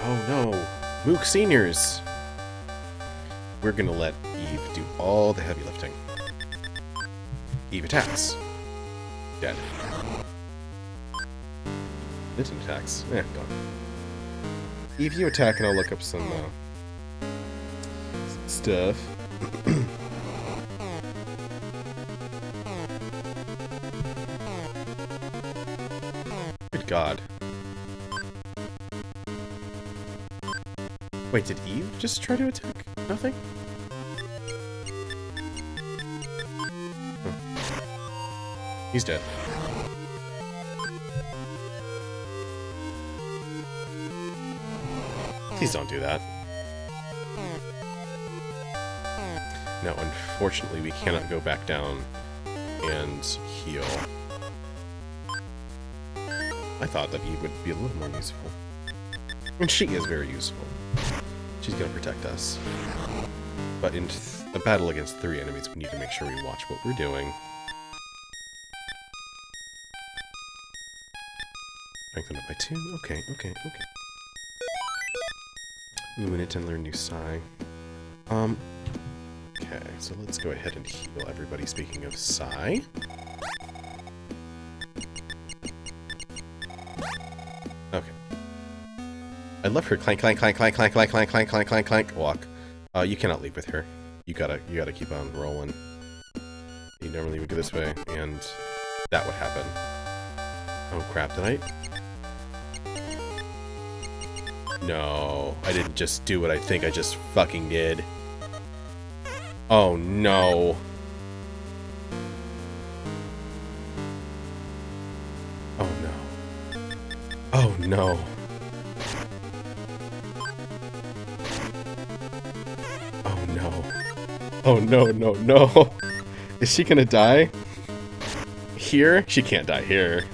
Oh no! Mook Seniors! We're gonna let Eve do all the heavy lifting. Eve attacks. Dead. Nitten attacks. Done. Eve, you attack and I'll look up some stuff. Good God. Wait, did Eve just try to attack? Nothing? Huh. He's dead. Please don't do that. Now, unfortunately, we cannot go back down and heal. I thought that Eve would be a little more useful. And she is very useful. She's gonna protect us. But in a battle against 3 enemies, we need to make sure we watch what we're doing. Strengthen up by 2. Okay. Ooh, and it didn't learn new Psy. Okay, so let's go ahead and heal everybody, speaking of Psy. Okay. I love her clank, clank, clank, clank, clank, clank, clank, clank, clank, clank, clank walk. You cannot leave with her. You gotta keep on rolling. You normally would go this way, and that would happen. Oh crap, did I? No, I didn't just do what I think I just fucking did. Oh no. Oh no. Oh no. Oh no. Oh no. Is she gonna die? Here? She can't die here.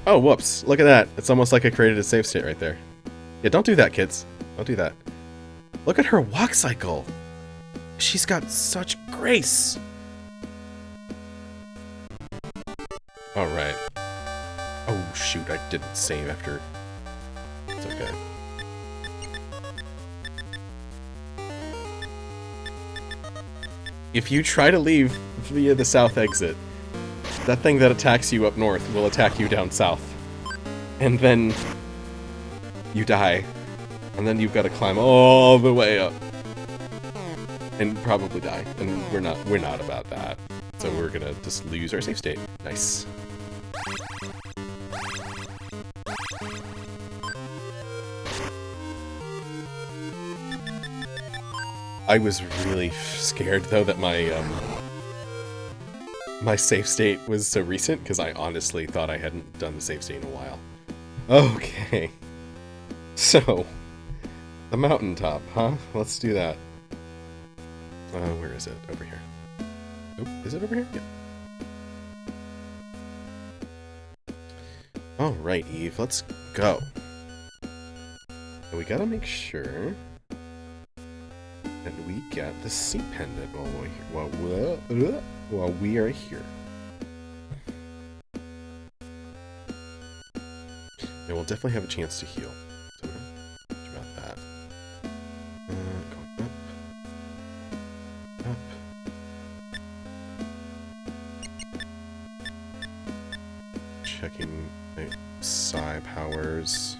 Oh, whoops. Look at that. It's almost like I created a save state right there. Yeah, don't do that, kids. Don't do that. Look at her walk cycle. She's got such grace. Alright. Oh, shoot. I didn't save after. It's okay. If you try to leave via the south exit, that thing that attacks you up north will attack you down south. And then you die. And then you've got to climb all the way up. And probably die. And we're not about that. So we're gonna just lose our save state. Nice. I was really scared though that my save state was so recent, because I honestly thought I hadn't done the save state in a while. Okay. So, the mountaintop, huh? Let's do that. Where is it? Over here. Oh, is it over here? Yeah. Alright, Eve, let's go. And we gotta make sure that we get the sea pendant while we are here. And we'll definitely have a chance to heal. So we're gonna about that. Going up. Checking my psi powers.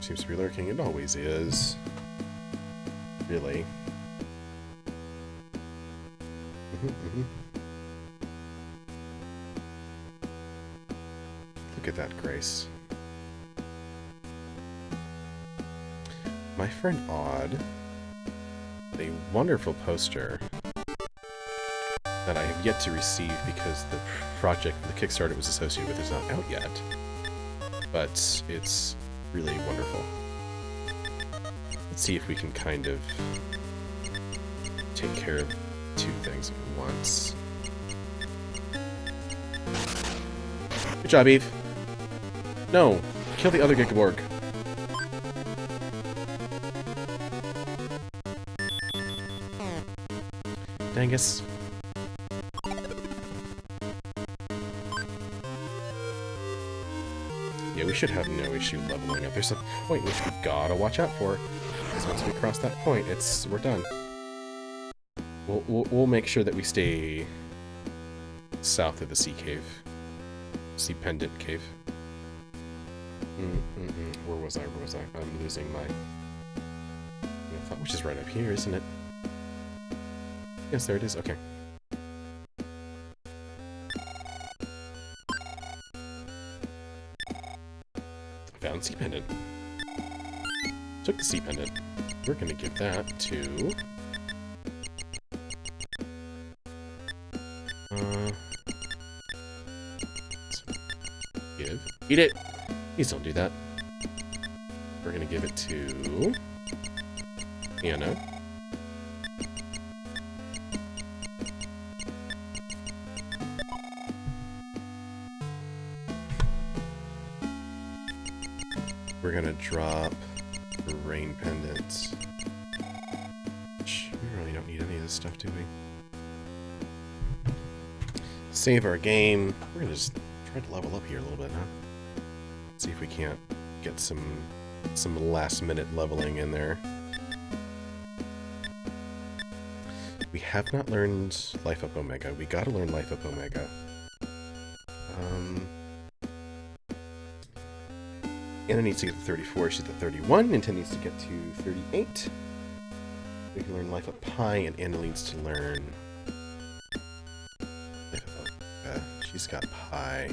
Seems to be lurking. It always is. Really. Look at that grace. My friend Odd, a wonderful poster that I have yet to receive because the project, the Kickstarter it was associated with, is not out yet. But it's really wonderful. Let's see if we can kind of take care of 2 things at once. Good job, Eve. No! Kill the other Gigaborg. Dangus. Yeah, we should have no issue leveling up. There's a point which we gotta watch out for. Because once we cross that point, we're done. We'll make sure that we stay south of the sea cave. Sea pendant cave. Where was I? I'm losing my thought, which is right up here, isn't it? Yes, there it is. Okay. Found sea pendant. Took the sea pendant. We're gonna give that to Eat it! Please don't do that. We're gonna give it to Anna. We're gonna drop the rain pendants. We really don't need any of this stuff, do we? Save our game. We're gonna just try to level up here a little bit, huh? See if we can't get some last minute leveling in there. We have not learned Life Up Omega. We gotta learn Life Up Omega. Anna needs to get to 34, she's at 31. Nintendo needs to get to 38. We can learn Life Up Pi, and Anna needs to learn Life Up Omega. She's got Pi.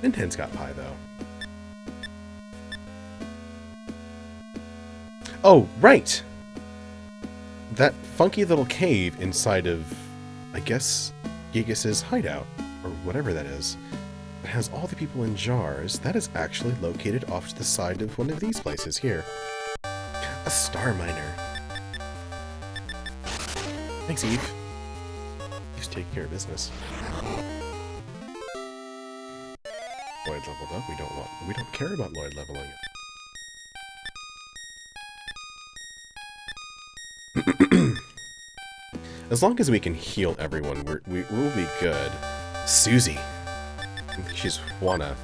Nintendo's got Pi, though. Oh, right! That funky little cave inside of, I guess, Gigas's hideout, or whatever that is. It has all the people in jars. That is actually located off to the side of one of these places here. A star miner. Thanks, Eve. Eve's taking care of business. Lloyd leveled up. We don't care about Lloyd leveling up. As long as we can heal everyone, we'll be good. Susie. She's Juana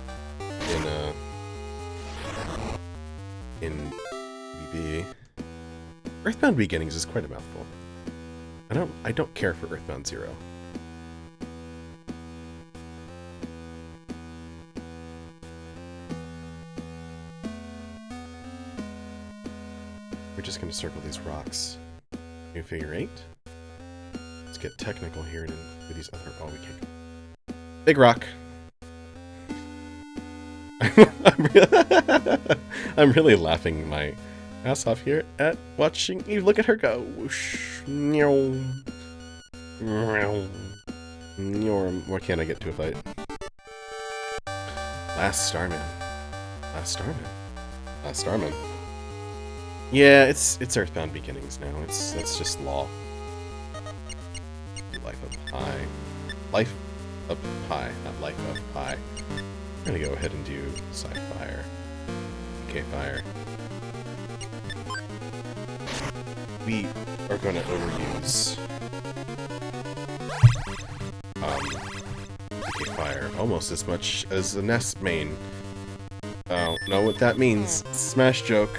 in BB. Earthbound Beginnings is quite a mouthful. I don't care for Earthbound 0. We're just gonna circle these rocks. New figure 8. Let's get technical here and do these other. Oh, we can't go. Big rock. I'm really laughing my ass off here at watching Eve. Look at her go. Whoosh. Why can't I get to a fight? Last Starman. Yeah, it's Earthbound Beginnings now. That's just law. Life Up High. Life Up High, not Life Up High. I'm gonna go ahead and do Sci-Fire. Okay, Fire. We are gonna overuse okay, Fire almost as much as the Nest main. I don't know what that means. Smash joke.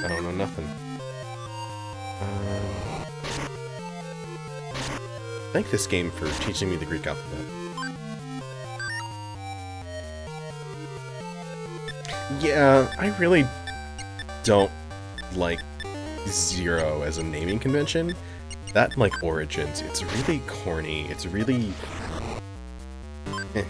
I don't know nothing. Thank this game for teaching me the Greek alphabet. Yeah, I really don't like 0 as a naming convention. That and like Origins, it's really corny. It's really... eh.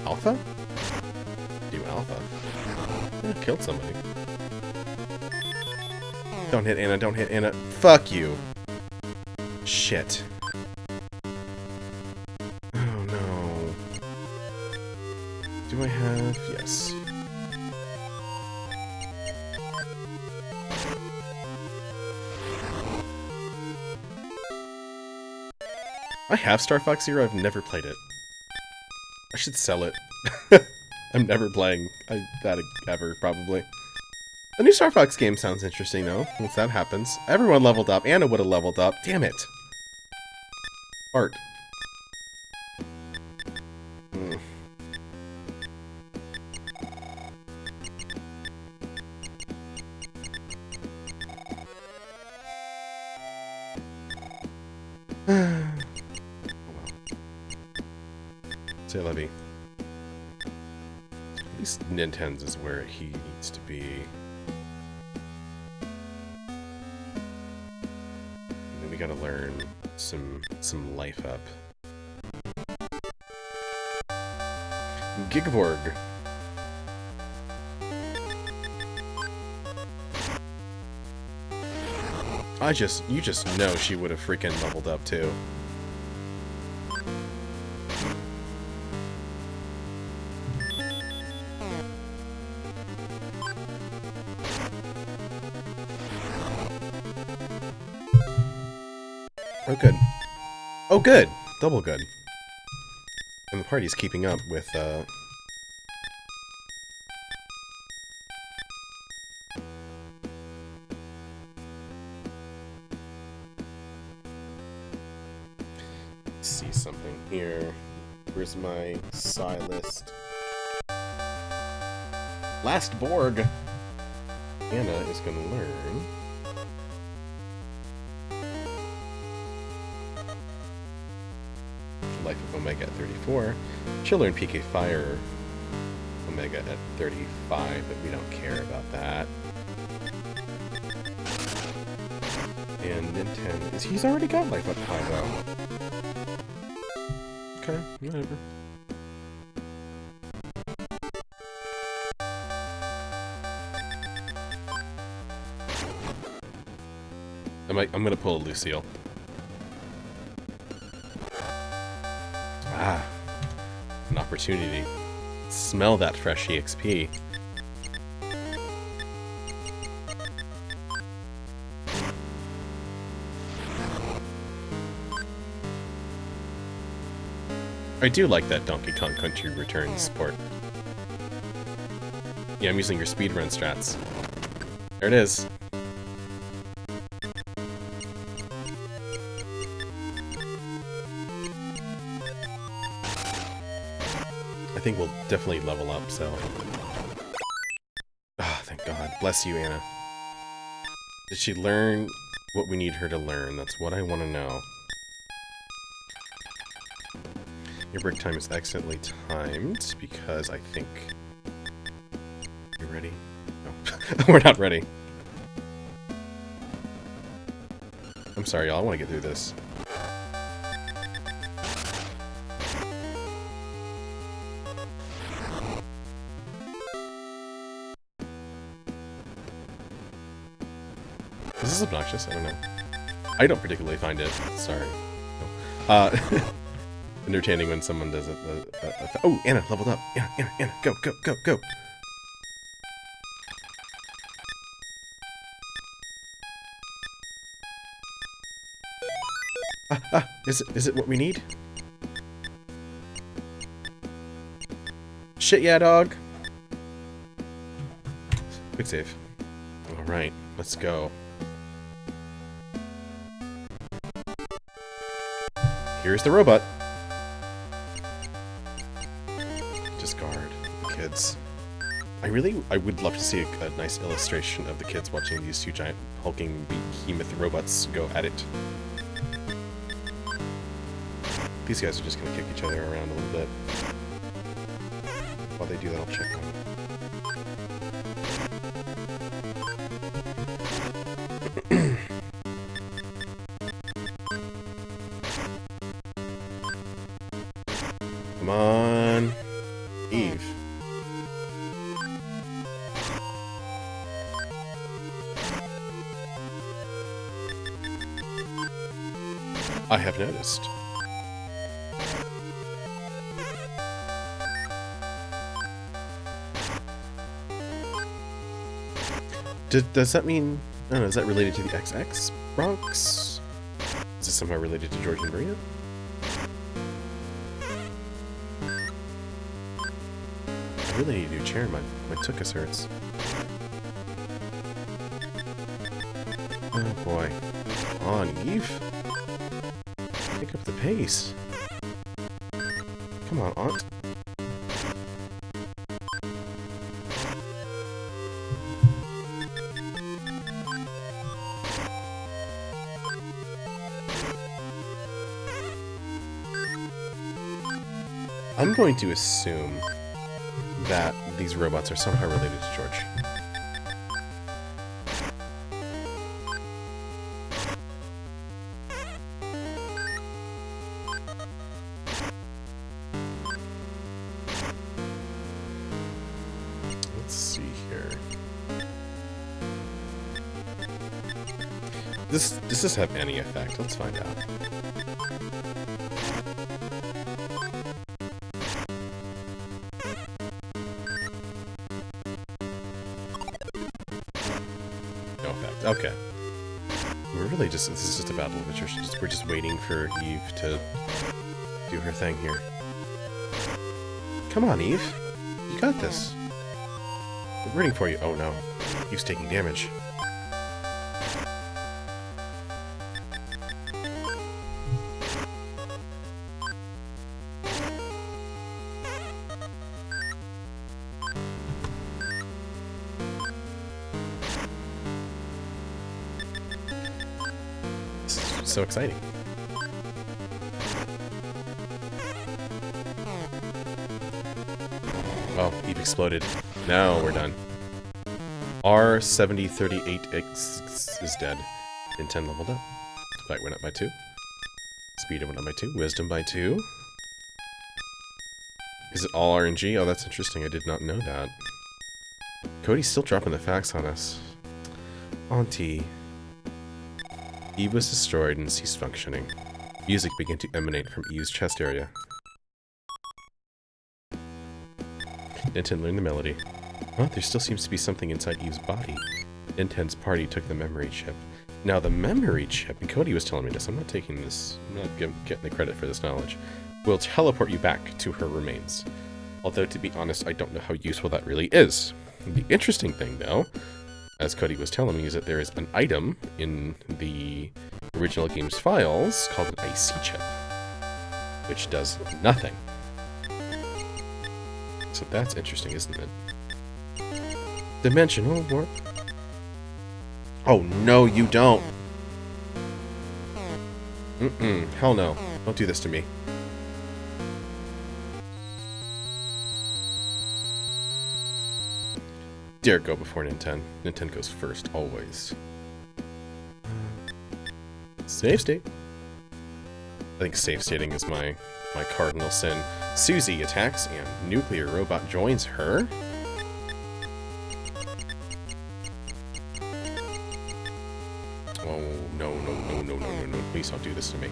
Alpha? Do Alpha. I killed somebody. Don't hit Anna, don't hit Anna. Fuck you. Shit. Oh no. Do I have... yes. I have Star Fox Zero, I've never played it. I should sell it. I'm never playing that ever, probably. The new Star Fox game sounds interesting, though, once that happens. Everyone leveled up. Anna would have leveled up. Damn it. Art. Say Levy. At least Nintendo's is where he needs to be. And then we gotta learn some life up. Gigaborg. You just know she would have freaking leveled up too. Oh, good. Oh, good. Double good. And the party's keeping up with, Let's see something here. Where's my psi list? Last Borg! Anna is gonna learn... Life of Omega at 34. She'll learn PK Fire Omega at 35, but we don't care about that. And Nintendo he's already got Life Up High though. Okay, whatever. I'm gonna pull a Lucille. Ah, an opportunity. Smell that fresh EXP. I do like that Donkey Kong Country Returns port. Yeah, I'm using your speedrun strats. There it is. I think we'll definitely level up, so... Ah, thank God. Bless you, Anna. Did she learn what we need her to learn? That's what I want to know. Your break time is excellently timed, because I think... You ready? No. We're not ready. I'm sorry, y'all. I want to get through this. Is this obnoxious? I don't know. I don't particularly find it. Sorry. No. Entertaining when someone does it. Oh, Anna leveled up. Anna, go, go, go, go. Is it what we need? Shit, yeah, dog. Quick save. All right, let's go. Here's the robot. Discard the kids. I would love to see a nice illustration of the kids watching these two giant hulking behemoth robots go at it. These guys are just gonna kick each other around a little bit. While they do that, I'll check them. Come on, Eve. I have noticed. Does that mean... I don't know, is that related to the XX Bronx? Is this somehow related to George and Maria? I really need a new chair. My tuchus hurts. Oh boy. Come on, Eve. Pick up the pace. Come on, Aunt. I'm going to assume that these robots are somehow related to George. Let's see here. Does this have any effect? Let's find out. No effect. Okay. We're really just, this is just a battle of attrition. We're just waiting for Eve to do her thing here. Come on, Eve. You got this. We're rooting for you. Oh no. Eve's taking damage. This is so exciting. Oh, Eve exploded. Now we're done. R7038X is dead. N10 leveled up. Fight went up by 2. Speed went up by 2. Wisdom by 2. Is it all RNG? Oh, that's interesting. I did not know that. Cody's still dropping the facts on us. Auntie. Eve was destroyed and ceased functioning. Music began to emanate from Eve's chest area. N10 learned the melody. Huh? There still seems to be something inside Eve's body. N10's party took the memory chip. Now the memory chip, and Cody was telling me this, I'm not taking this, I'm not getting the credit for this knowledge, will teleport you back to her remains. Although, to be honest, I don't know how useful that really is. The interesting thing, though, as Cody was telling me, is that there is an item in the original game's files called an IC chip, which does nothing. So that's interesting, isn't it? Dimensional warp. Oh, no, you don't. Hell no. Don't do this to me. Dare go before N10. N10 goes first, always. Save state. I think save stating is my cardinal sin. Susie attacks and nuclear robot joins her. Oh, no, no, no, no, no, no, no. Please don't do this to me.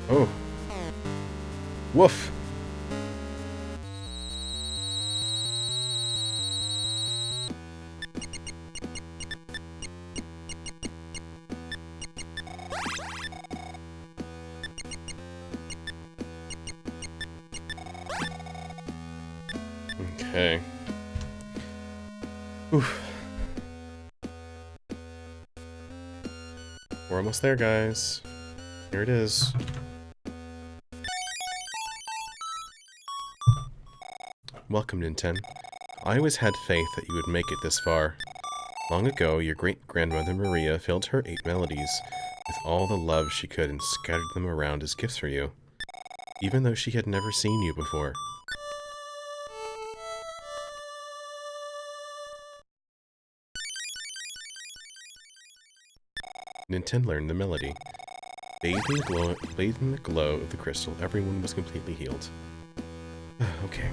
Oh. Woof. Okay. Oof. We're almost there, guys. Here it is. Welcome, N10. I always had faith that you would make it this far. Long ago, your great-grandmother Maria filled her 8 melodies with all the love she could and scattered them around as gifts for you, even though she had never seen you before. N10 learned the melody. Bathed in the glow of the crystal, everyone was completely healed. Okay.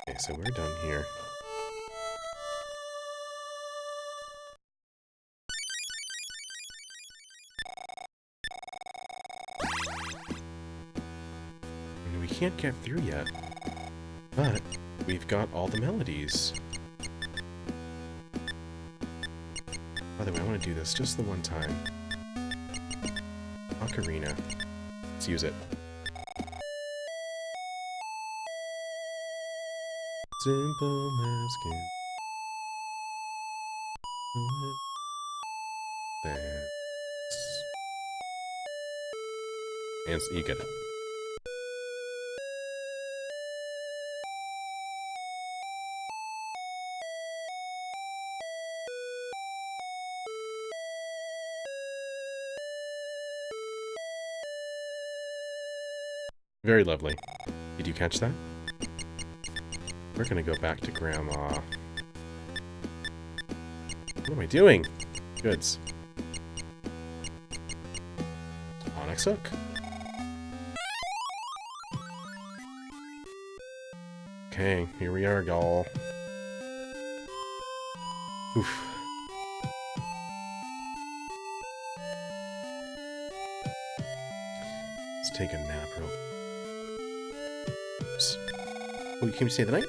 Okay, so we're done here. And we can't get through yet, but we've got all the melodies. By the way, I want to do this just the one time. Ocarina. Let's use it. Simple as can. And you get it. Very lovely. Did you catch that? We're gonna go back to Grandma. What am I doing? Goods. Onyx Hook. Okay, here we are, y'all. Oof. Let's take a nap real. Oops. Oh, you came to stay the night?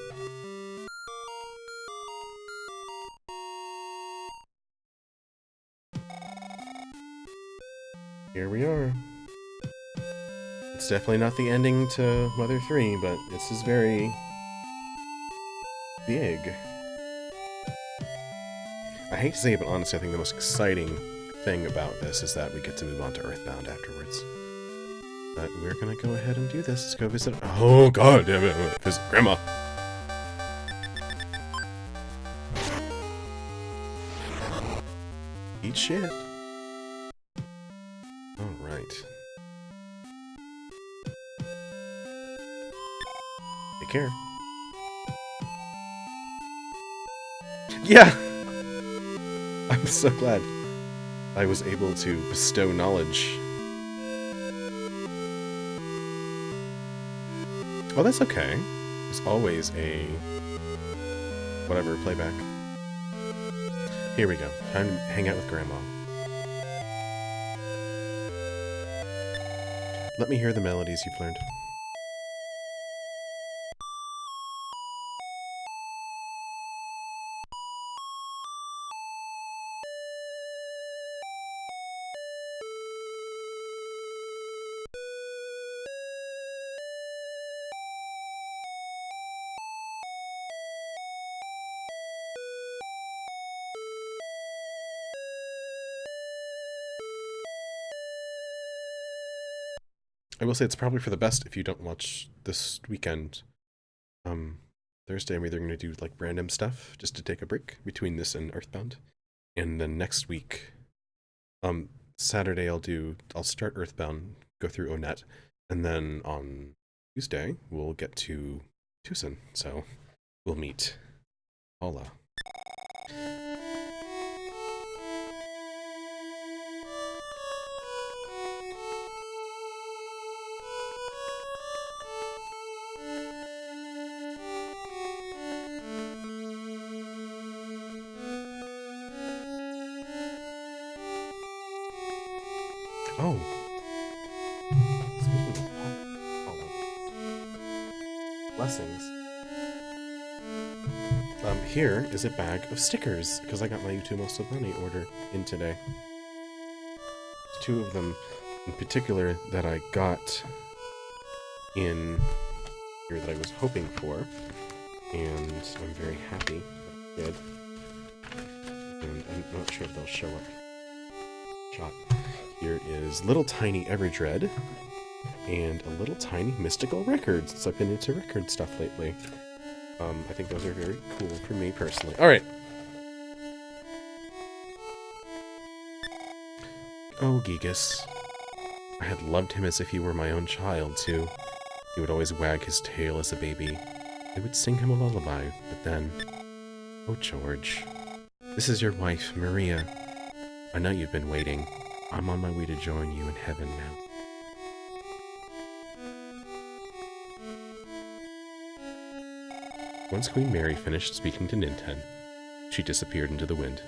Here we are. It's definitely not the ending to Mother 3, but this is very big. I hate to say it, but honestly, I think the most exciting thing about this is that we get to move on to Earthbound afterwards. But we're gonna go ahead and do this. Let's go visit. Oh god damn it! Visit Grandma. Eat shit. Alright. Take care. Yeah! I'm so glad I was able to bestow knowledge. Oh, that's okay. There's always a... whatever, playback. Here we go. Time to hang out with Grandma. Let me hear the melodies you've learned. I will say it's probably for the best if you don't watch this weekend. Thursday I'm either going to do like random stuff just to take a break between this and Earthbound. And then next week, Saturday I'll start Earthbound, go through Onet, and then on Tuesday we'll get to Tucson. So we'll meet Paula. Oh. Speaking of blessings. Here is a bag of stickers, because I got my Utumo Money order in today. There's two of them in particular that I got in here that I was hoping for, and I'm very happy that I did. And I'm not sure if they'll show up. Shot. Here is Little Tiny Everdread and a Little Tiny Mystical Record, since I've been into record stuff lately. I think those are very cool for me personally. Alright. Oh, Gigas. I had loved him as if he were my own child, too. He would always wag his tail as a baby. I would sing him a lullaby, but then... Oh, George. This is your wife, Maria. I know you've been waiting. I'm on my way to join you in heaven now. Once Queen Mary finished speaking to Ninten, she disappeared into the wind.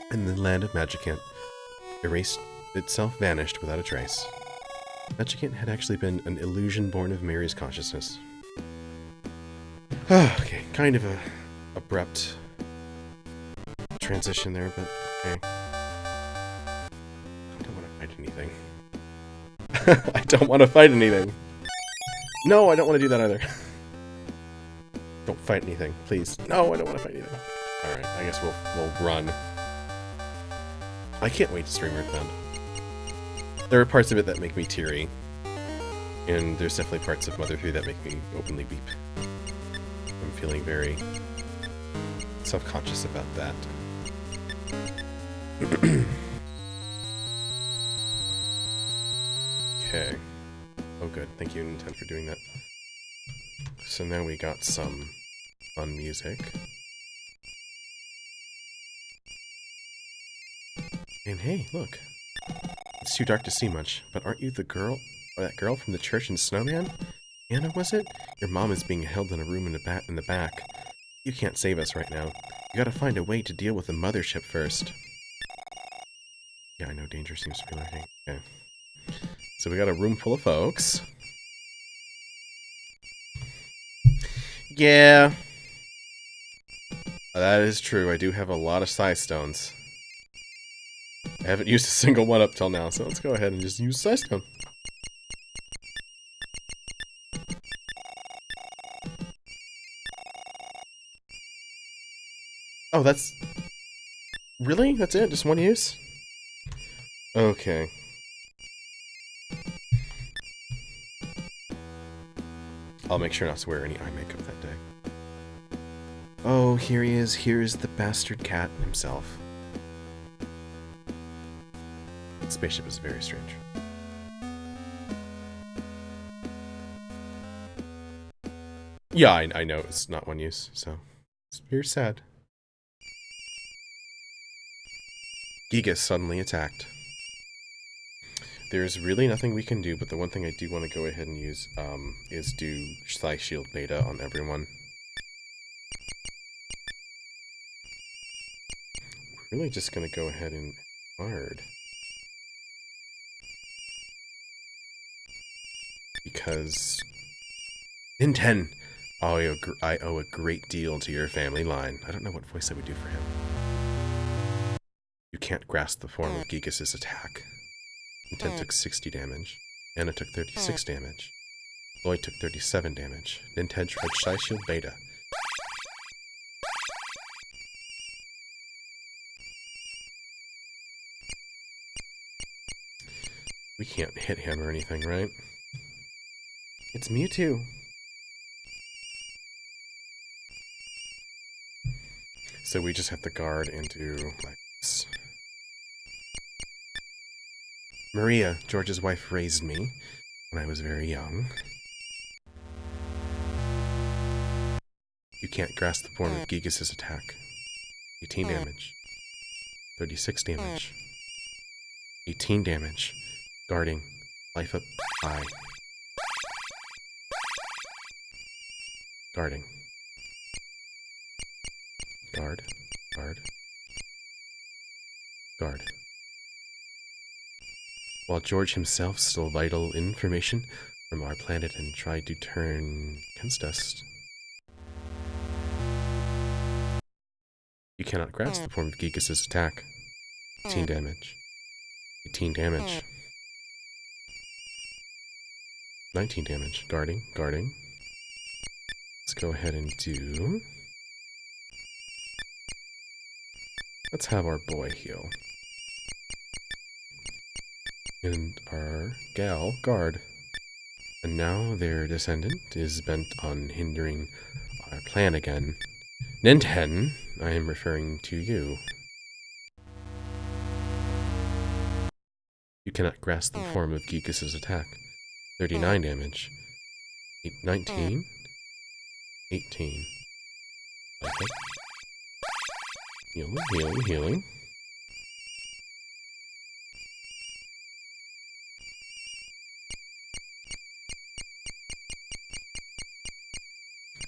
And the land of Magicant vanished without a trace. Magicant had actually been an illusion born of Mary's consciousness. Okay, kind of a abrupt transition there, but okay. I don't want to fight anything. I don't want to fight anything. No, I don't want to do that either. Don't fight anything, please. No, I don't want to fight anything. Alright, I guess we'll run. I can't wait to stream Earthbound. There are parts of it that make me teary. And there's definitely parts of Mother 3 that make me openly weep. I'm feeling very self-conscious about that. Okay. Oh good, thank you Nintendo for doing that. So now we got some fun music. And hey, look. It's too dark to see much, but aren't you the girl, or that girl from the church in Snowman? Anna, was it? Your mom is being held in a room in the back. You can't save us right now. You gotta find a way to deal with the mothership first. Yeah, I know danger seems to be lurking. Okay. So we got a room full of folks. Yeah. That is true. I do have a lot of psi stones. I haven't used a single one up till now, so let's go ahead and just use psi stone. Oh, that's... Really? That's it? Just one use? Okay. I'll make sure not to wear any eye makeup that day. Oh, here he is. Here's the bastard cat himself. The spaceship is very strange. Yeah, I know it's not one use, so it's very sad. Gigas suddenly attacked. There's really nothing we can do, but the one thing I do want to go ahead and use is do Psi Shield Beta on everyone. We're really just going to go ahead and guard. Because... Ninten! I owe a great deal to your family line. I don't know what voice I would do for him. You can't grasp the form of Gigas' attack. Ninten took 60 damage. Anna took 36 damage. Lloyd took 37 damage. Ninten tried Psi Shield Beta. We can't hit him or anything, right? It's Mewtwo. So we just have to guard and do like this. Maria, George's wife, raised me when I was very young. You can't grasp the form of Gigas' attack. 18 damage. 36 damage. 18 damage. Guarding. Life up high. Guarding. Guard. Guard. Guard. While George himself stole vital information from our planet and tried to turn against us. You cannot grasp the form of Gigas' attack. 18 damage. 18 damage. 19 damage. Guarding. Guarding. Let's go ahead and do... Let's have our boy heal. And our gal guard. And now their descendant is bent on hindering our plan again. Ninten, I am referring to you. You cannot grasp the form of Gigas' attack. 39 damage. 19. 18. Okay. Healing, healing, healing.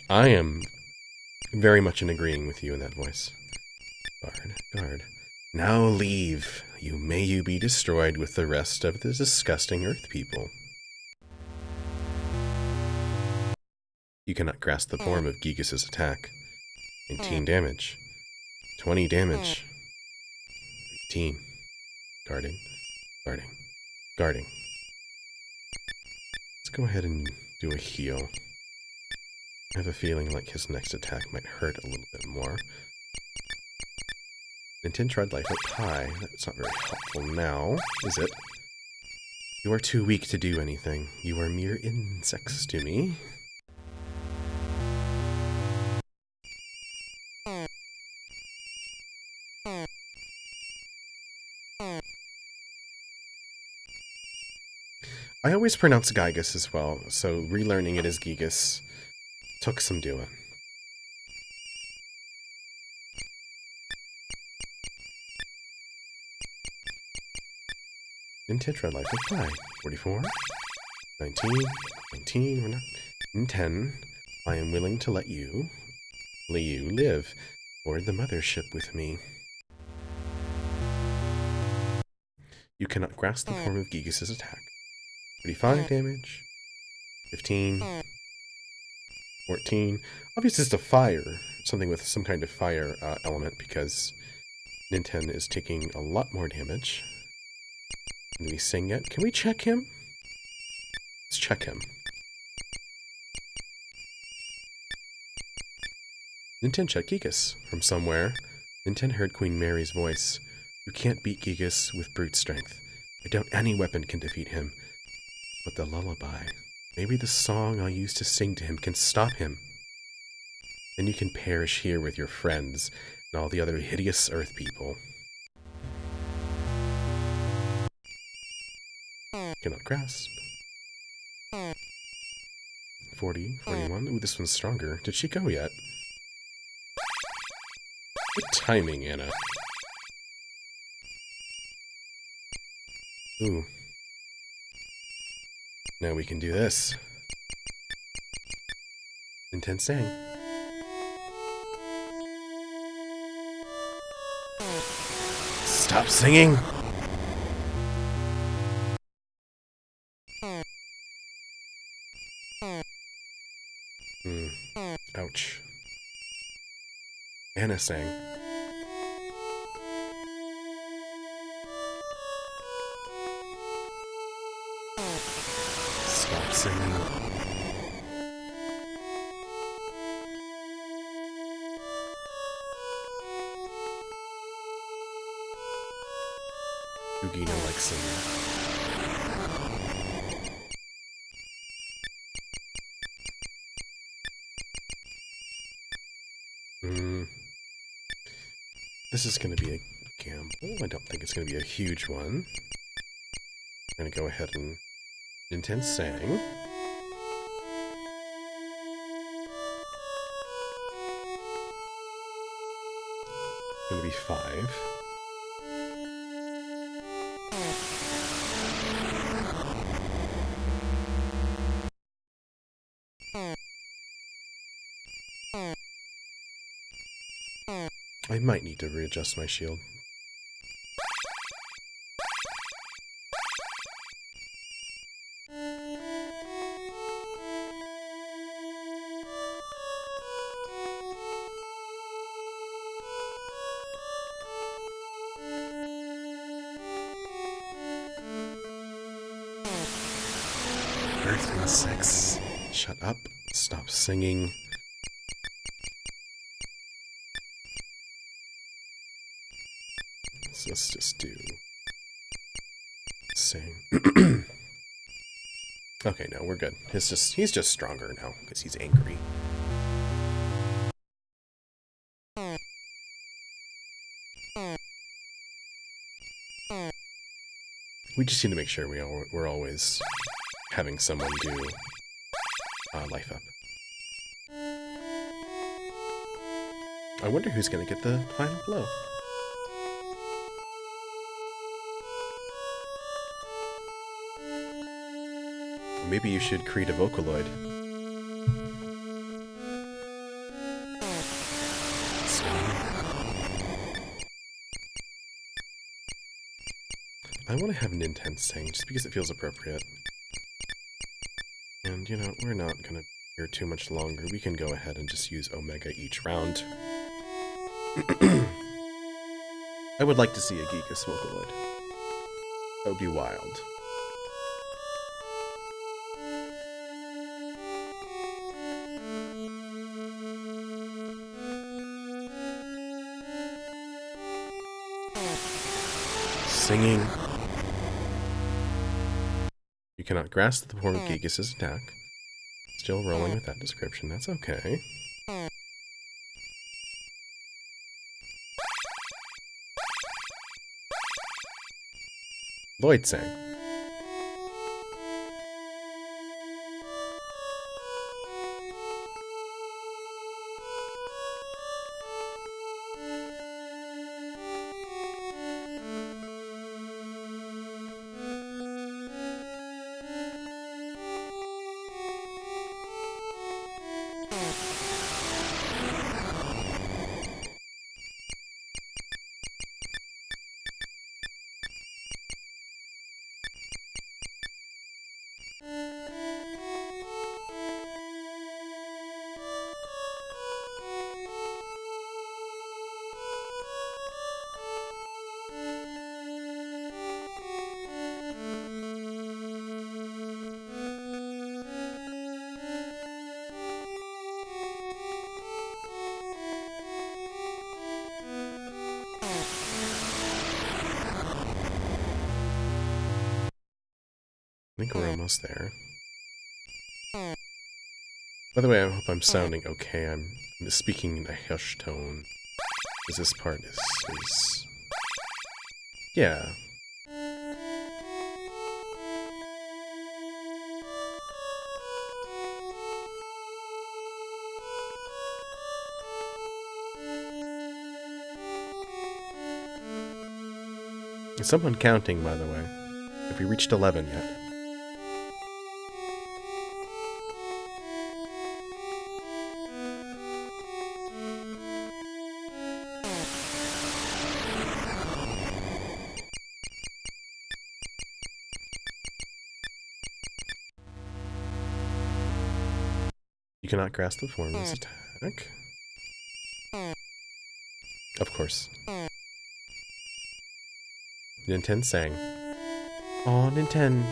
I am very much in agreeing with you in that voice. Guard, guard. Now leave. May you be destroyed with the rest of the disgusting Earth people. You cannot grasp the form of Gigas' attack. 19 damage. 20 damage. 18. Guarding. Guarding. Guarding. Let's go ahead and do a heal. I have a feeling like his next attack might hurt a little bit more. Ninten tried life up high. That's not very helpful now, is it? You are too weak to do anything. You are mere insects to me. I always pronounce Gigas as well, so relearning it as Gigas took some doing. In Tetra Life of Pi. 44, 19, 19, we're not... In 10, I am willing to let you live aboard the mothership with me. You cannot grasp the form of Gigas' attack. 35 damage, 15, 14. Obviously it's a fire, something with some kind of fire element, because Ninten is taking a lot more damage. Did he sing yet? Can we check him? Let's check him. Ninten checked Gigas from somewhere. Ninten heard Queen Mary's voice. You can't beat Gigas with brute strength. I doubt any weapon can defeat him. But the lullaby, maybe the song I'll use to sing to him can stop him. Then you can perish here with your friends and all the other hideous earth people. Cannot grasp. 40, 41. Ooh, this one's stronger. Did she go yet? Good timing, Anna. Ooh. Now we can do this. Intense sang. Stop singing! Ouch. Anna sang. Stop singing. Yugina likes singing. This is going to be a gamble. I don't think it's going to be a huge one. I'm going to go ahead and intense sang. Going to be 5. I might need to readjust my shield. Earth insects. Shut up. Stop singing. So let's just do... sing. Okay, no, we're good. He's just stronger now, because he's angry. We just need to make sure we're always having someone do life up. I wonder who's gonna get the final blow. Maybe you should create a Vocaloid. I want to have an intense sing, just because it feels appropriate. And, you know, we're not going to be here too much longer. We can go ahead and just use Omega each round. I would like to see a Gigas Vocaloid. That would be wild. Singing. You cannot grasp the form of Gigas' attack. Still rolling with that description, that's okay. Lloyd sang. I think we're almost there. By the way, I hope I'm sounding okay. I'm speaking in a hushed tone. Because this part is... Yeah. Is someone counting, by the way? Have we reached 11 yet? You cannot grasp the form of this attack. Of course. Ninten sang. Aw, Ninten.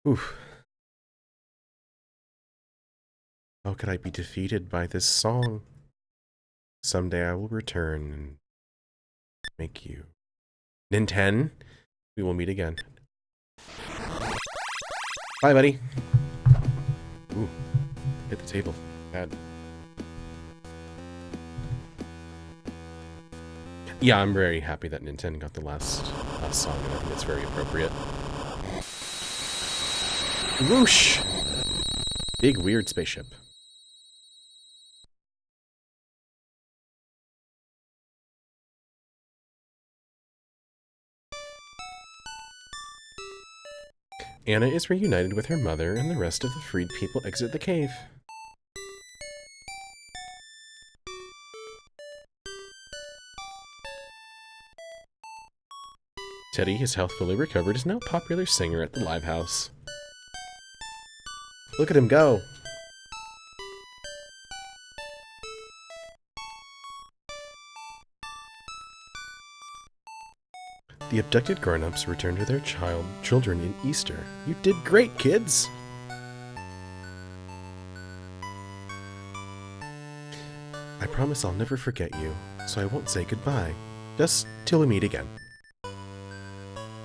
Oof. How could I be defeated by this song? Someday I will return and make you. Ninten, we will meet again. Bye, buddy. Ooh, hit the table. Bad. Yeah, I'm very happy that Ninten got the last song, and I think it's very appropriate. Whoosh! Big weird spaceship. Anna is reunited with her mother, and the rest of the freed people exit the cave. Teddy, his health fully recovered, is now a popular singer at the live house. Look at him go! The abducted grown-ups return to their children in Easter. You did great, kids! I promise I'll never forget you, so I won't say goodbye. Just till we meet again.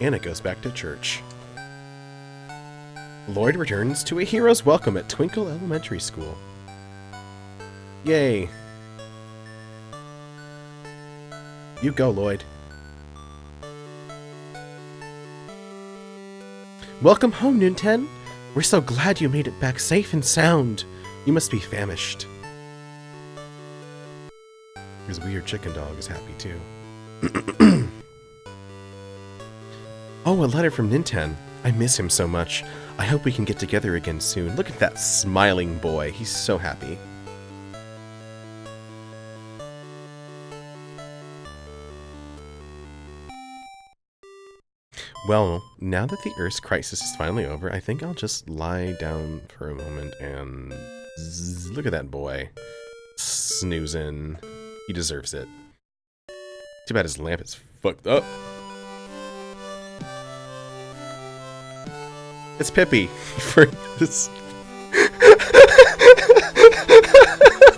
Anna goes back to church. Lloyd returns to a hero's welcome at Twinkle Elementary School. Yay! You go, Lloyd. Welcome home, Ninten! We're so glad you made it back safe and sound. You must be famished. His weird chicken dog is happy, too. Oh, a letter from Ninten. I miss him so much. I hope we can get together again soon. Look at that smiling boy. He's so happy. Well, now that the Earth's crisis is finally over, I think I'll just lie down for a moment and... Look at that boy. Snoozing. He deserves it. Too bad his lamp is fucked up. It's Pippi for this.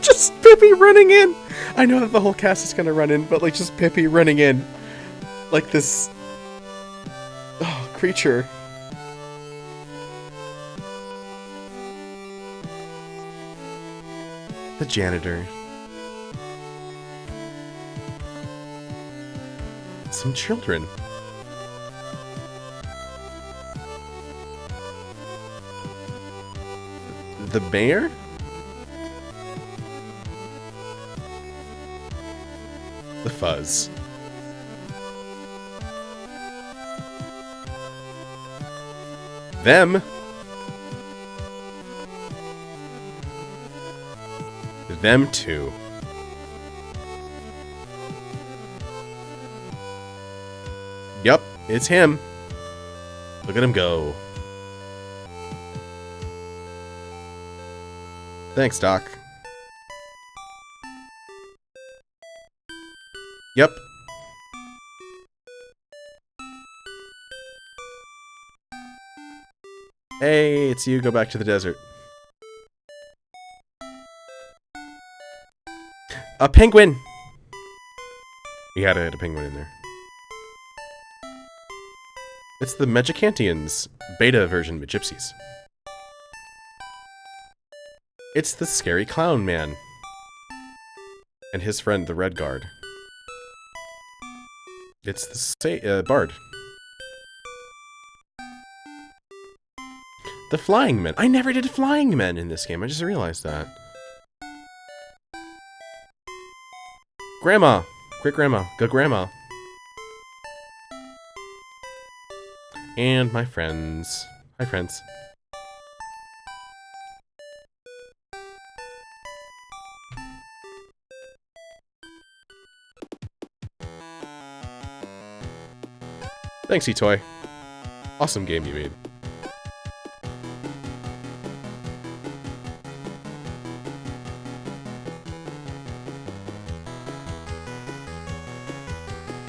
Just Pippi running in. I know that the whole cast is gonna run in, but like just Pippi running in, like this creature. The janitor. Some children. The mayor? The fuzz. Them. Them too. Yep, it's him. Look at him go. Thanks, Doc. Yep. Hey, it's you. Go back to the desert. A penguin! We had a penguin in there. It's the Magicantians, beta version with gypsies. It's the scary clown man. And his friend, the Red Guard. It's the bard. The flying men. I never did flying men in this game. I just realized that. Grandma. Great grandma. Good grandma. And my friends. Hi, friends. Thanks, E-Toy. Awesome game you made.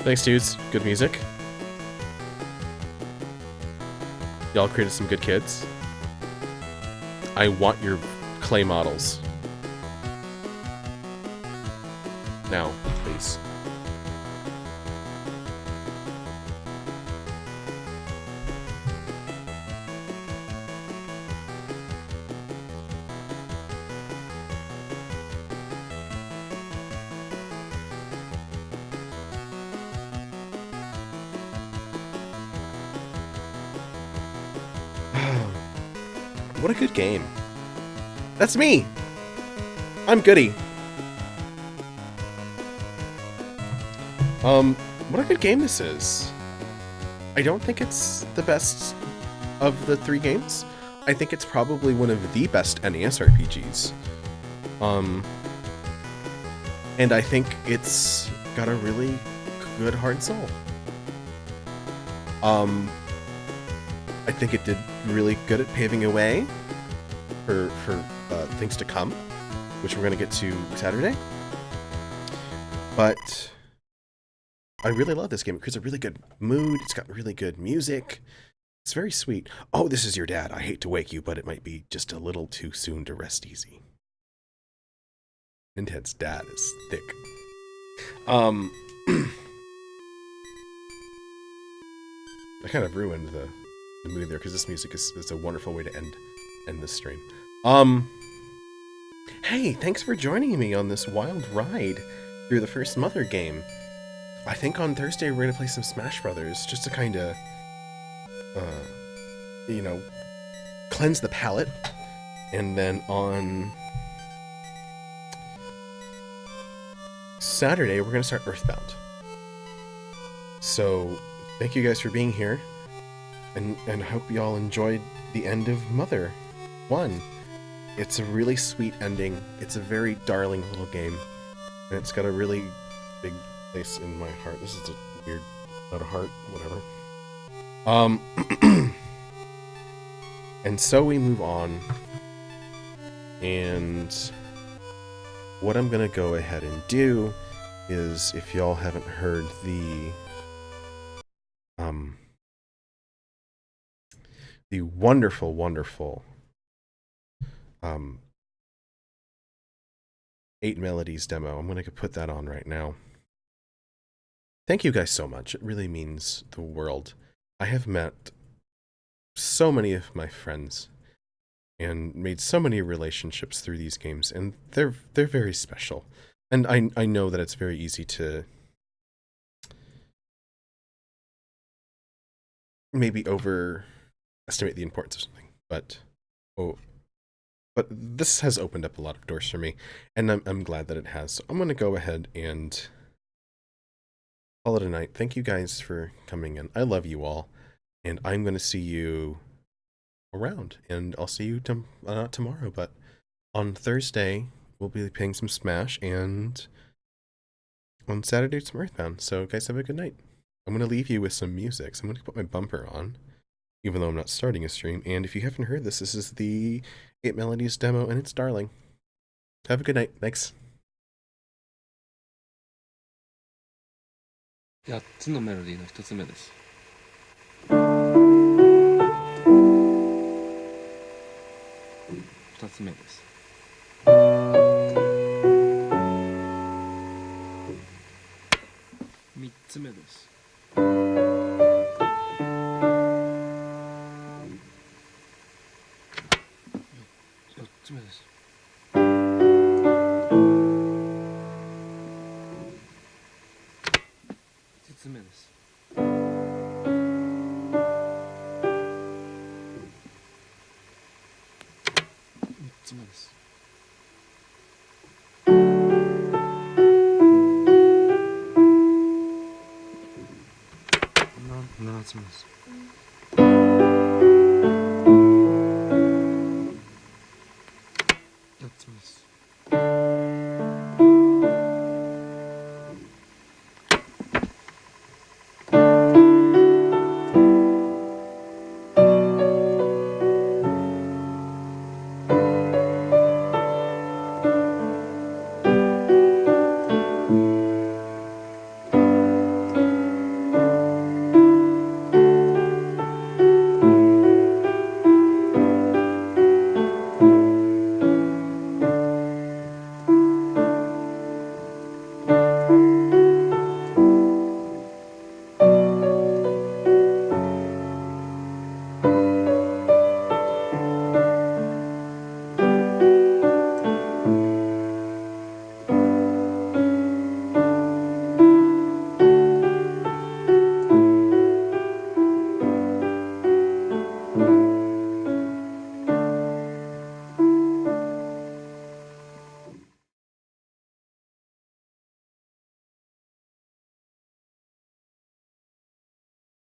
Thanks, dudes. Good music. Y'all created some good kids. I want your clay models. Now, please. What a good game. That's me! I'm Goody. What a good game this is. I don't think it's the best of the 3 games. I think it's probably one of the best NES RPGs. And I think it's got a really good heart and soul. I think it did really good at paving a way for things to come, which we're going to get to Saturday. But I really love this game. It creates a really good mood. It's got really good music. It's very sweet. Oh, this is your dad. I hate to wake you, but it might be just a little too soon to rest easy. Nintend's dad is thick. I kind of ruined the mood there because this music is a wonderful way to end this stream. Hey, thanks for joining me on this wild ride through the first Mother game. I think on Thursday we're gonna play some Smash Brothers just to kind of, you know, cleanse the palate, and then on Saturday we're gonna start Earthbound. So thank you guys for being here, and hope y'all enjoyed the end of Mother 1. It's a really sweet ending. It's a very darling little game, and it's got a really big place in my heart. This is a weird, not a heart, whatever. And so we move on, and what I'm gonna go ahead and do is, if y'all haven't heard the wonderful, wonderful 8 Melodies demo, I'm gonna put that on right now. Thank you guys so much. It really means the world. I have met so many of my friends and made so many relationships through these games, and they're very special. And I know that it's very easy to maybe overestimate the importance of something, but this has opened up a lot of doors for me, and I'm glad that it has. So I'm going to go ahead and call it a night. Thank you guys for coming in. I love you all, and I'm going to see you around, and I'll see you not tomorrow, but on Thursday we'll be playing some Smash, and on Saturday some Earthbound. So guys, have a good night. I'm going to leave you with some music. So I'm going to put my bumper on, even though I'm not starting a stream. And if you haven't heard this, this is the 8 Melodies demo, and it's darling. Have a good night. Thanks. 8つのメロディーの1つ目です。2つ目です。3つ目です。4つ目です。5つ目です。6つ目です。7つ目です。